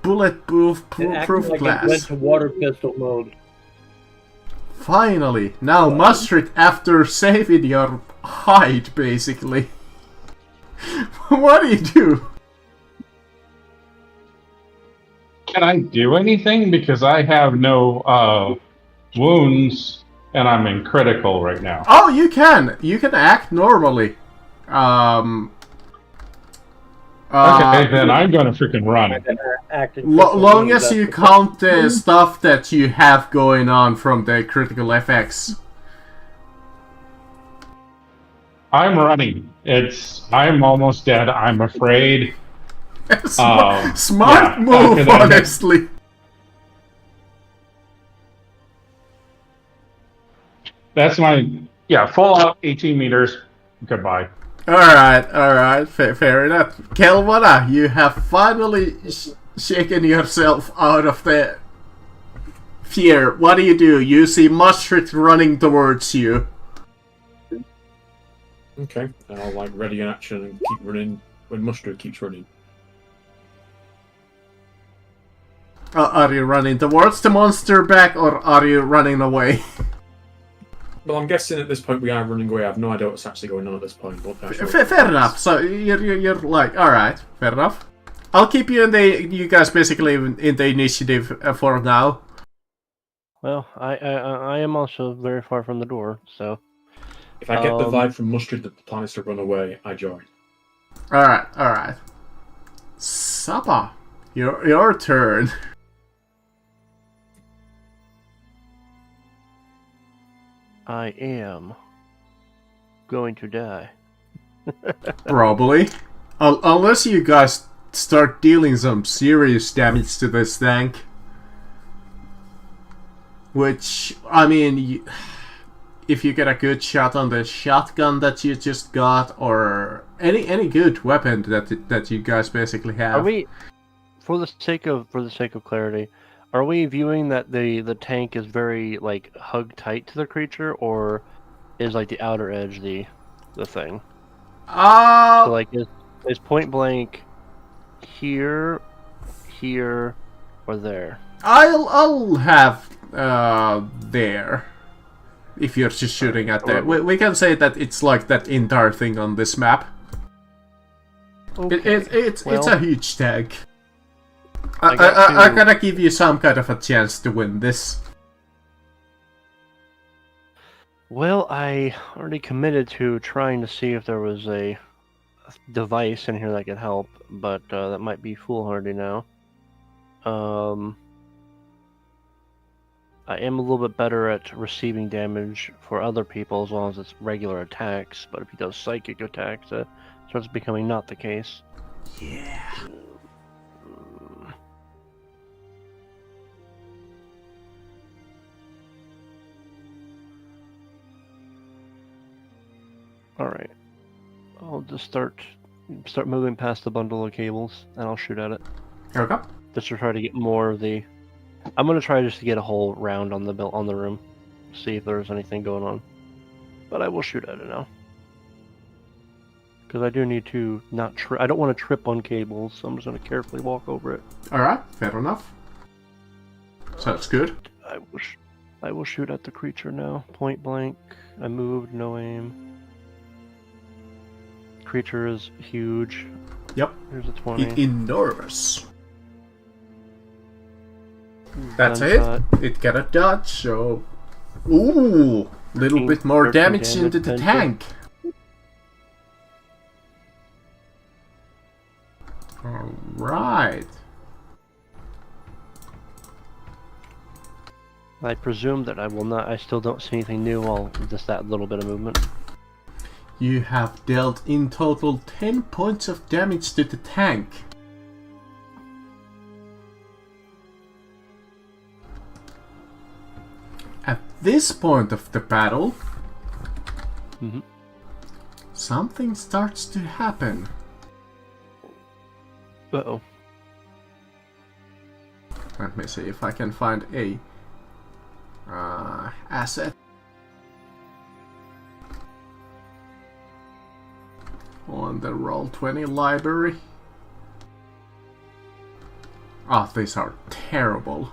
bulletproof It acted proof like it went glass. to water pistol mode. Finally, now Mustard, after saving your hide, basically. What do you do? Can I do anything? Because I have no wounds, and I'm in critical right now. Oh, you can. You can act normally. Okay, then I'm gonna freaking run. Acting Long as you count the stuff that you have going on from the critical effects. I'm running. I'm almost dead. I'm afraid. Smart yeah, move, after that- honestly. That's my full out 18 meters. Goodbye. Alright, fair enough. Kelvana, you have finally shaken yourself out of the fear. What do? You see Mustard running towards you. Okay, and I'll like ready in action and keep running when Mustard keeps running. Are you running towards the monster back, or are you running away? Well, I'm guessing at this point we are running away. I have no idea what's actually going on at this point. But Fair enough. So you're like, alright, fair enough. I'll keep you you guys basically in the initiative for now. Well, I am also very far from the door, so if I get the vibe from Mustard that the plan is to run away, I join. Alright. Sapa, your turn. I am going to die. Probably. Unless you guys start dealing some serious damage to this tank. Which, I mean, if you get a good shot on the shotgun that you just got, or any good weapon that you guys basically have. Are we, for the sake of clarity, are we viewing that the tank is very like hug tight to the creature, or is like the outer edge the thing? So like is point blank here, or there? I'll have there. If you're just shooting at the, we can say that it's like that entire thing on this map. Okay. It's a huge tank. I I gotta give you some kind of a chance to win this. Well, I already committed to trying to see if there was a device in here that could help, but that might be foolhardy now. I am a little bit better at receiving damage for other people as long as it's regular attacks, but if he does psychic attacks, that starts becoming not the case. Yeah. Alright. I'll just start moving past the bundle of cables, and I'll shoot at it. Okay. Just to try to get more of the... I'm gonna try just to get a whole round on the room, see if there's anything going on. But I will shoot at it now. Because I do need to not I don't want to trip on cables, so I'm just gonna carefully walk over it. Alright, fair enough. Sounds good. I will shoot at the creature now. Point blank. I moved, no aim. Creature is huge. Yep. Here's a 20. Enormous. That's it. Gunshot. It got a dodge, so... Ooh! Little bit more 13 damage into the tank. Alright. I presume that I still don't see anything new, while just that little bit of movement. You have dealt in total 10 points of damage to the tank. At this point of the battle, something starts to happen. Uh-oh. Let me see if I can find a asset. On the Roll20 library. Oh, these are terrible.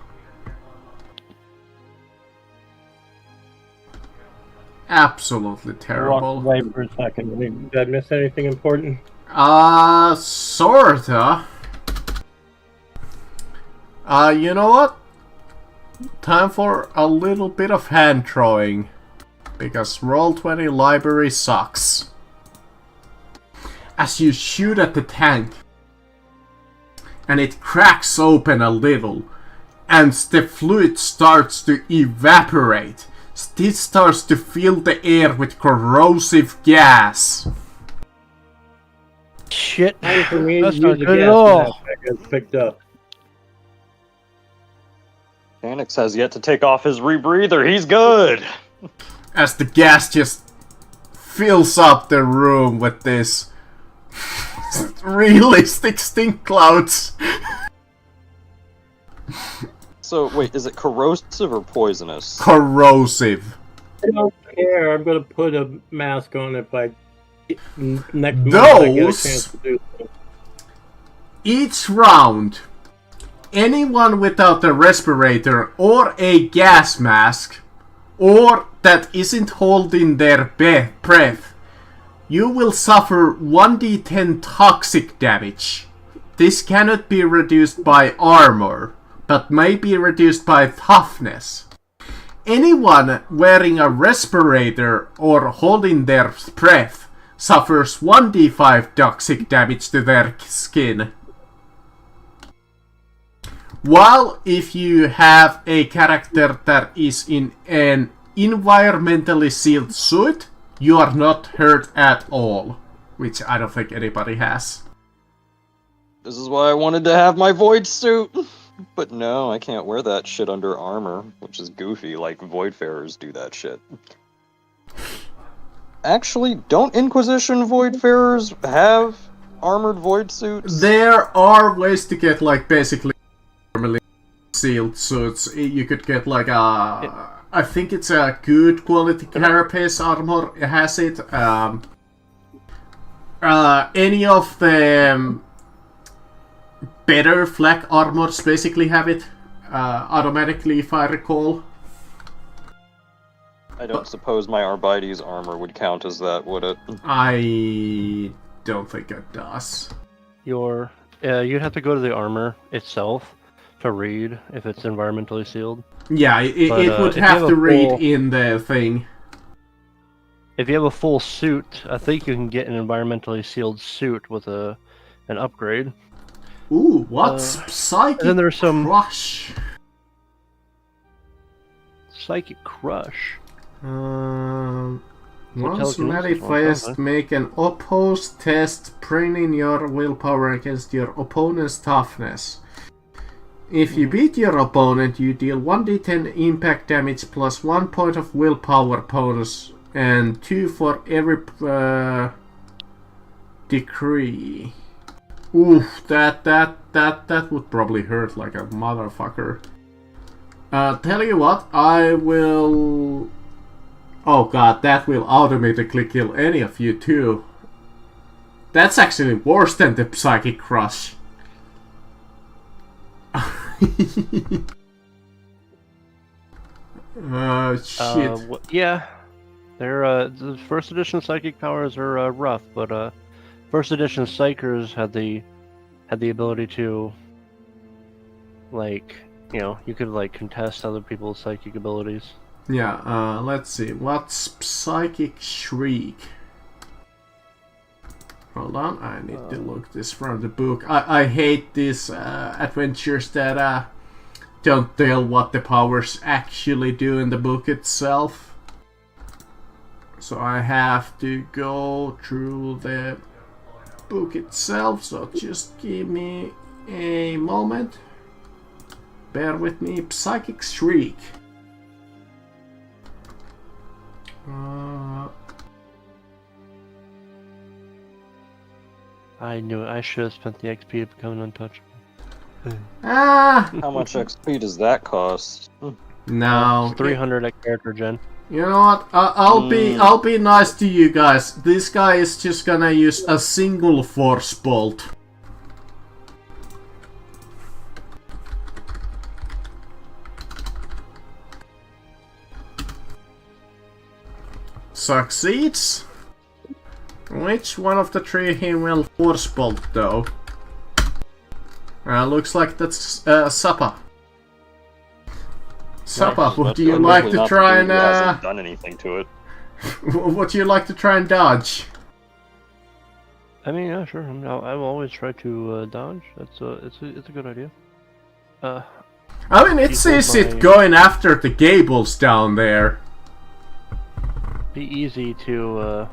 Absolutely terrible. Walk away for a second. Did I miss anything important? Sorta. You know what? Time for a little bit of hand drawing. Because Roll20 library sucks. As you shoot at the tank, and it cracks open a little, and the fluid starts to evaporate. It starts to fill the air with corrosive gas. Shit. Time for me That's to not use the good at gas all. mask I got picked up. Anix has yet to take off his rebreather. He's good. As the gas just fills up the room with this realistic stink clouds. So, wait, is it corrosive or poisonous? Corrosive. I don't care. I'm gonna put a mask on if I next month I get a chance to do so. Each round, anyone without a respirator or a gas mask, or that isn't holding their breath, you will suffer 1d10 toxic damage. This cannot be reduced by armor, but may be reduced by toughness. Anyone wearing a respirator or holding their breath suffers 1d5 toxic damage to their skin. While if you have a character that is in an environmentally sealed suit, you are not hurt at all. Which I don't think anybody has. This is why I wanted to have my void suit. But no, I can't wear that shit under armor, which is goofy, like Voidfarers do that shit. Actually, don't Inquisition Voidfarers have armored void suits? There are ways to get like basically normally sealed suits. You could get like a, I think it's a good quality carapace armor. It has it. Any of the better flak armors basically have it automatically, if I recall. I don't suppose my Arbites armor would count as that, would it? I don't think it does. You'd have to go to the armor itself to read if it's environmentally sealed. Yeah, it would if you have have to a read full- in the thing. If you have a full suit, I think you can get an environmentally sealed suit with an upgrade. Ooh, what's Psychic and then there's some- Crush? Psychic Crush. Once telekinesis one, manifest, okay. make an opposed test, bringing your willpower against your opponent's toughness. If you beat your opponent, you deal 1d10 impact damage plus 1 point of willpower bonus, and 2 for every decree. Oof, that would probably hurt like a motherfucker. Tell you what, I will... Oh god, that will automatically kill any of you too. That's actually worse than the Psychic Crush. Shit. Yeah, they're the first edition psychic powers are rough, but first edition psychers had the ability to, like, you know, you could like contest other people's psychic abilities. Yeah, let's see. What's Psychic Shriek? Hold on, I need to look this from the book. I hate these adventures that don't tell what the powers actually do in the book itself. So I have to go through the book itself, so just give me a moment. Bear with me. Psychic Shriek. I knew it. I should have spent the XP to become an untouchable. How much XP does that cost? No. It's 300 at character gen. You know what? I'll be nice to you guys. This guy is just gonna use a single force bolt. Succeeds. Which one of the three he will force bolt though? Looks like that's Sappa. Sappa, Nice. would you That's like definitely to not try the and dude who hasn't done anything to it. would you like to try and dodge? I mean, yeah, sure. I'll always try to dodge. It's a good idea. I mean, it's Equals easy my- going after the gables down there. Be easy to.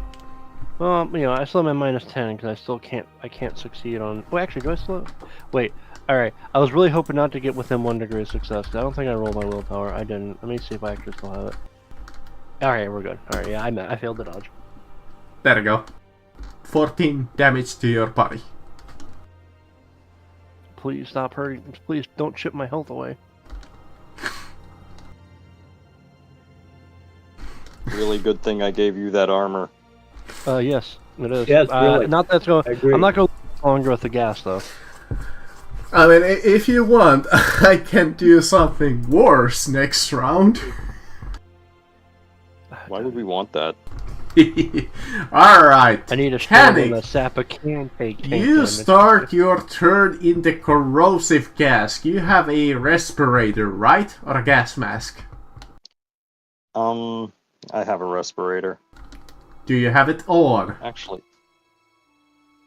Well, you know, I still have my -10 because I can't succeed on. Oh, actually, do I still? Wait. All right. I was really hoping not to get within 1 degree of success. 'Cause I don't think I rolled my willpower. I didn't. Let me see if I actually still have it. All right, we're good. All right, yeah, I failed the dodge. There you go. 14 damage to your body. Please stop hurting. Please don't chip my health away. Really good thing I gave you that armor. Yes, it is. Yes, really. Not that's going. I agree. I'm not going longer with the gas though. I mean, if you want, I can do something worse next round. Why would we want that? Alright. I need a strong Panic. one that Sappa can take. tank You damage. start your turn in the corrosive gas. You have a respirator, right? Or a gas mask? I have a respirator. Do you have it on? Actually,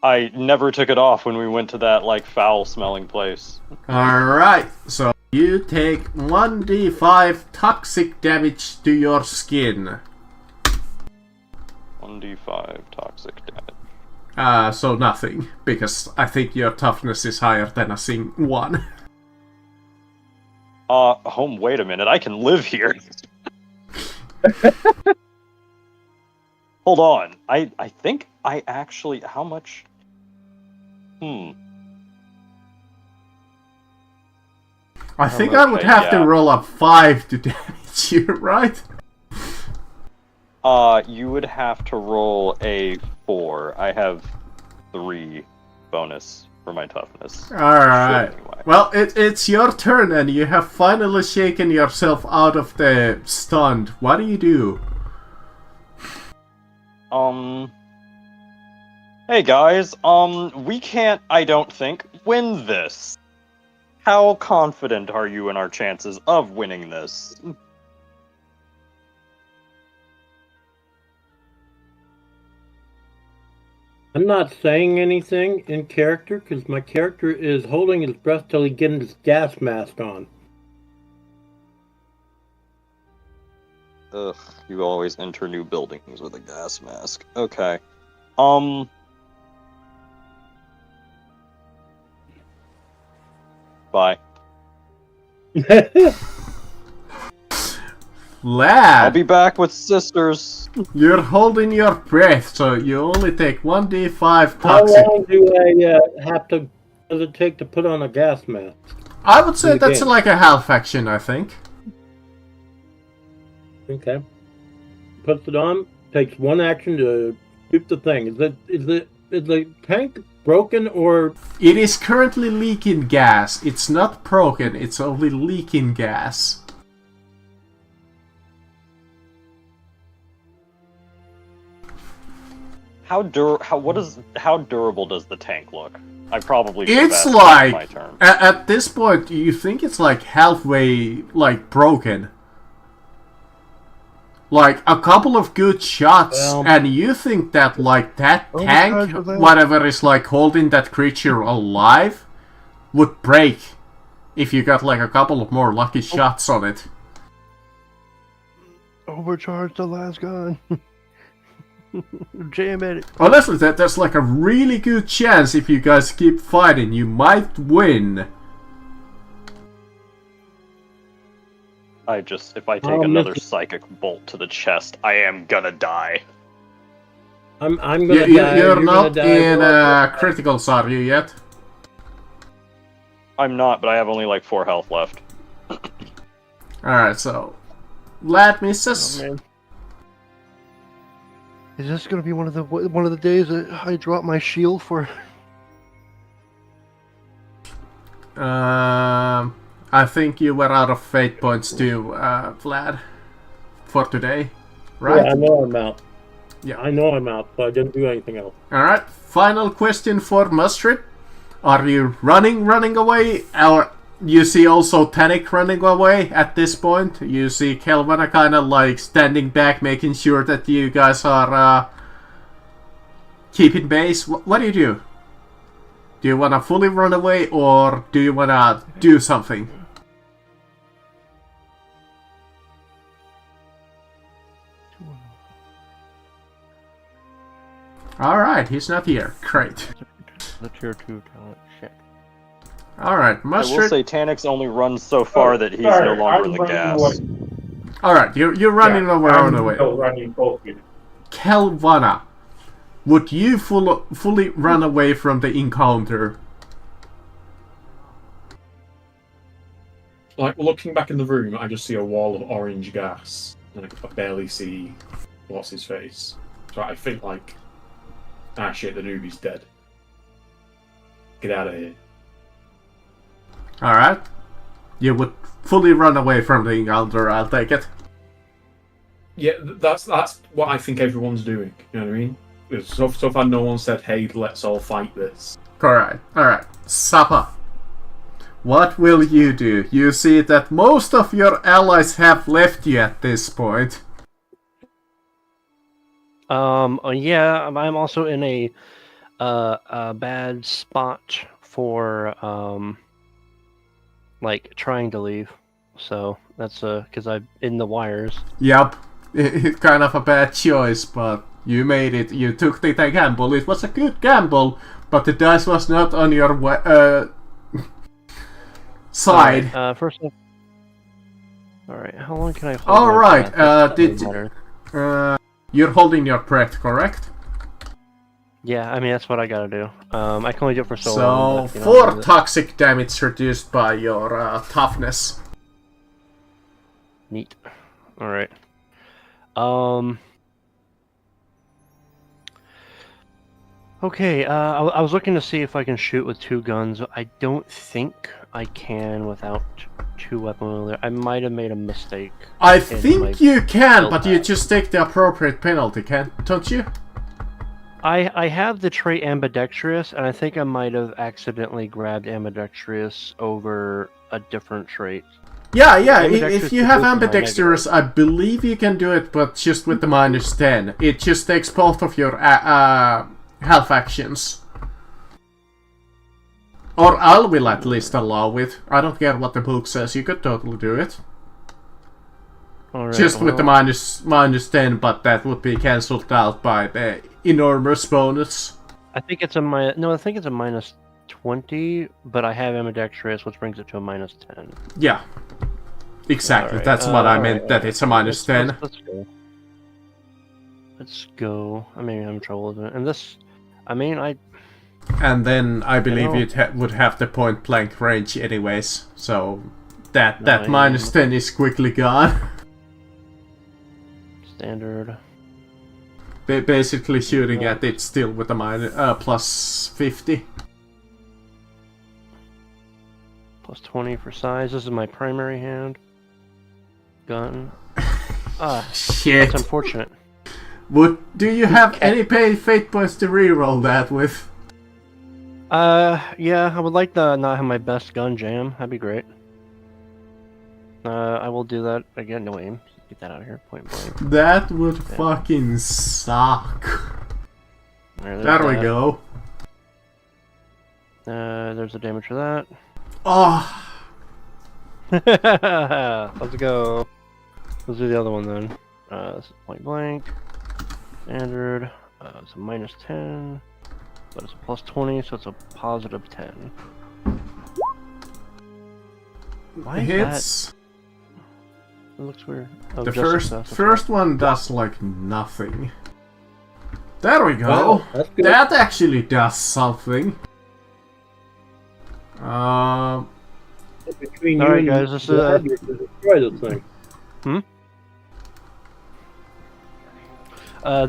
I never took it off when we went to that, like, foul-smelling place. Alright, so you take 1d5 toxic damage to your skin. 1d5 toxic damage. So nothing, because I think your toughness is higher than a 1. Wait a minute, I can live here. Hold on. I think I actually... How much... I think I would have to roll a 5 to damage you, right? You would have to roll a 4. I have 3 bonus for my toughness. Alright. Anyway. Well, it's your turn and you have finally shaken yourself out of the stunned. What do you do? Hey guys, we can't, I don't think, win this. How confident are you in our chances of winning this? I'm not saying anything in character because my character is holding his breath till he gets his gas mask on. Ugh, you always enter new buildings with a gas mask. Okay. Bye. Lad! I'll be back with sisters. You're holding your breath, so you only take 1d5 How toxic. long do I have to? Does it take to put on a gas mask? I would say in the that's game? like a half action, I think. Okay. Puts it on. Takes one action to shoot the thing. Is the tank broken or? It is currently leaking gas. It's not broken, it's only leaking gas. How durable does the tank look? I probably should have It's asked like, my turn. at this point, you think it's like halfway, like, broken. Like, a couple of good shots, and you think that, like, that tank, whatever is, like, holding that creature alive, would break if you got, like, a couple of more lucky shots on it. Overcharge the last gun. Jam at it. Honestly, there's, like, a really good chance if you guys keep fighting, you might win. If I take another psychic bolt to the chest, I am gonna die. I'm gonna die. You're not gonna in die. criticals, are you yet? I'm not, but I have only like 4 health left. Alright, so... Lad misses. Oh, man. Is this gonna be one of the days that I drop my shield for? I think you were out of fate points too, Vlad, for today, right? Yeah, I know I'm out. Yeah. I know I'm out, so I didn't do anything else. Alright, final question for Mustard. Are you running away? Or you see also Tanik running away at this point? You see Kelvana kind of like standing back, making sure that you guys are keeping base. What do you do? Do you want to fully run away, or do you want to do something? Alright, he's not here. Great. The tier 2 talent check. Alright, I will Mustard. say Tanix only runs so far that he's no longer in the gas. Alright, you're running away. Running both. Kelvana, would you fully run away from the encounter? Like, looking back in the room, I just see a wall of orange gas, and I barely see what's his face. So I think, like, ah shit, the noobie's dead. Get out of here. Alright. You would fully run away from the encounter, I'll take it. Yeah, that's what I think everyone's doing. You know what I mean? So far, no one said, "Hey, let's all fight this." Correct. Alright. Sapa. What will you do? You see that most of your allies have left you at this point. Yeah, I'm also in a bad spot for like trying to leave. So that's because I'm in the wires. Yup. It's kind of a bad choice, but you made it. You took the gamble. It was a good gamble, but the dice was not on your side. First Alright, how long can I hold All my right. breath? That doesn't matter. You're holding your breath, correct? Yeah, I mean, that's what I gotta do. I can only do it for so So long. But, 4 toxic damage reduced by your toughness. Neat. Alright. Okay, I was looking to see if I can shoot with 2 guns. I don't think I can without 2 weapon wielder. I might have made a mistake. I my think you can, build but you pack. just take the appropriate penalty, don't you? I have the trait ambidextrous, and I think I might have accidentally grabbed ambidextrous over a different trait. Yeah, if Ambidextrous you have goes to my ambidextrous, I believe you can do it, but just with the -10. It just takes both of your health actions. Or I will at least allow it. I don't care what the book says, you could totally do it. Alright, Just with the -10, but that would be cancelled out by the enormous bonus. I think it's a -20, but I have ambidextrous, which brings it to a -10. Yeah. Exactly, Alright, that's what I meant, alright, that it's a -10. Let's go. Let's go. I mean, I'm in trouble with it. And this, I mean, And then I believe know. you would have the point blank range anyways, so that Nine. -10 is quickly gone. Standard. Basically shooting at it still with a +50. +20 for size. This is my primary hand. Gun. Shit. That's unfortunate. Do you have any fate points to reroll that with? Yeah, I would like to not have my best gun jam. That'd be great. I will do that again. No aim. Get that out of here. Point blank. That would fucking suck. There we go. There's the damage for that. Oh. Let's go. Let's do the other one then. This is point blank. Standard. It's a -10. But it's a +20, so it's a +10. Why is Hits. that? It looks weird. Oh, The just success, okay. first one does like nothing. There we go. Wow, that's good. That actually does something. Between Alright, you guys, and this is, the heavier to destroy the thing.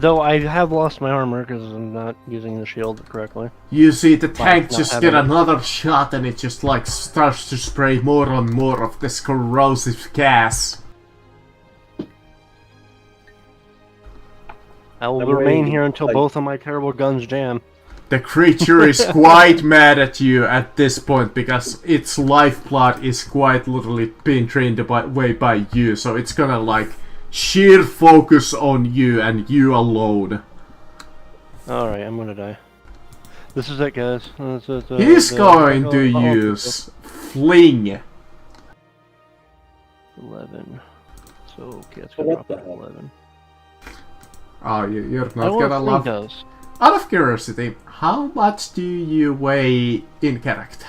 Though I have lost my armor because I'm not using the shield correctly. You see the tank not just having get it. another shot and it just like starts to spray more and more of this corrosive gas. I will I'm remain ready here to until fight. both of my terrible guns jam. The creature is quite mad at you at this point because its lifeblood is quite literally being drained away by you, so it's gonna like sheer focus on you and you alone. Alright, I'm gonna die. This is it, guys. This is, He's going to oh, use Fling. 11. So, okay, it's What gonna drop the to hell? 11. Oh, you're I not don't know gonna what love. Fling does. Out of curiosity, how much do you weigh in character?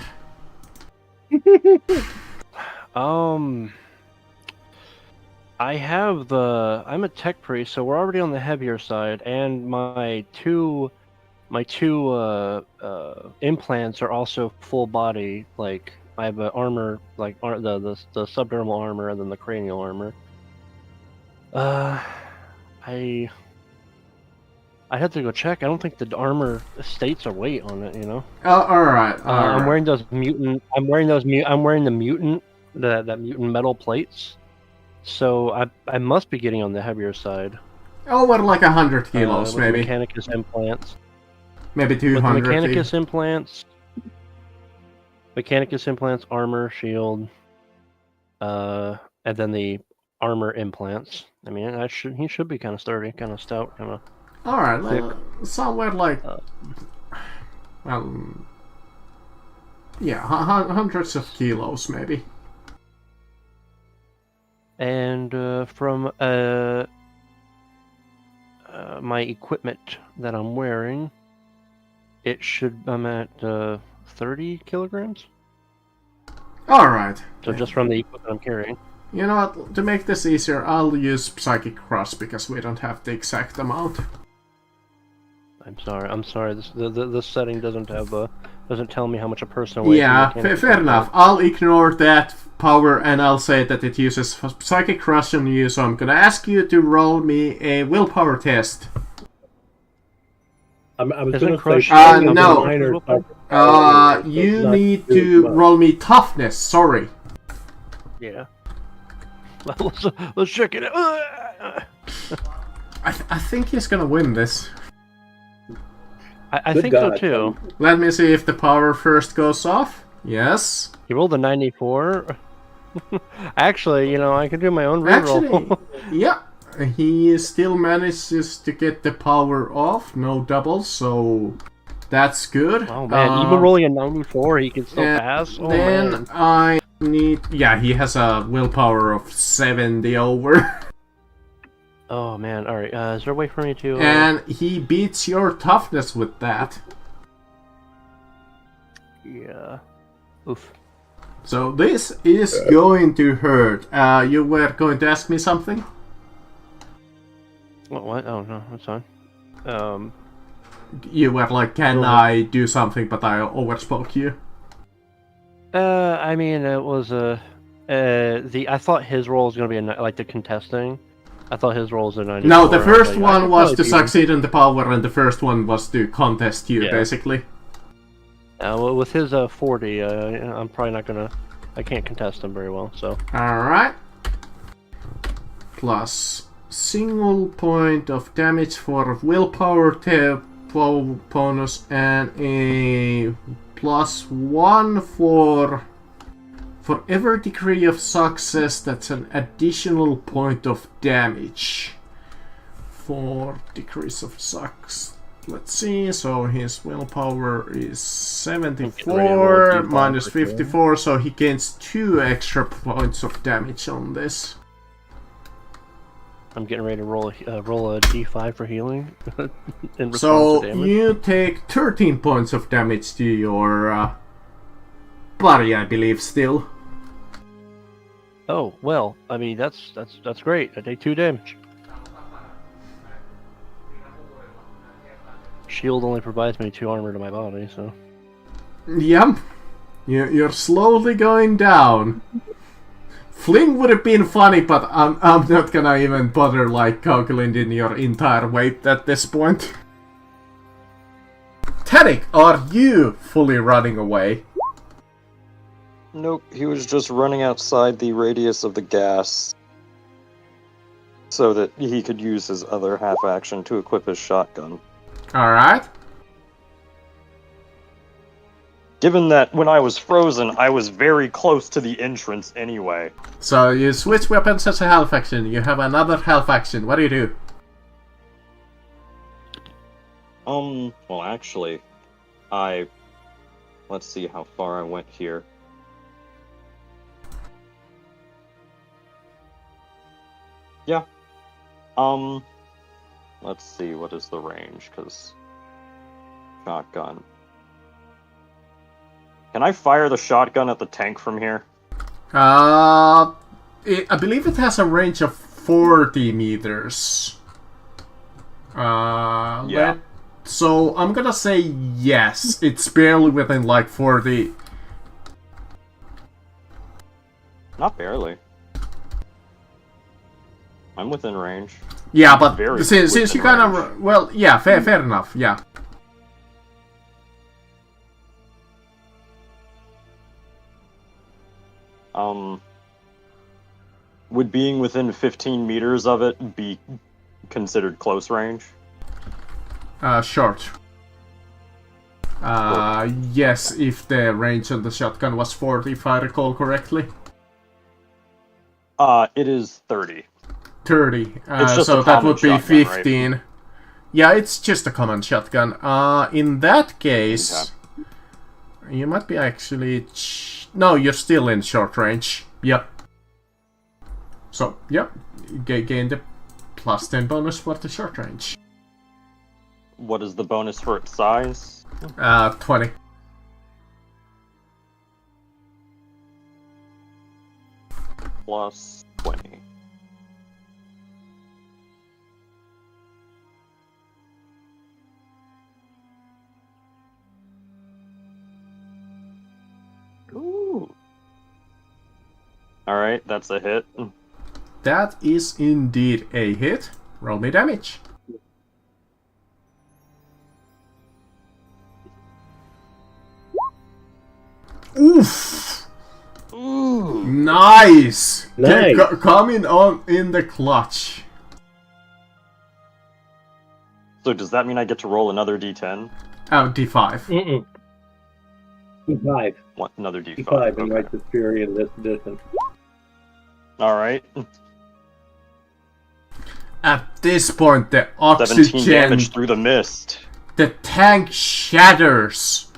I have the. I'm a tech priest, so we're already on the heavier side, and my two implants are also full body. Like I have an armor, like the subdermal armor, and then the cranial armor. I'd have to go check. I don't think the armor states a weight on it. You know. All right. I'm wearing those mutant. I'm wearing the mutant. That mutant metal plates. So I must be getting on the heavier side. Over like 100 kilos, with maybe. the Mechanicus implants. Maybe With the 200. Mechanicus implants. Mechanicus implants, armor, shield, and then the armor implants. I mean, he should be kind of sturdy, kind of stout, kind of. All right, somewhere like, yeah, hundreds of kilos, maybe. And from my equipment that I'm wearing, I'm at 30 kilograms. All right. So just from the equipment I'm carrying. You know what? To make this easier, I'll use Psychic Cross because we don't have the exact amount. I'm sorry. This setting doesn't tell me how much a person weighs. Yeah, fair enough. I'll ignore that power and I'll say that it uses Psychic Crush on you, so I'm gonna ask you to roll me a willpower test. I was Isn't going to Crush say... no. minor You not need too to much. roll me Toughness, sorry. Yeah. Let's check it out. I think he's gonna win this. I Good think God. so too. Let me see if the power first goes off. Yes. He rolled a 94. Actually, you know, I could do my own reroll. Actually, yeah. He still manages to get the power off, no doubles, so that's good. Oh man, even rolling a 94, he can still and pass. Oh then man. I need... Yeah, he has a willpower of 70 over. Oh man. All right. Is there a way for me to? And he beats your toughness with that. Yeah. Oof. So this is going to hurt. You were going to ask me something? What? Oh no, that's fine. You were like, can I do something, but I overspoke you. I mean, it was I thought his role was gonna be like the contesting. I thought his role was a 94. No, the first I one could was probably to beat him. succeed in the power, and the first one was to contest you, Yeah. basically. Well, with his 40, I'm probably not gonna. I can't contest him very well. So. Alright. Plus single point of damage for willpower bonus, and a +1 for every degree of success. That's an additional point of damage. 4 degrees of success. Let's see, so his willpower is 74 minus 54, so he gains 2 extra points of damage on this. I'm getting ready to roll a D5 for healing. In response So to damage. you take 13 points of damage to your body, I believe, still. Oh well, I mean that's great. I take 2 damage. Shield only provides me 2 armor to my body, so. Yep. You're slowly going down. Fling would have been funny, but I'm not gonna even bother like calculating your entire weight at this point. Tariq, are you fully running away? Nope, he was just running outside the radius of the gas so that he could use his other half action to equip his shotgun. Alright. Given that when I was frozen, I was very close to the entrance anyway. So you switch weapons as a half action. You have another half action. What do you do? Well actually, let's see how far I went here. Yeah. Let's see, what is the range, because... Shotgun. Can I fire the shotgun at the tank from here? I believe it has a range of 40 meters. Yeah. So I'm gonna say yes. It's barely within like 40. Not barely. I'm within range. Yeah, but Very since you within kind range. of... Well, yeah, fair enough, yeah. Would being within 15 meters of it be considered close range? Short. Yes, if the range on the shotgun was 40, if I recall correctly. It is 30. 30. It's just So a that common would be shotgun, right? 15. Yeah, it's just a common shotgun. In that case, you might be actually... No, you're still in short range. Yep. So, yep. Gain the plus 10 bonus for the short range. What is the bonus for its size? 20. plus 20. Ooh. Alright, that's a hit. That is indeed a hit. Roll me damage. Oof! Ooh. Nice! Nice. Coming on in the clutch. So does that mean I get to roll another d10? Oh, D5. Mm-mm. D5. What, another d5? D5 in Okay. Righteous Fury in this edition. Alright. At this point, the 17 oxygen, damage through the mist. the tank shatters.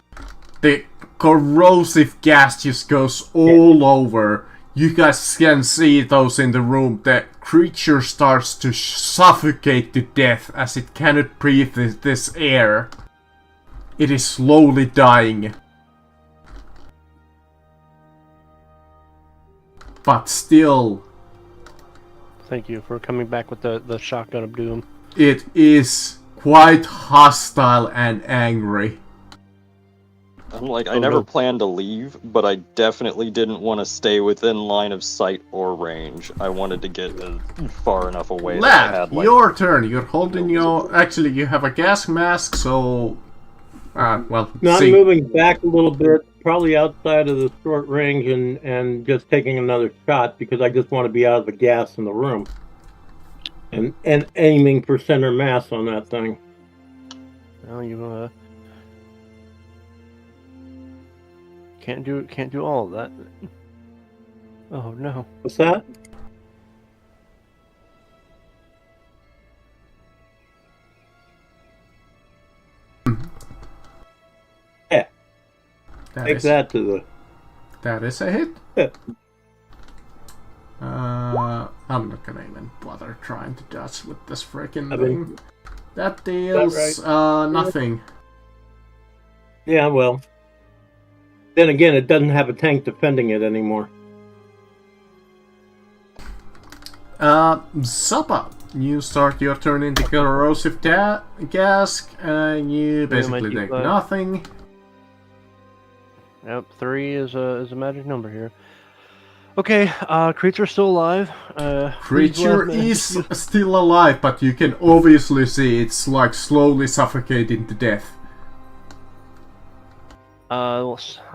The corrosive gas just goes all over. You guys can see those in the room. The creature starts to suffocate to death as it cannot breathe this air. It is slowly dying. But still, Thank you for coming back with the shotgun of doom. it is quite hostile and angry. I'm like, I Oh, never no. planned to leave, but I definitely didn't want to stay within line of sight or range. I wanted to get far enough away that I Lad, had, like... your turn. You're holding your... Actually, you have a gas mask, so... well, No, I'm see. moving back a little bit, probably outside of the short range, and just taking another shot because I just want to be out of the gas in the room. And aiming for center mass on that thing. Well, you can't do all of that. Oh no. What's that? Yeah, take is, that to the... that is a hit. Yeah. I'm not gonna even bother trying to dodge with this freaking I thing. mean, That deals nothing. Yeah, well. Then again, it doesn't have a tank defending it anymore. Zappa, you start your turn in the corrosive gas, and you basically take D5. nothing. Yep, 3 is a magic number here. Okay, creature's still alive. Creature is still alive, but you can obviously see it's like slowly suffocating to death.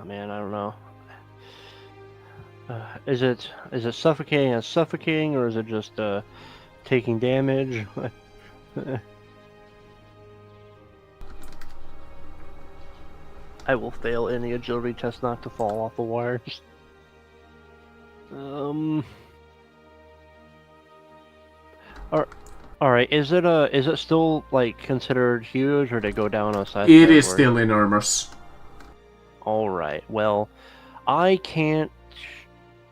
Man, I don't know. Is it suffocating as suffocating, or is it just taking damage? I will fail any agility test not to fall off the wires. Alright, is it still like considered huge, or did it go down a size? It is still enormous. Alright, well, I can't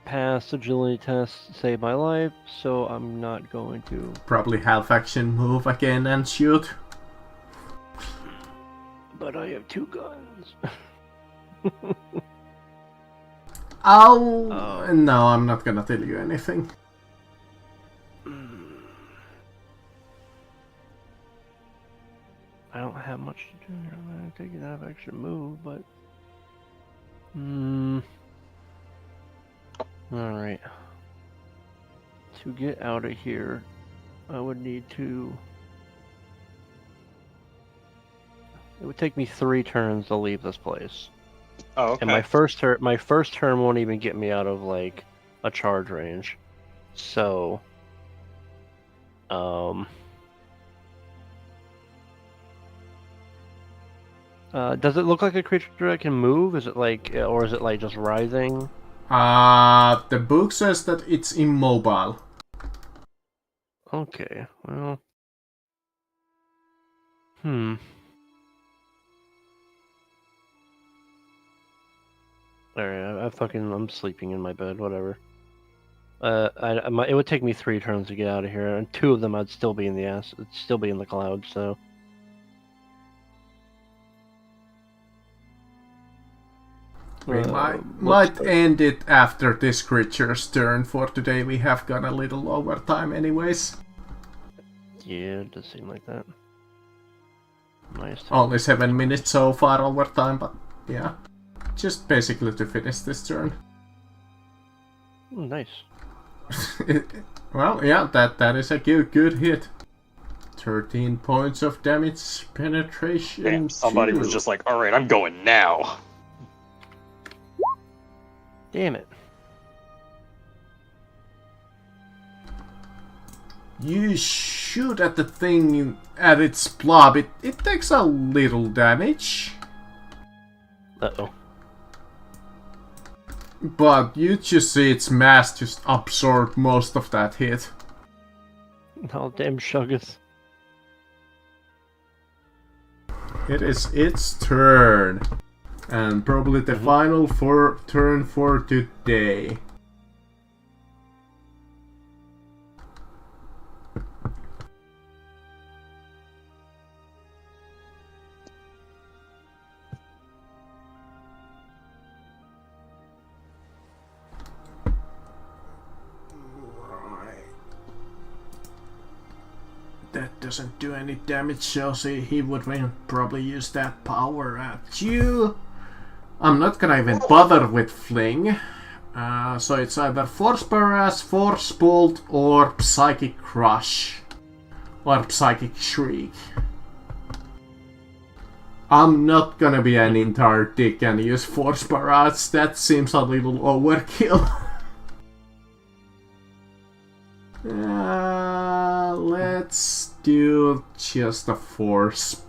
pass agility test to save my life, so I'm not going to. Probably half action move again and shoot. But I have 2 guns. Oh, no, I'm not gonna tell you anything. I don't have much to do here. I'm gonna take an half action move, but. Alright. To get out of here, I would need to. It would take me 3 turns to leave this place. Oh, okay. And my first turn won't even get me out of like a charge range. So does it look like a creature that can move? Is it like, or is it like just rising? The book says that it's immobile. Okay, well. Alright, I'm sleeping in my bed, whatever. It would take me 3 turns to get out of here, and 2 of them I'd still be in the clouds, so. We might end it after this creature's turn. For today we have gone a little over time anyways. Yeah, it does seem like that. Nice. Only 7 minutes so far over time, but yeah. Just basically to finish this turn. Nice. Well, yeah, that is a good hit. 13 points of damage penetration. Damn, somebody was just like, alright, I'm going now. Damn it. You shoot at the thing at its blob. It takes a little damage. Uh-oh. But you just see its mass just absorb most of that hit. Oh, damn Shuggus. It is its turn. And probably the final turn for today. That doesn't do any damage, so he would probably use that power at you. I'm not gonna even bother with Fling. So it's either Force Barrage, Force Bolt, or Psychic Crush. Or Psychic Shriek. I'm not gonna be an entire dick and use Force Barrage. That seems a little overkill. Let's do just a Force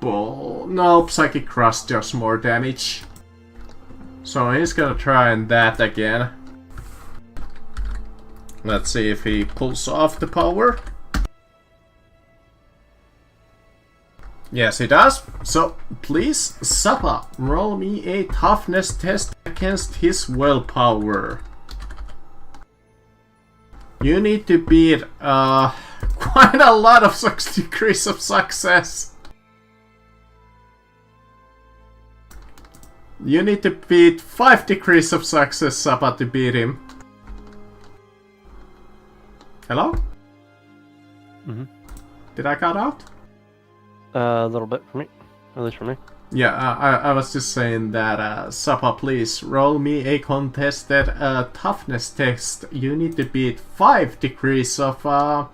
Bolt. Nope, Psychic Crush does more damage. So he's gonna try and that again. Let's see if he pulls off the power. Yes, he does. So please, Zappa, roll me a toughness test against his willpower. You need to beat quite a lot of 6 degrees of success. You need to beat 5 degrees of success, Zappa, to beat him. Hello? Mm-hmm. Did I cut out? A little bit for me. At least for me. Yeah, I was just saying that, Zappa, please roll me a contested toughness test. You need to beat 5 degrees of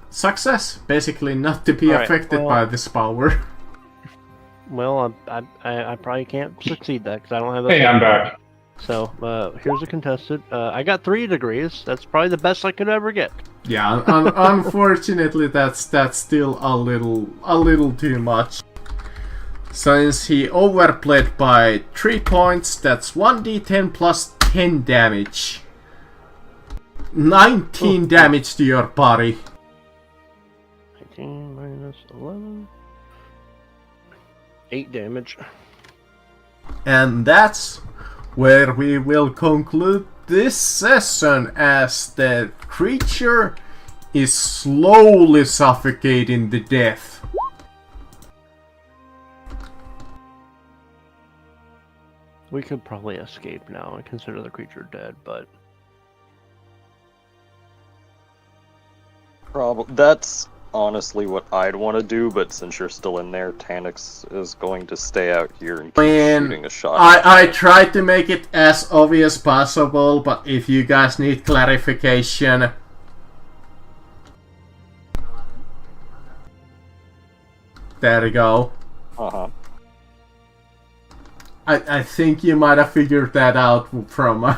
success, basically not to be affected by this power. Well, I probably can't succeed that because I don't have a... Hey, I'm back. So, here's a contested. I got 3 degrees. That's probably the best I could ever get. Yeah, unfortunately that's still a little too much. Since he overplayed by 3 points, that's 1d10 plus 10 damage. 19 damage to your body. 19 minus 11. 8 damage. And that's where we will conclude this session, as the creature is slowly suffocating to death. We could probably escape now and consider the creature dead, but... That's honestly what I'd want to do, but since you're still in there, Tanix is going to stay out here and keep shooting a shot. I tried to make it as obvious as possible, but if you guys need clarification... There you go. Uh-huh. I think you might have figured that out from